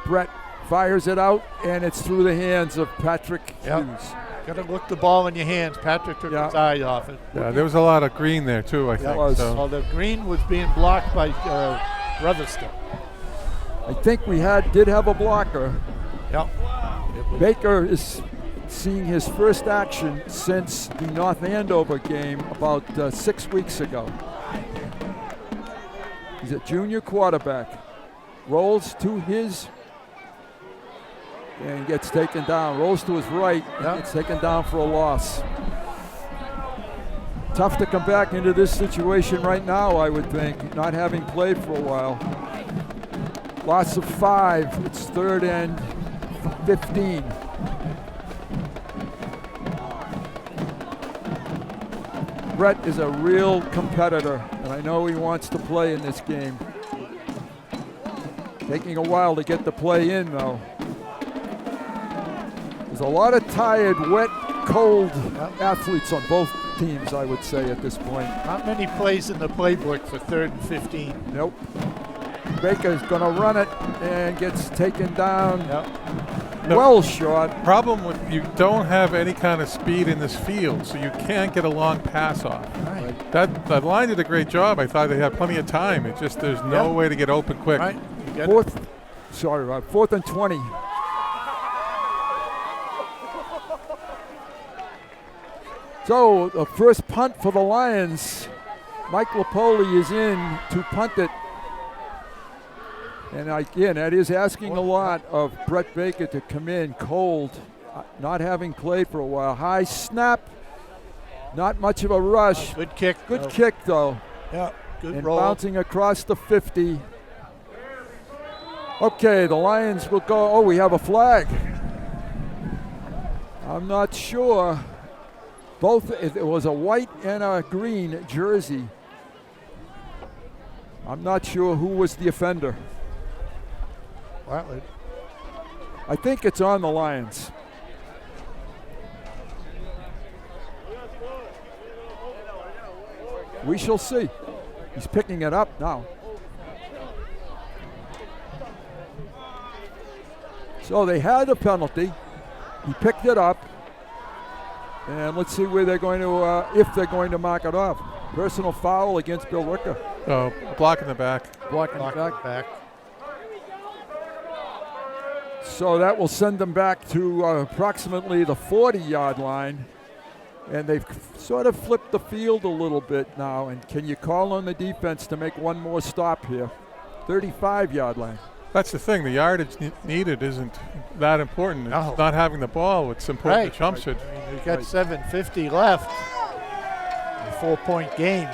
S1: Brett fires it out, and it's through the hands of Patrick Hughes.
S2: Got to look the ball in your hands. Patrick took his eye off it.
S3: Yeah, there was a lot of green there too, I think.
S1: was.
S3: So.
S2: Well, the green was being blocked by Brotherston.
S1: I think we did have a blocker.
S2: Yep.
S1: Baker is seeing his first action since the North Andover game about 6 weeks ago. He's a junior quarterback. Rolls to his and gets taken down. Rolls to his right and gets taken down for a loss. Tough to come back into this situation right now, I would think, not having played for a while. Loss of 5. It's 3rd and 15. Brett is a real competitor, and I know he wants to play in this game. Taking a while to get the play in, though. There's a lot of tired, wet, cold athletes on both teams, I would say, at this point.
S2: Not many plays in the playbook for 3rd and 15.
S1: Nope. Baker's going to run it and gets taken down. Well shot.
S3: Problem with you don't have any kind of speed in this field, so you can't get a long pass off.
S2: Right.
S3: That line did a great job. I thought they had plenty of time. It just there's no way to get open quick.
S2: Right.
S1: 4th and 20. So the first punt for the Lions. Mike Lapoli is in to punt it. And again, that is asking a lot of Brett Baker to come in cold, not having played for a while. High snap, not much of a rush.
S2: Good kick.
S1: Good kick, though.
S2: Yeah, good
S1: and
S2: roll.
S1: Bouncing across the 50. Okay, the Lions will go. Oh, we have a flag. I'm not sure. It was a white and a green jersey. I'm not sure who was the offender.
S2: Well,
S1: I think it's on the Lions. We shall see. He's picking it up now. So they had a penalty. He picked it up. And let's see where they're going to, if they're going to mark it off. Personal foul against Billerica.
S3: Oh, block in the back.
S1: Blocking back. So that will send them back to approximately the 40-yard line. And they've sort of flipped the field a little bit now. And can you call on the defense to make one more stop here? 35-yard line.
S3: That's the thing. The yardage needed isn't that important. It's not having the ball. It's important to Chelmsford.
S2: I mean, we've got 7:50 left. A 4-point game.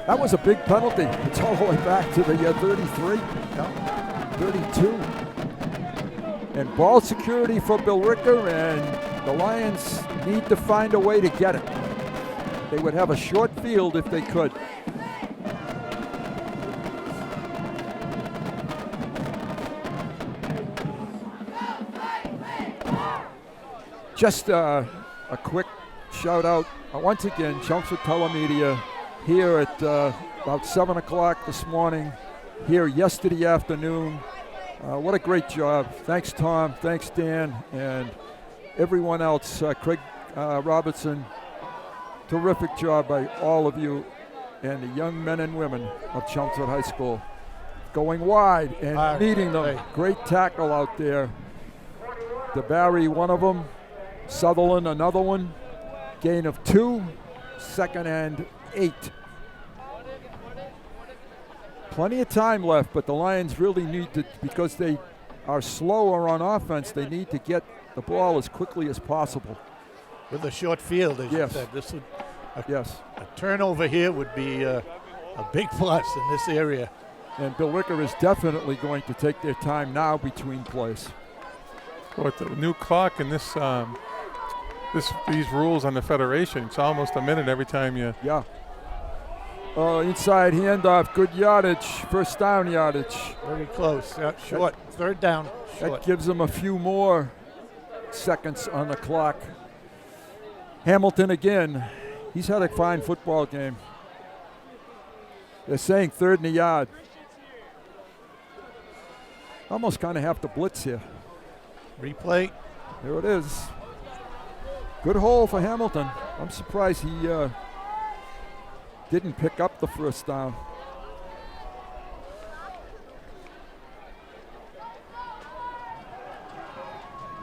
S1: That was a big penalty. It's all the way back to the 33. 32. And ball security for Billerica, and the Lions need to find a way to get it. They would have a short field if they could. Just a quick shout out. Once again, Chelmsford Telemedia here at about 7 o'clock this morning, here yesterday afternoon. What a great job. Thanks, Tom. Thanks, Dan, and everyone else. Craig Robertson. Terrific job by all of you and the young men and women of Chelmsford High School. Going wide and meeting them. Great tackle out there. DeBarry, one of them. Sutherland, another one. Gain of 2. 2nd and 8. Plenty of time left, but the Lions really need to, because they are slower on offense, they need to get the ball as quickly as possible.
S2: With a short field, as you said. This would, a turnover here would be a big plus in this area.
S1: And Billerica is definitely going to take their time now between plays.
S3: With the new clock and this, these rules on the Federation, it's almost a minute every time you.
S1: Yeah. Inside handoff, good yardage, first down yardage.
S2: Very close, short, 3rd down, short.
S1: That gives them a few more seconds on the clock. Hamilton again. He's had a fine football game. They're saying 3rd and a yard. Almost kind of have to blitz here.
S2: Replay.
S1: There it is. Good hole for Hamilton. I'm surprised he didn't pick up the first down.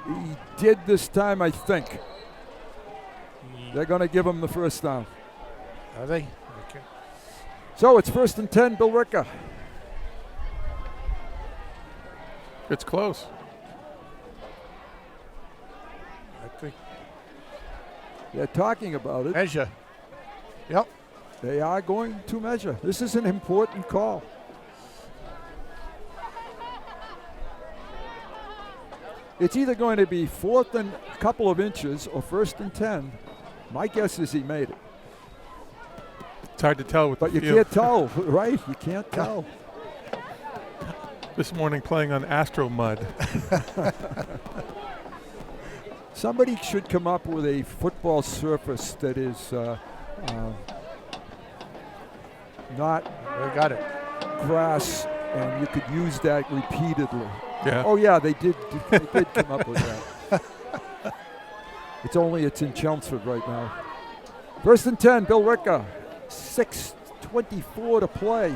S1: He did this time, I think. They're going to give him the first down.
S2: Are they? Okay.
S1: So it's 1st and 10, Billerica.
S3: It's close.
S2: I think
S1: they're talking about it.
S2: Measure. Yep.
S1: They are going to measure. This is an important call. It's either going to be 4th and a couple of inches or 1st and 10. My guess is he made it.
S3: It's hard to tell with
S1: but
S3: the
S1: you
S3: field.
S1: can't tell, right? You can't tell.
S3: This morning playing on Astro Mud.
S1: Somebody should come up with a football surface that is not
S2: got it.
S1: grass, and you could use that repeatedly.
S3: Yeah.
S1: Oh yeah, they did come up with that. It's in Chelmsford right now. 1st and 10, Billerica. 6:24 to play.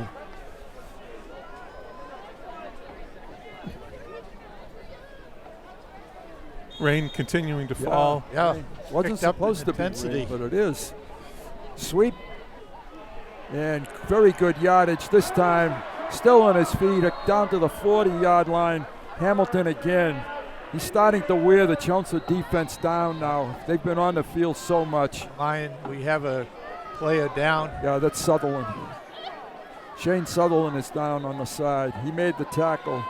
S3: Rain continuing to fall.
S2: Yeah.
S1: Wasn't supposed to be rain, but it is. Sweep. And very good yardage this time. Still on his feet, down to the 40-yard line. Hamilton again. He's starting to wear the Chelmsford defense down now. They've been on the field so much.
S2: Lion, we have a player down.
S1: Yeah, that's Sutherland. Shane Sutherland is down on the side. He made the tackle,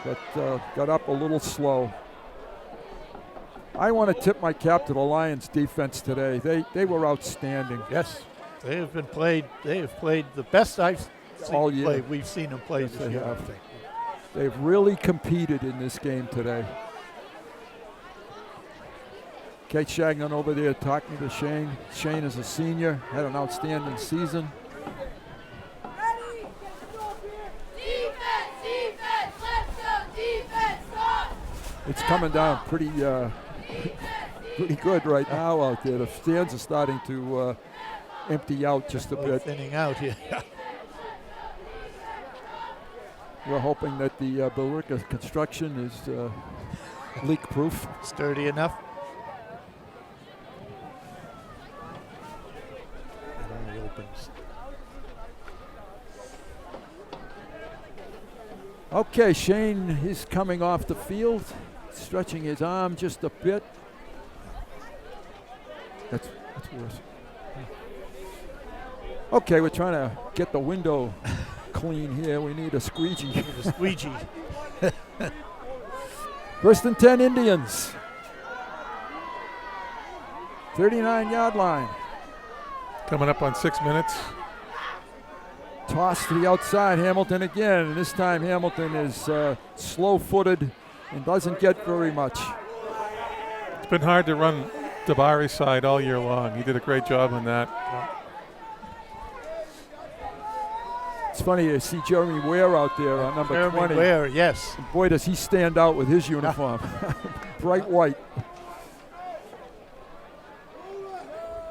S1: but got up a little slow. I want to tip my cap to the Lions defense today. They were outstanding.
S2: Yes, they have played the best I've seen
S1: all year.
S2: Play. We've seen them play
S1: Yes,
S2: this
S1: they
S2: year.
S1: have. They've really competed in this game today. Kate Shagnon over there talking to Shane. Shane is a senior, had an outstanding season. It's coming down pretty good right now out there. The stands are starting to empty out just a bit.
S2: Thinning out here.
S1: We're hoping that the Billerica construction is leak-proof.
S2: Sturdy enough. It only opens.
S1: Okay, Shane is coming off the field, stretching his arm just a bit. That's worse. Okay, we're trying to get the window clean here. We need a squeegee.
S2: A squeegee.
S1: 1st and 10 Indians. 39-yard line.
S3: Coming up on 6 minutes.
S1: Toss to the outside, Hamilton again. And this time Hamilton is slow-footed and doesn't get very much.
S3: It's been hard to run Dabari's side all year long. He did a great job on that.
S1: It's funny to see Jeremy Ware out there on number
S2: Jeremy
S1: 20.
S2: Ware, yes.
S1: And boy, does he stand out with his uniform. Bright white.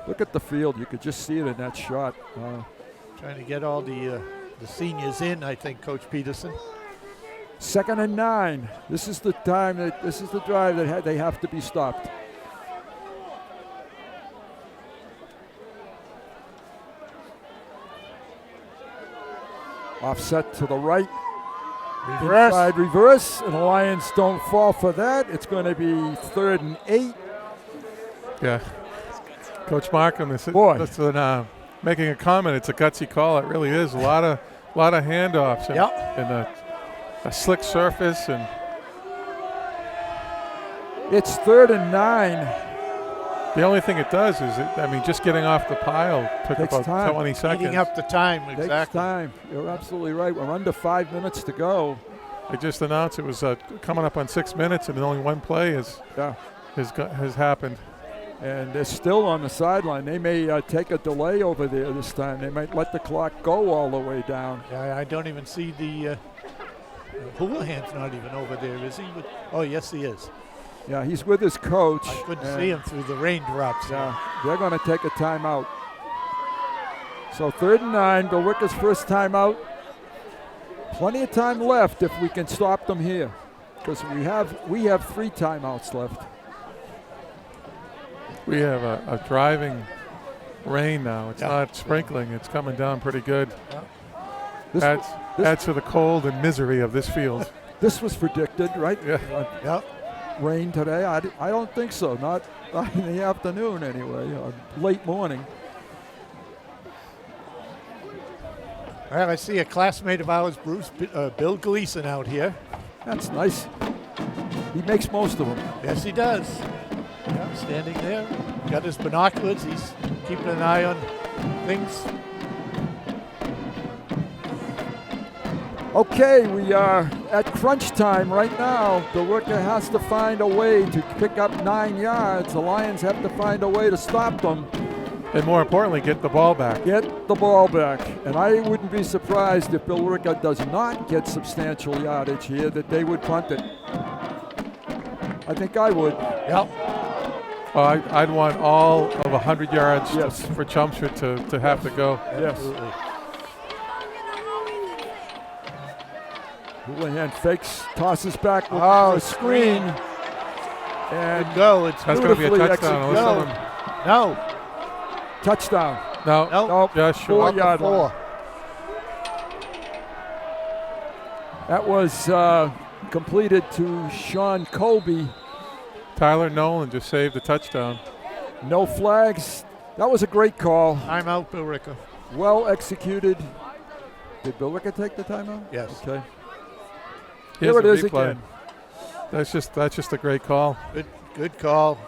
S1: Look at the field. You could just see it in that shot.
S2: Trying to get all the seniors in, I think, Coach Peterson.
S1: 2nd and 9. This is the drive that they have to be stopped. Offset to the right.
S2: Reverse.
S1: Inside reverse, and the Lions don't fall for that. It's going to be 3rd and 8.
S3: Yeah. Coach Markham is making a comment. It's a gutsy call. It really is. A lot of handoffs and a slick surface. And
S1: it's 3rd and 9.
S3: The only thing it does is, just getting off the pile took
S1: Takes
S3: about
S1: time.
S3: 20 seconds.
S2: Eating up the time, exactly.
S1: Takes time. You're absolutely right. We're under 5 minutes to go.
S3: They just announced it was coming up on 6 minutes, and only one play has happened.
S1: And they're still on the sideline. They may take a delay over there this time. They might let the clock go all the way down.
S2: Yeah, I don't even see the Houlihan's not even over there, is he? Oh, yes, he is.
S1: Yeah, he's with his coach.
S2: I couldn't see him through the raindrops.
S1: Yeah, they're going to take a timeout. So 3rd and 9, Billerica's first timeout. Plenty of time left if we can stop them here, because we have 3 timeouts left.
S3: We have a driving rain now. It's not sprinkling. It's coming down pretty good. Adds to the cold and misery of this field.
S1: This was predicted, right?
S2: Yeah.
S1: Rain today? I don't think so. Not in the afternoon anyway, or late morning.
S2: Well, I see a classmate of ours, Bruce, Bill Gleason, out here.
S1: That's nice. He makes most of them.
S2: Yes, he does. Yeah, standing there, got his binoculars. He's keeping an eye on things.
S1: Okay, we are at crunch time right now. Billerica has to find a way to pick up 9 yards. The Lions have to find a way to stop them.
S3: And more importantly, get the ball back.
S1: Get the ball back. And I wouldn't be surprised if Billerica does not get substantial yardage here, that they would punt it. I think I would.
S2: Yep.
S3: Well, I'd want all of 100 yards for Chelmsford to have to go.
S2: Absolutely.
S1: Houlihan fakes, tosses back with a screen. And
S2: go. It's
S3: that's going to be a touchdown.
S2: No.
S1: Touchdown.
S3: No. Yeah, sure.
S1: 4-yard line. That was completed to Sean Colby.
S3: Tyler Nolan just saved the touchdown.
S1: No flags. That was a great call.
S2: Timeout, Billerica.
S1: Well executed. Did Billerica take the timeout?
S2: Yes.
S1: Okay.
S3: Here's
S1: Here it is
S3: replay.
S1: again.
S3: That's just a great call.
S2: Good call.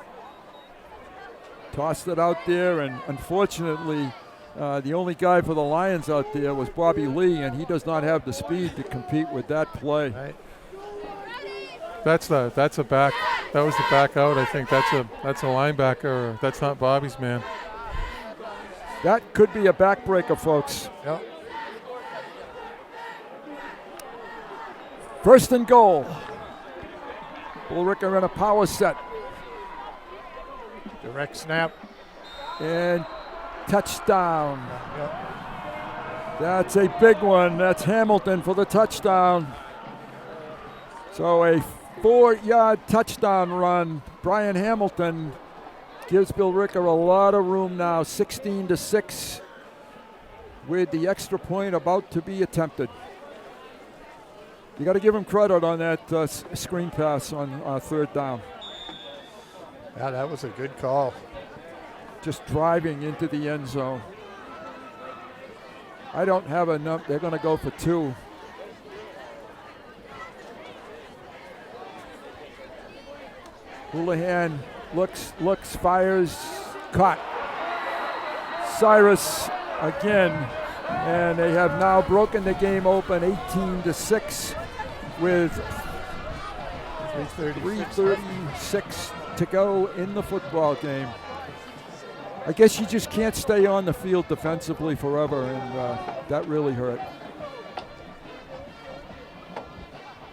S1: Tossed it out there, and unfortunately, the only guy for the Lions out there was Bobby Lee, and he does not have the speed to compete with that play.
S2: Right.
S3: That's a back. That was the back out. I think that's a linebacker. That's not Bobby's man.
S1: That could be a backbreaker, folks.
S2: Yep.
S1: 1st and goal. Billerica in a power set.
S2: Direct snap.
S1: And touchdown.
S2: Yep.
S1: That's a big one. That's Hamilton for the touchdown. So a 4-yard touchdown run. Brian Hamilton gives Billerica a lot of room now, 16-6, with the extra point about to be attempted. You got to give him credit on that screen pass on 3rd down.
S2: Yeah, that was a good call.
S1: Just driving into the end zone. I don't have enough. They're going to go for 2. Houlihan looks, fires, caught. Cyrus again, and they have now broken the game open 18-6 with 3:36 to go in the football game. I guess you just can't stay on the field defensively forever, and that really hurt.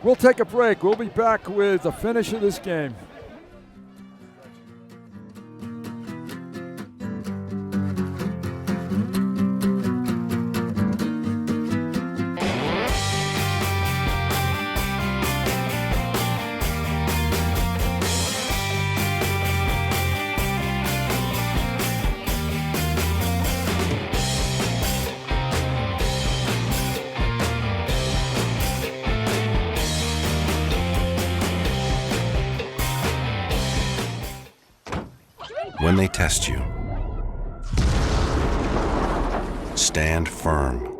S1: We'll take a break. We'll be back with the finish of this game.
S10: When they test you, stand firm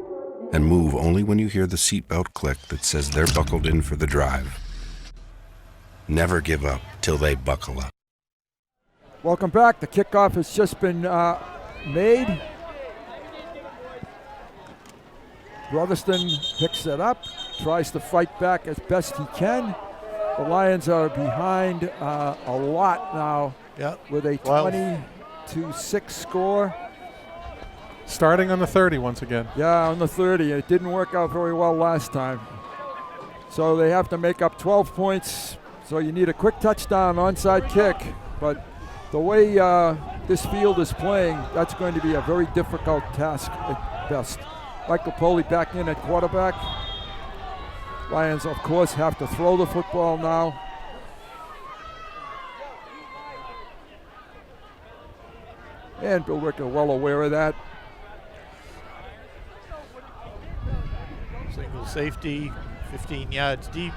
S10: and move only when you hear the seatbelt click that says they're buckled in for the drive. Never give up till they buckle up.
S1: Welcome back. The kickoff has just been made. Brotherston picks it up, tries to fight back as best he can. The Lions are behind a lot now with a 20-6 score.
S3: Starting on the 30 once again.
S1: Yeah, on the 30. It didn't work out very well last time. So they have to make up 12 points. So you need a quick touchdown, onside kick. But the way this field is playing, that's going to be a very difficult task at best. Michael Poley back in at quarterback. Lions, of course, have to throw the football now. And Billerica well aware of that.
S2: Single safety, 15 yards deep.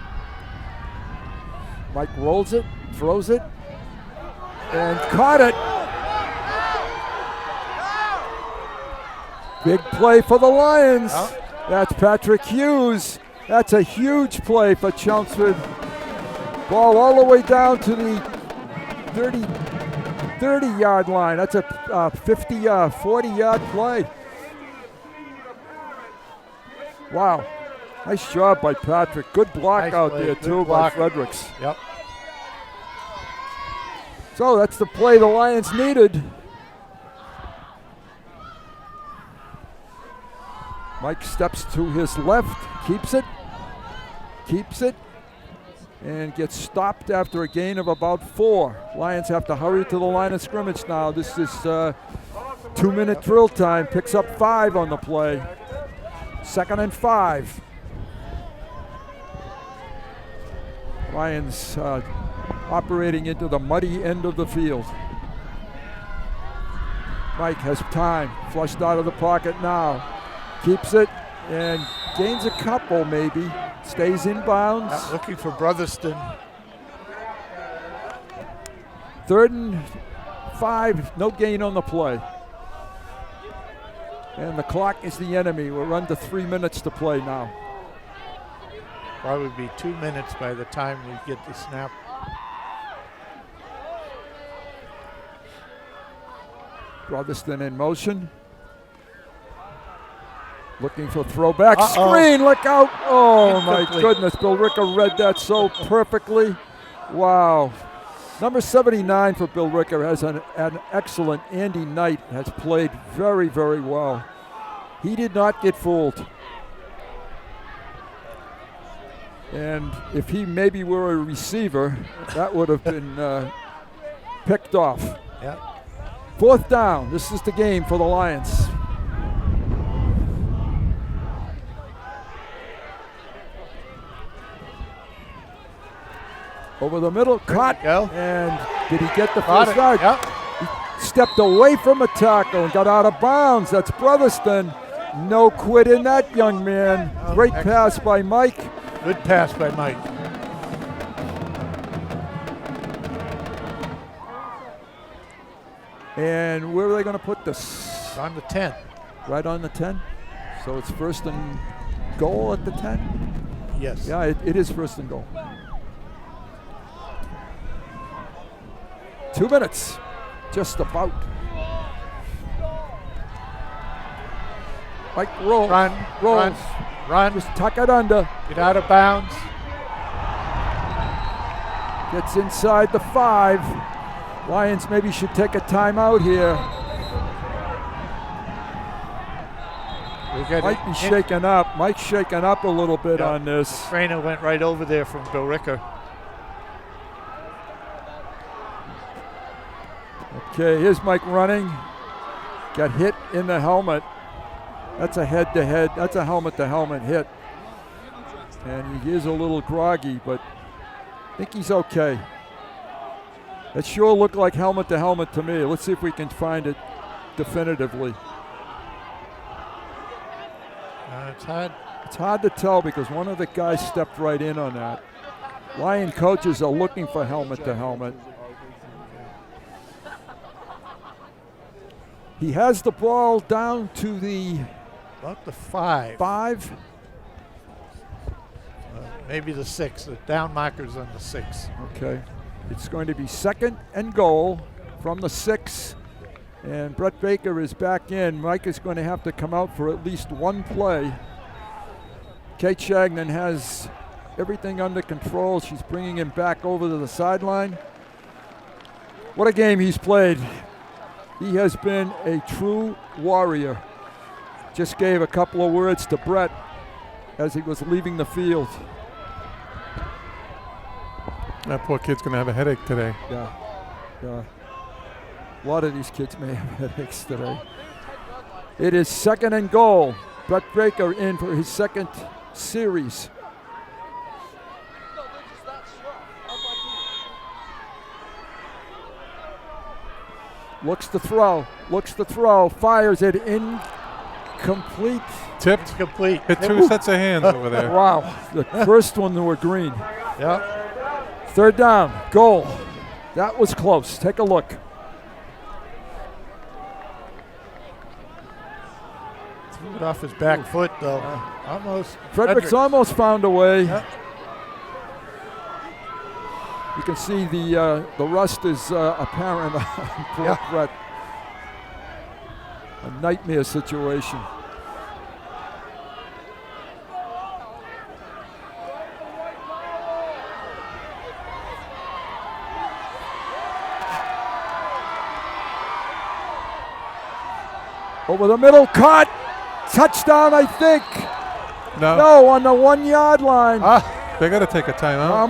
S1: Mike rolls it, throws it, and caught it. Big play for the Lions. That's Patrick Hughes. That's a huge play for Chelmsford. Ball all the way down to the 30-yard line. That's a 40-yard play. Wow. Nice job by Patrick. Good block
S2: Nice
S1: out
S2: play.
S1: there,
S2: Good
S1: too,
S2: block.
S1: by Fredericks.
S2: Yep.
S1: So that's the play the Lions needed. Mike steps to his left, keeps it, and gets stopped after a gain of about 4. Lions have to hurry to the line of scrimmage now. This is 2-minute drill time. Picks up 5 on the play. 2nd and 5. Lions operating into the muddy end of the field. Mike has time, flushed out of the pocket now. Keeps it and gains a couple maybe. Stays in bounds.
S2: Looking for Brotherston.
S1: 3rd and 5, no gain on the play. And the clock is the enemy. We're under 3 minutes to play now.
S2: Probably be 2 minutes by the time we get the snap.
S1: Brotherston in motion. Looking for throwback. Screen, look out. Oh my goodness, Billerica read that so perfectly. Wow. Number 79 for Billerica has an excellent Andy Knight, has played very, very well. He did not get fooled. And if he maybe were a receiver, that would have been picked off.
S2: Yeah.
S1: 4th down. This is the game for the Lions. Over the middle, caught, and did he get the first yard?
S2: Yep.
S1: He stepped away from a tackle and got out of bounds. That's Brotherston. No quit in that young man. Great pass by Mike.
S2: Good pass by Mike.
S1: And where are they going to put this?
S2: On the 10.
S1: Right on the 10? So it's 1st and goal at the 10?
S2: Yes.
S1: Yeah, it is 1st and goal. 2 minutes, just about. Mike rolls.
S2: Run.
S1: Just tuck it under.
S2: Get out of bounds.
S1: Gets inside the 5. Lions maybe should take a timeout here. Might be shaken up. Mike's shaken up a little bit on this.
S2: Trainer went right over there from Billerica.
S1: Okay, here's Mike running. Got hit in the helmet. That's a head-to-head. That's a helmet-to-helmet hit. And he is a little groggy, but I think he's okay. It sure looked like helmet-to-helmet to me. Let's see if we can find it definitively.
S2: It's hard.
S1: It's hard to tell because one of the guys stepped right in on that. Lion coaches are looking for helmet-to-helmet. He has the ball down to the
S2: about the 5.
S1: 5.
S2: Maybe the 6. The down marker's on the 6.
S1: Okay. It's going to be 2nd and goal from the 6. And Brett Baker is back in. Mike is going to have to come out for at least one play. Kate Shagnon has everything under control. She's bringing him back over to the sideline. What a game he's played. He has been a true warrior. Just gave a couple of words to Brett as he was leaving the field.
S3: That poor kid's going to have a headache today.
S1: Yeah. A lot of these kids may have headaches today. It is 2nd and goal. Brett Baker in for his second series. Looks to throw, fires it incomplete.
S3: Tipped.
S2: Complete.
S3: Hit 2 sets of hands over there.
S1: Wow, the first one were green.
S2: Yeah.
S1: 3rd down, goal. That was close. Take a look.
S2: Threw it off his back foot, though. Almost.
S1: Frederick's almost found a way.
S2: Yep.
S1: You can see the rust is apparent on poor Brett. A nightmare situation. Over the middle, caught. Touchdown, I think. No, on the 1 yard line.
S3: They got to take a timeout.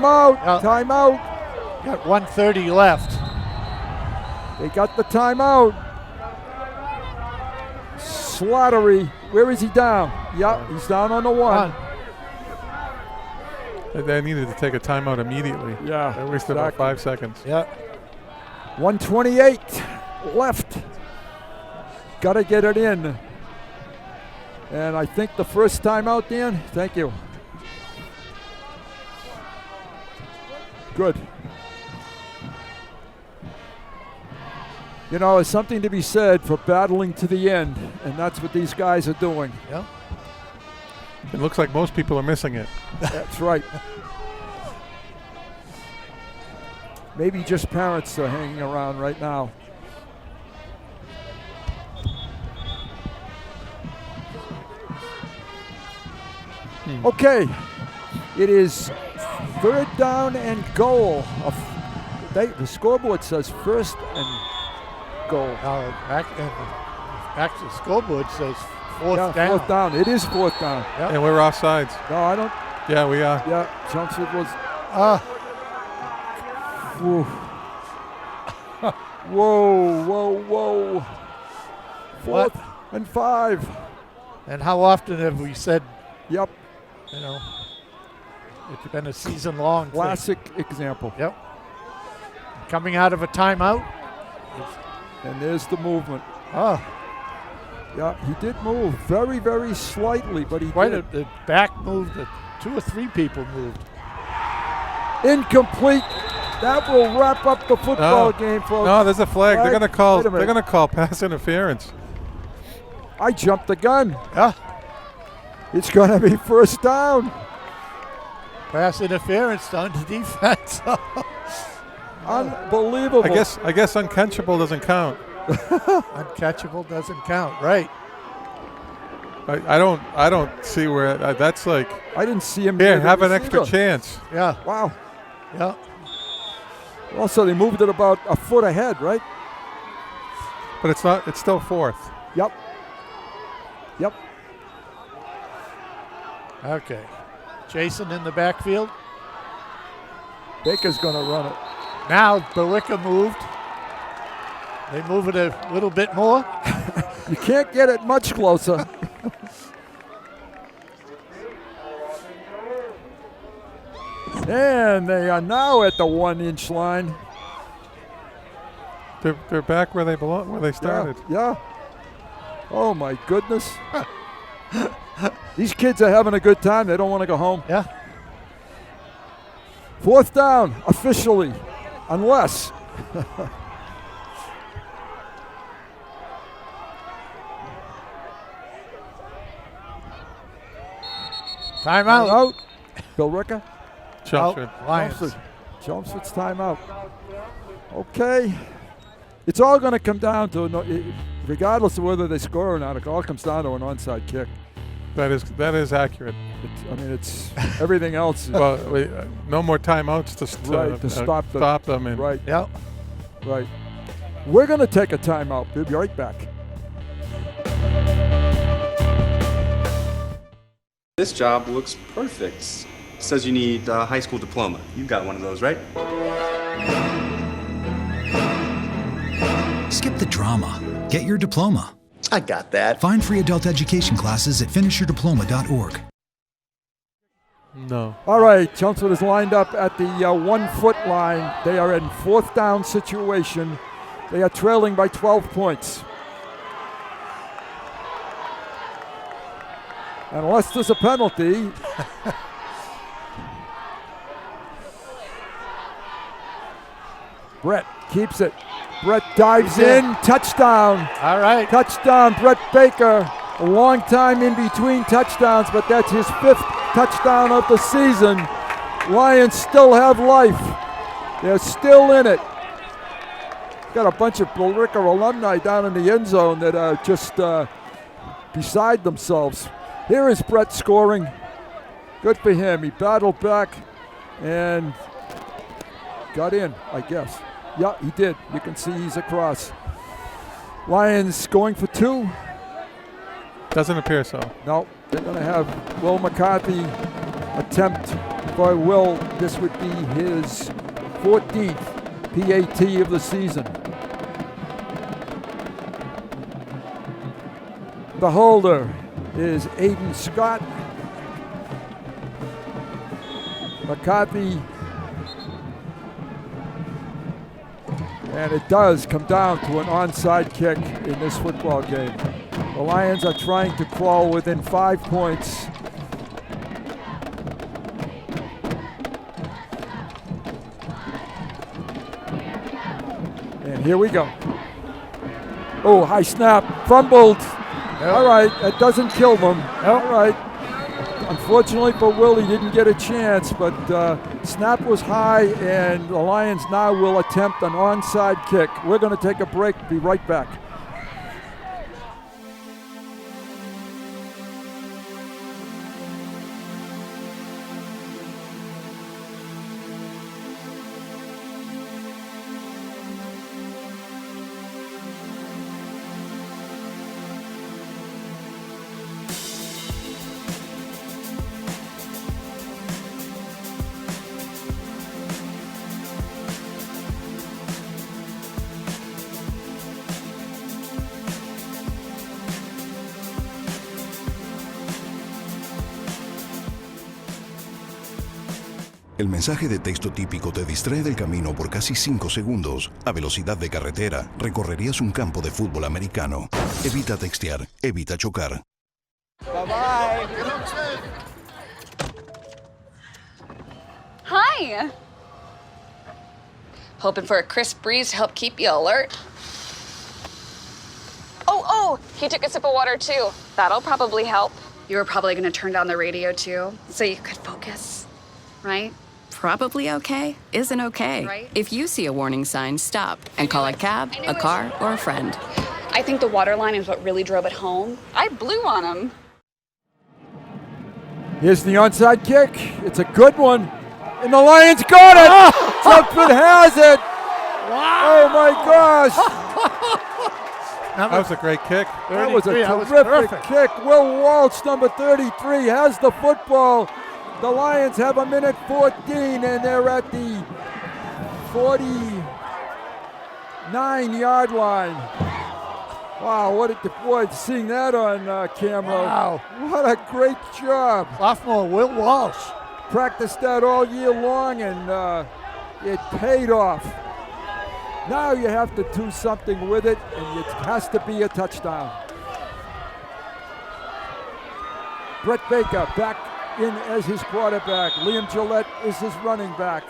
S1: Timeout.
S2: Got 1:30 left.
S1: They got the timeout. Slattery. Where is he down? Yep, he's down on the 1.
S3: They needed to take a timeout immediately.
S1: Yeah.
S3: They wasted about 5 seconds.
S2: Yep.
S1: 1:28 left. Got to get it in. And I think the first timeout, Dan. Thank you. Good. You know, there's something to be said for battling to the end, and that's what these guys are doing.
S2: Yeah.
S3: It looks like most people are missing it.
S1: That's right. Maybe just parents are hanging around right now. Okay, it is 3rd down and goal. The scoreboard says 1st and goal.
S2: Actually, the scoreboard says 4th down.
S1: 4th down. It is 4th down.
S2: Yep.
S3: And we're offsides.
S1: No, I don't.
S3: Yeah, we are.
S1: Yeah, Chelmsford was. Whoa. 4th and 5.
S2: And how often have we said,
S1: yep,
S2: you know, it's been a season-long
S1: classic example.
S2: Yep. Coming out of a timeout.
S1: And there's the movement.
S2: Yeah,
S1: he did move very, very slightly, but he did.
S2: The back moved. 2 or 3 people moved.
S1: Incomplete. That will wrap up the football game, folks.
S3: No, there's a flag. They're gonna call.
S1: Wait a minute.
S3: They're gonna call pass interference.
S1: I jumped the gun.
S2: Yeah.
S1: It's gonna be 1st down.
S2: Pass interference on the defense.
S1: Unbelievable.
S3: I guess uncatchable doesn't count.
S2: Uncatchable doesn't count, right?
S3: I don't see where that's like.
S1: I didn't see him.
S3: Here, have an extra chance.
S2: Yeah.
S1: Wow.
S2: Yeah.
S1: Also, they moved it about a foot ahead, right?
S3: But it's not. It's still 4th.
S1: Yep.
S2: Okay. Jason in the backfield.
S1: Baker's gonna run it.
S2: Now Billerica moved. They move it a little bit more.
S1: You can't get it much closer. And they are now at the 1 inch line.
S3: They're back where they belong, where they started.
S1: Yeah. Oh my goodness. These kids are having a good time. They don't want to go home.
S2: Yeah.
S1: 4th down officially, unless.
S2: Timeout.
S1: Billerica.
S3: Chelmsford.
S1: Chelmsford's timeout. Okay. It's all going to come down to, regardless of whether they score or not, it all comes down to an onside kick.
S3: That is accurate.
S1: It's everything else.
S3: Well, no more timeouts to stop them. And
S1: Right. Right. We're going to take a timeout. We'll be right back.
S14: This job looks perfect. It says you need a high school diploma. You've got one of those, right?
S15: Skip the drama. Get your diploma.
S14: I got that.
S15: Find free adult education classes at finishyourdiploma.org.
S3: No.
S1: All right, Chelmsford is lined up at the 1 foot line. They are in 4th down situation. They are trailing by 12 points. Unless there's a penalty. Brett keeps it. Brett dives in. Touchdown.
S2: All right.
S1: Touchdown, Brett Baker. A long time in between touchdowns, but that's his 5th touchdown of the season. Lions still have life. They're still in it. Got a bunch of Billerica alumni down in the end zone that are just beside themselves. Here is Brett scoring. Good for him. He battled back and got in, I guess. Yeah, he did. You can see he's across. Lions going for 2.
S3: Doesn't appear so.
S1: No, they're going to have Will McCarthy attempt by Will. This would be his 14th PAT of the season. The holder is Aiden Scott. McCarthy. And it does come down to an onside kick in this football game. The Lions are trying to crawl within 5 points. And here we go. Oh, high snap, fumbled.
S2: Nope.
S1: All right, that doesn't kill them.
S2: Nope.
S1: All right. Unfortunately for Will, he didn't get a chance, but snap was high, and the Lions now will attempt an onside kick. We're going to take a break. Be right back.
S10: El mensaje de texto típico te distrae del camino por casi 5 segundos. A velocidad de carretera, recorrerías un campo de fútbol americano. Evita textear, evita chocar.
S12: Bye-bye. Hi. Hoping for a crisp breeze to help keep you alert. Oh, he took a sip of water too. That'll probably help. You were probably going to turn down the radio too, so you could focus, right?
S13: Probably okay isn't okay.
S12: Right.
S13: If you see a warning sign, stop and call a cab, a car, or a friend.
S12: I think the water line is what really drove it home. I blew on him.
S1: Here's the onside kick. It's a good one. And the Lions got it. Chelmsford has it. Wow. Oh, my gosh.
S3: That was a great kick.
S1: That was a terrific kick. Will Walsh, number 33, has the football. The Lions have 1:14, and they're at the 49-yard line. Wow, seeing that on camera.
S2: Wow.
S1: What a great job.
S2: Sophomore Will Walsh.
S1: Practiced that all year long, and it paid off. Now you have to do something with it, and it has to be a touchdown. Brett Baker back in as his quarterback. Liam Gillette is his running back.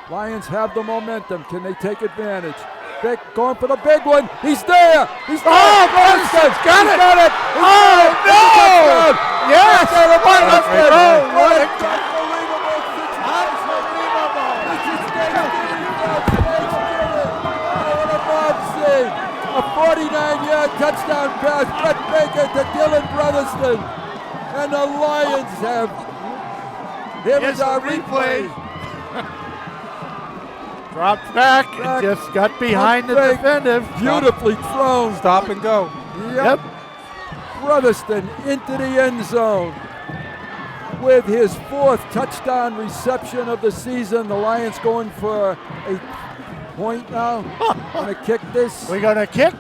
S1: Lions have the momentum. Can they take advantage? Vic going for the big one. He's there. He's there.
S2: Oh, Bunston got it.
S1: Got it.
S2: Oh, no. Yes.
S1: What a unbelievable situation. A 49-yard touchdown pass. Brett Baker to Dylan Brotherston. And the Lions have. Here is our replay.
S2: Dropped back and just got behind the defender.
S1: Beautifully thrown.
S3: Stop and go.
S1: Yep. Brotherston into the end zone with his 4th touchdown reception of the season. The Lions going for a point now. Going to kick this.
S2: We're going to kick?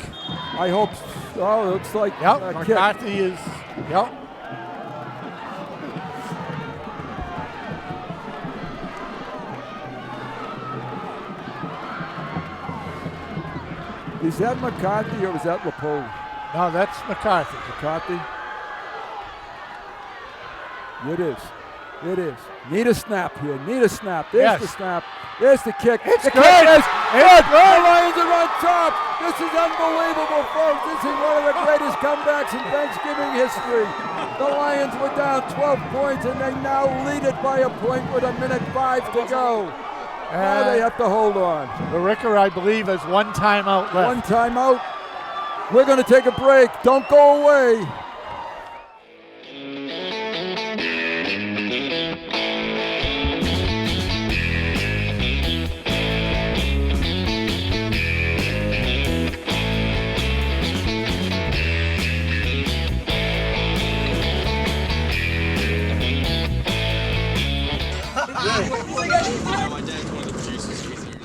S1: I hope so. Oh, looks like
S2: McCarthy is. Yep.
S1: Is that McCarthy or is that LePole?
S2: No, that's McCarthy.
S1: McCarthy? It is. It is. Need a snap here. Need a snap. There's the snap. There's the kick.
S2: It's
S1: the
S2: good.
S1: Kick is
S2: It's
S1: good. The Lions are on top. This is unbelievable, folks. This is one of the greatest comebacks in Thanksgiving history. The Lions were down 12 points, and they now lead it by a point with 1:05 to go. Now they have to hold on.
S2: Billerica, I believe, has 1 timeout left.
S1: 1 timeout. We're going to take a break. Don't go away.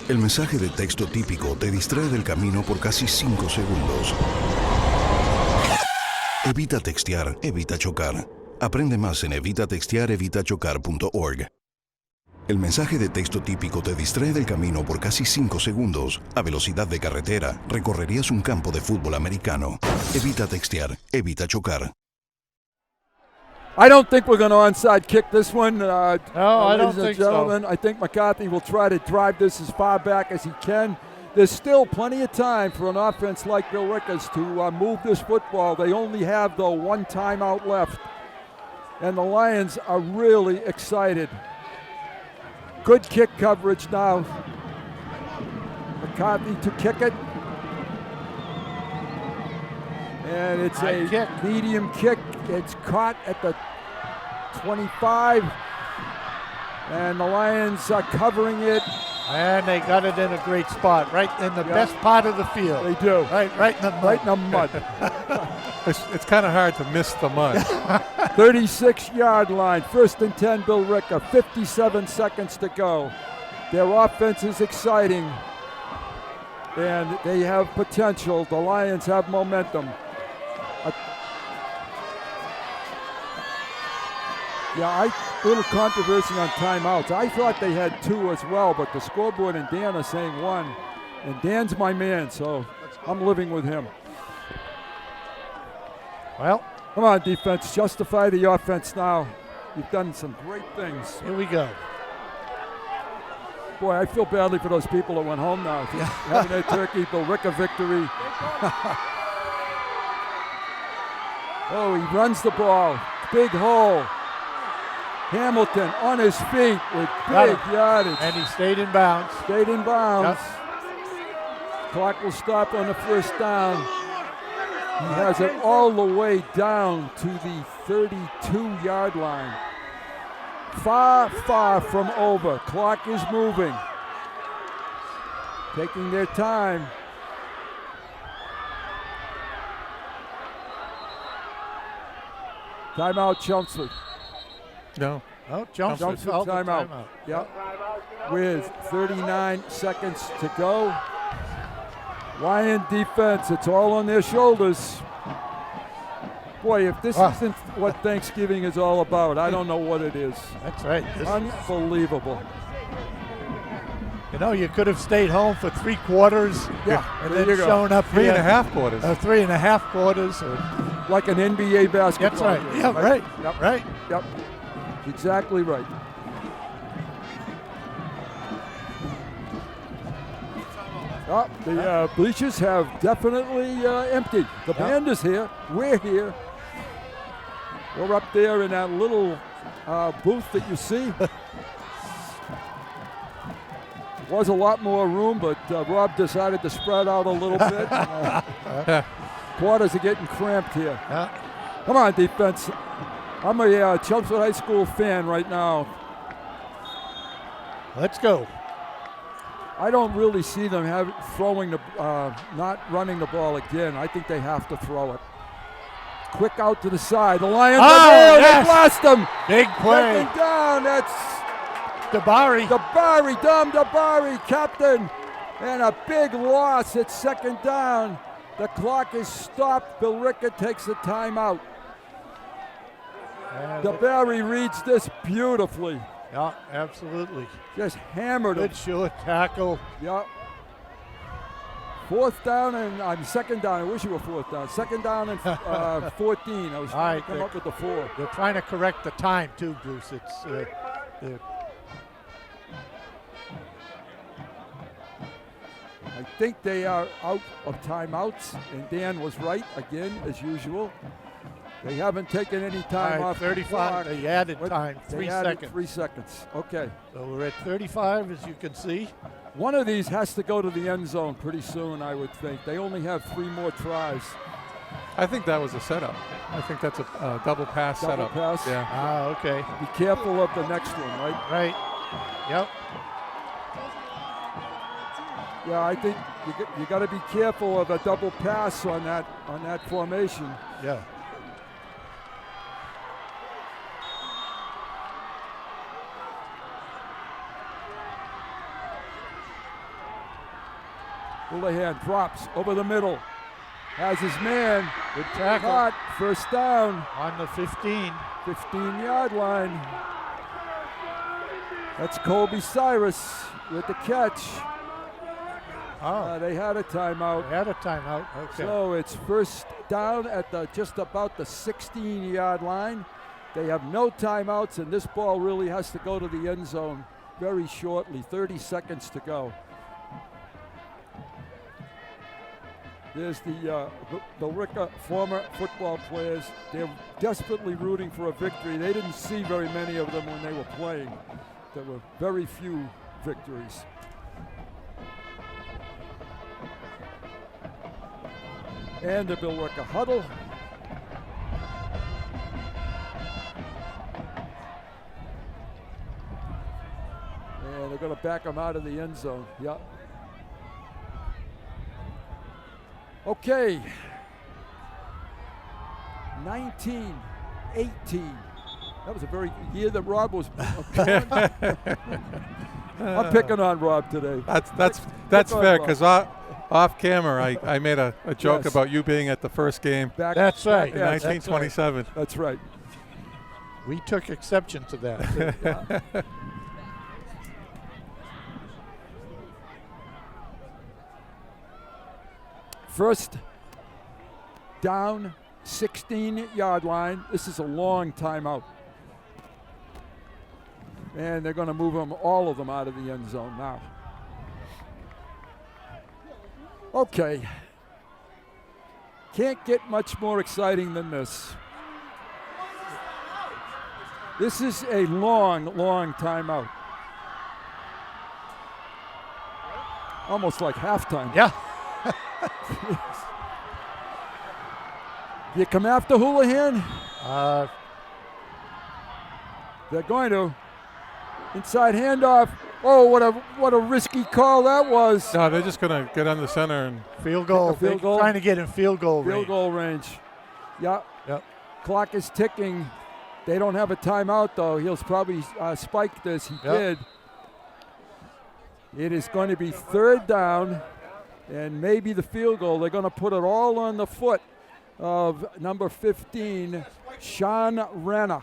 S10: El mensaje de texto típico te distrae del camino por casi 5 segundos. Evita textear, evita chocar. Aprende más en evitatextearevitachocar.org. El mensaje de texto típico te distrae del camino por casi 5 segundos. A velocidad de carretera, recorrerías un campo de fútbol americano. Evita textear, evita chocar.
S1: I don't think we're going to onside kick this one.
S2: No, I don't
S1: ladies and
S2: think
S1: gentlemen.
S2: so.
S1: I think McCarthy will try to drive this as far back as he can. There's still plenty of time for an offense like Billerica's to move this football. They only have the 1 timeout left. And the Lions are really excited. Good kick coverage now. McCarthy to kick it. And it's a medium kick. It's caught at the 25. And the Lions are covering it.
S2: And they got it in a great spot, right in the best part of the field.
S1: They do.
S2: Right in the mud.
S1: Right in the mud.
S3: It's kind of hard to miss the mud.
S1: 36-yard line. 1st and 10, Billerica. 57 seconds to go. Their offense is exciting. And they have potential. The Lions have momentum. Little controversy on timeouts. I thought they had 2 as well, but the scoreboard and Dan are saying 1. And Dan's my man, so I'm living with him.
S2: Well,
S1: come on, defense. Justify the offense now. You've done some great things.
S2: Here we go.
S1: Boy, I feel badly for those people that went home now. Having their turkey, Billerica victory. Oh, he runs the ball. Big hole. Hamilton on his feet with big yardage.
S2: And he stayed in bounds.
S1: Stayed in bounds.
S2: Yep.
S1: Clock will stop on the 1st down. He has it all the way down to the 32-yard line. Far, far from over. Clock is moving. Taking their time. Timeout, Chelmsford.
S3: No.
S2: Oh, Chelmsford
S1: timeout. Yep. With 39 seconds to go. Lion defense, it's all on their shoulders. Boy, if this isn't what Thanksgiving is all about, I don't know what it is.
S2: That's right.
S1: Unbelievable.
S2: You know, you could have stayed home for 3 quarters.
S1: Yeah,
S2: and then shown up
S3: 3.5 quarters.
S2: 3.5 quarters.
S1: Like an NBA basketball.
S2: That's right.
S1: Game,
S2: Yeah, right.
S1: Yep.
S2: Right.
S1: Yep. Exactly right. Oh, the bleachers have definitely emptied. The band is here. We're here. We're up there in that little booth that you see. Was a lot more room, but Rob decided to spread out a little bit. Quarters are getting cramped here. Come on, defense. I'm a Chelmsford High School fan right now.
S2: Let's go.
S1: I don't really see them not running the ball again. I think they have to throw it. Quick out to the side. The Lions are there.
S2: Yes.
S1: They lost them.
S2: Big play.
S1: Second down. That's
S2: Dabari.
S1: Dom Dabari, captain. And a big loss at second down. The clock is stopped. Billerica takes a timeout. Dabari reads this beautifully.
S2: Yeah, absolutely.
S1: Just hammered him.
S2: Good short tackle.
S1: Yep. Fourth down and second down. I wish it were fourth down. Second down and 14. I was trying to come up with the 4.
S2: They're trying to correct the time too, Bruce. It's
S1: I think they are out of timeouts, and Dan was right again as usual. They haven't taken any time off.
S2: 35. They added time. 3 seconds.
S1: 3 seconds. Okay.
S2: So we're at 35, as you can see.
S1: One of these has to go to the end zone pretty soon, I would think. They only have 3 more tries.
S3: I think that was a setup. I think that's a double pass
S1: Double
S3: setup.
S1: pass?
S3: Yeah.
S2: Okay.
S1: Be careful of the next one, right?
S2: Right. Yep.
S1: Yeah, I think you got to be careful of a double pass on that formation.
S2: Yeah.
S1: Houlihan drops over the middle. Has his man.
S2: Good tackle.
S1: Caught. First down.
S2: On the 15.
S1: 15-yard line. That's Colby Cyrus with the catch.
S2: Oh.
S1: They had a timeout.
S2: They had a timeout. Okay.
S1: So it's first down at just about the 16-yard line. They have no timeouts, and this ball really has to go to the end zone very shortly. 30 seconds to go. There's the Billerica former football players. They're desperately rooting for a victory. They didn't see very many of them when they were playing. There were very few victories. And the Billerica huddle. And they're going to back them out of the end zone. Yep. Okay. 19-18. That was a very good year that Rob was. I'm picking on Rob today.
S3: That's fair, because off camera I made a joke about you being at the first game.
S2: That's right.
S3: In 1927.
S1: That's right.
S2: We took exception to that.
S1: First down, 16-yard line. This is a long timeout. And they're going to move them, all of them, out of the end zone now. Okay. Can't get much more exciting than this. This is a long, long timeout. Almost like halftime.
S2: Yeah.
S1: You come after Houlihan? They're going to. Inside handoff. Oh, what a risky call that was.
S3: No, they're just going to get on the center and
S2: field goal.
S1: Field goal.
S2: Trying to get in field goal range.
S1: Field goal range. Yeah.
S2: Yep.
S1: Clock is ticking. They don't have a timeout, though. He'll probably spike this. He did. It is going to be third down and maybe the field goal. They're going to put it all on the foot of number 15, Sean Renner.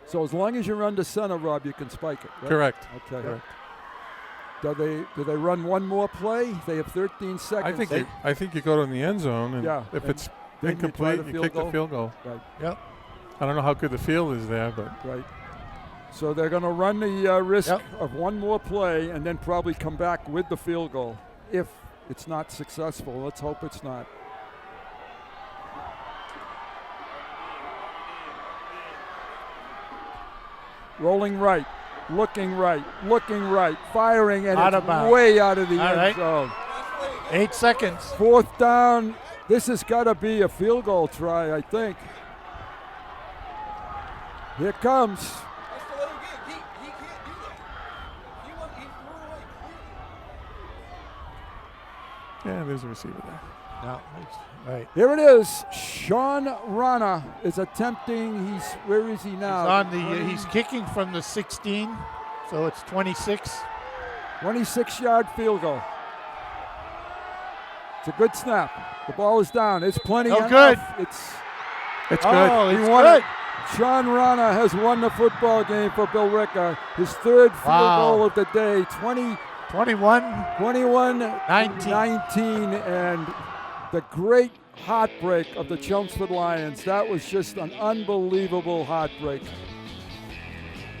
S1: So as long as you're under center, Rob, you can spike it, right?
S3: Correct.
S1: Okay.
S3: Correct.
S1: Do they run one more play? They have 13 seconds.
S3: I think you go to the end zone, and if it's incomplete, you kick the field goal.
S1: Right.
S2: Yep.
S3: I don't know how good the field is there, but
S1: right. So they're going to run the risk of one more play and then probably come back with the field goal if it's not successful. Let's hope it's not. Rolling right, looking right, firing, and
S2: Out
S1: it's
S2: of bounds.
S1: way out of the
S2: All
S1: end
S2: right.
S1: zone.
S2: 8 seconds.
S1: Fourth down. This has got to be a field goal try, I think. Here comes.
S3: Yeah, there's a receiver there.
S2: No, right.
S1: Here it is. Sean Rana is attempting. Where is he now?
S2: He's kicking from the 16, so it's 26.
S1: 26-yard field goal. It's a good snap. The ball is down. It's plenty.
S2: Oh, good.
S1: It's
S3: good.
S1: He won it. Sean Rana has won the football game for Billerica. His third field goal of the day.
S2: 21,
S1: 19, and the great heartbreak of the Chelmsford Lions. That was just an unbelievable heartbreak.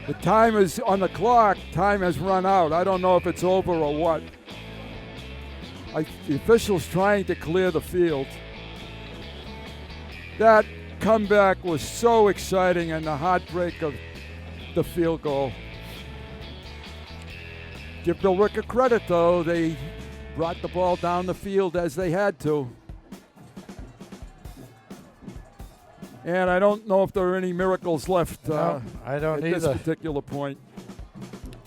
S1: The time is on the clock. Time has run out. I don't know if it's over or what. The officials trying to clear the field. That comeback was so exciting, and the heartbreak of the field goal. Give Billerica credit, though. They brought the ball down the field as they had to. And I don't know if there are any miracles left
S2: I don't
S1: at this
S2: either.
S1: particular point.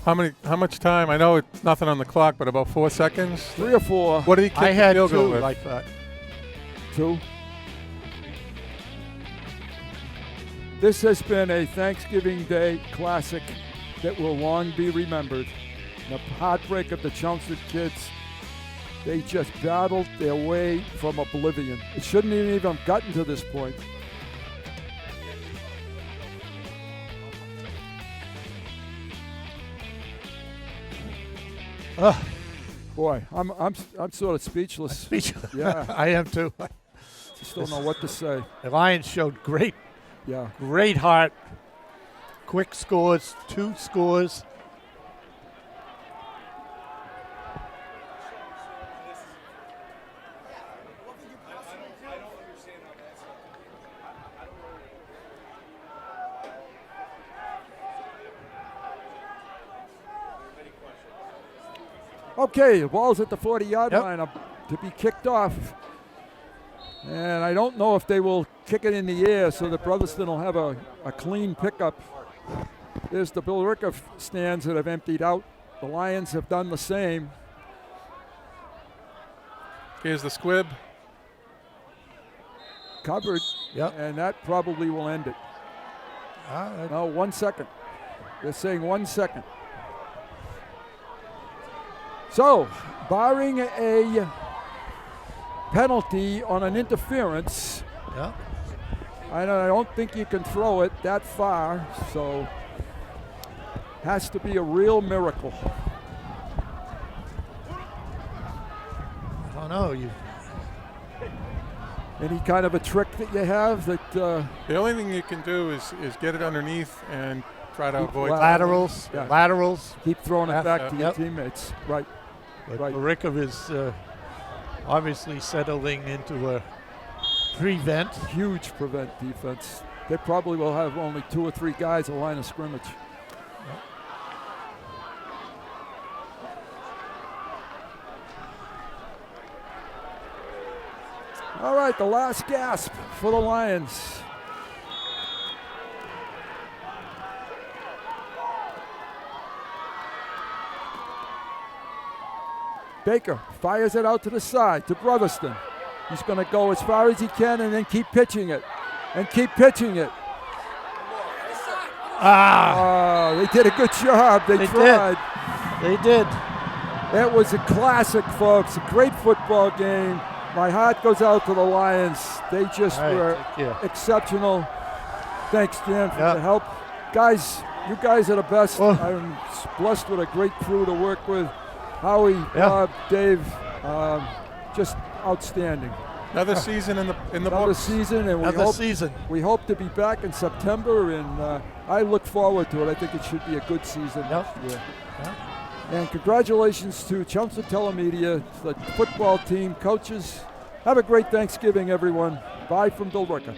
S3: How much time? I know it's nothing on the clock, but about 4 seconds?
S1: 3 or 4.
S3: What did he kick
S2: I had
S3: the field goal
S2: 2
S3: with?
S2: like that.
S1: 2. This has been a Thanksgiving Day classic that will long be remembered. The heartbreak of the Chelmsford kids. They just battled their way from oblivion. It shouldn't even have gotten to this point. Boy, I'm sort of speechless. Yeah,
S2: I am too.
S1: Just don't know what to say.
S2: The Lions showed great heart. Quick scores, 2 scores.
S1: Okay, the ball's at the 40-yard line to be kicked off. And I don't know if they will kick it in the air so that Brotherston will have a clean pickup. There's the Billerica stands that have emptied out. The Lions have done the same.
S3: Here's the squib.
S1: Covered.
S2: Yep.
S1: And that probably will end it. No, 1 second. They're saying 1 second. So, barring a penalty on an interference, I don't think you can throw it that far, so has to be a real miracle.
S2: I don't know.
S1: Any kind of a trick that you have that?
S3: The only thing you can do is get it underneath and try to avoid
S2: laterals.
S1: Yeah.
S2: Laterals.
S1: Keep throwing it back to your teammates. Right.
S2: But Billerica is obviously settling into a prevent.
S1: Huge prevent defense. They probably will have only 2 or 3 guys at line of scrimmage. All right, the last gasp for the Lions. Baker fires it out to the side to Brotherston. He's going to go as far as he can and then keep pitching it. And keep pitching it. They did a good job. They tried.
S2: They did.
S1: It was a classic, folks. A great football game. My heart goes out to the Lions. They just were exceptional. Thanks, Dan, for the help. Guys, you guys are the best. I'm blessed with a great crew to work with. Howie, Bob, Dave, just outstanding.
S3: Another season in the
S1: Another
S3: books.
S1: season, and we hope to be back in September, and I look forward to it. I think it should be a good season next year. And congratulations to Chelmsford Telemedia, the football team, coaches. Have a great Thanksgiving, everyone. Bye from Billerica.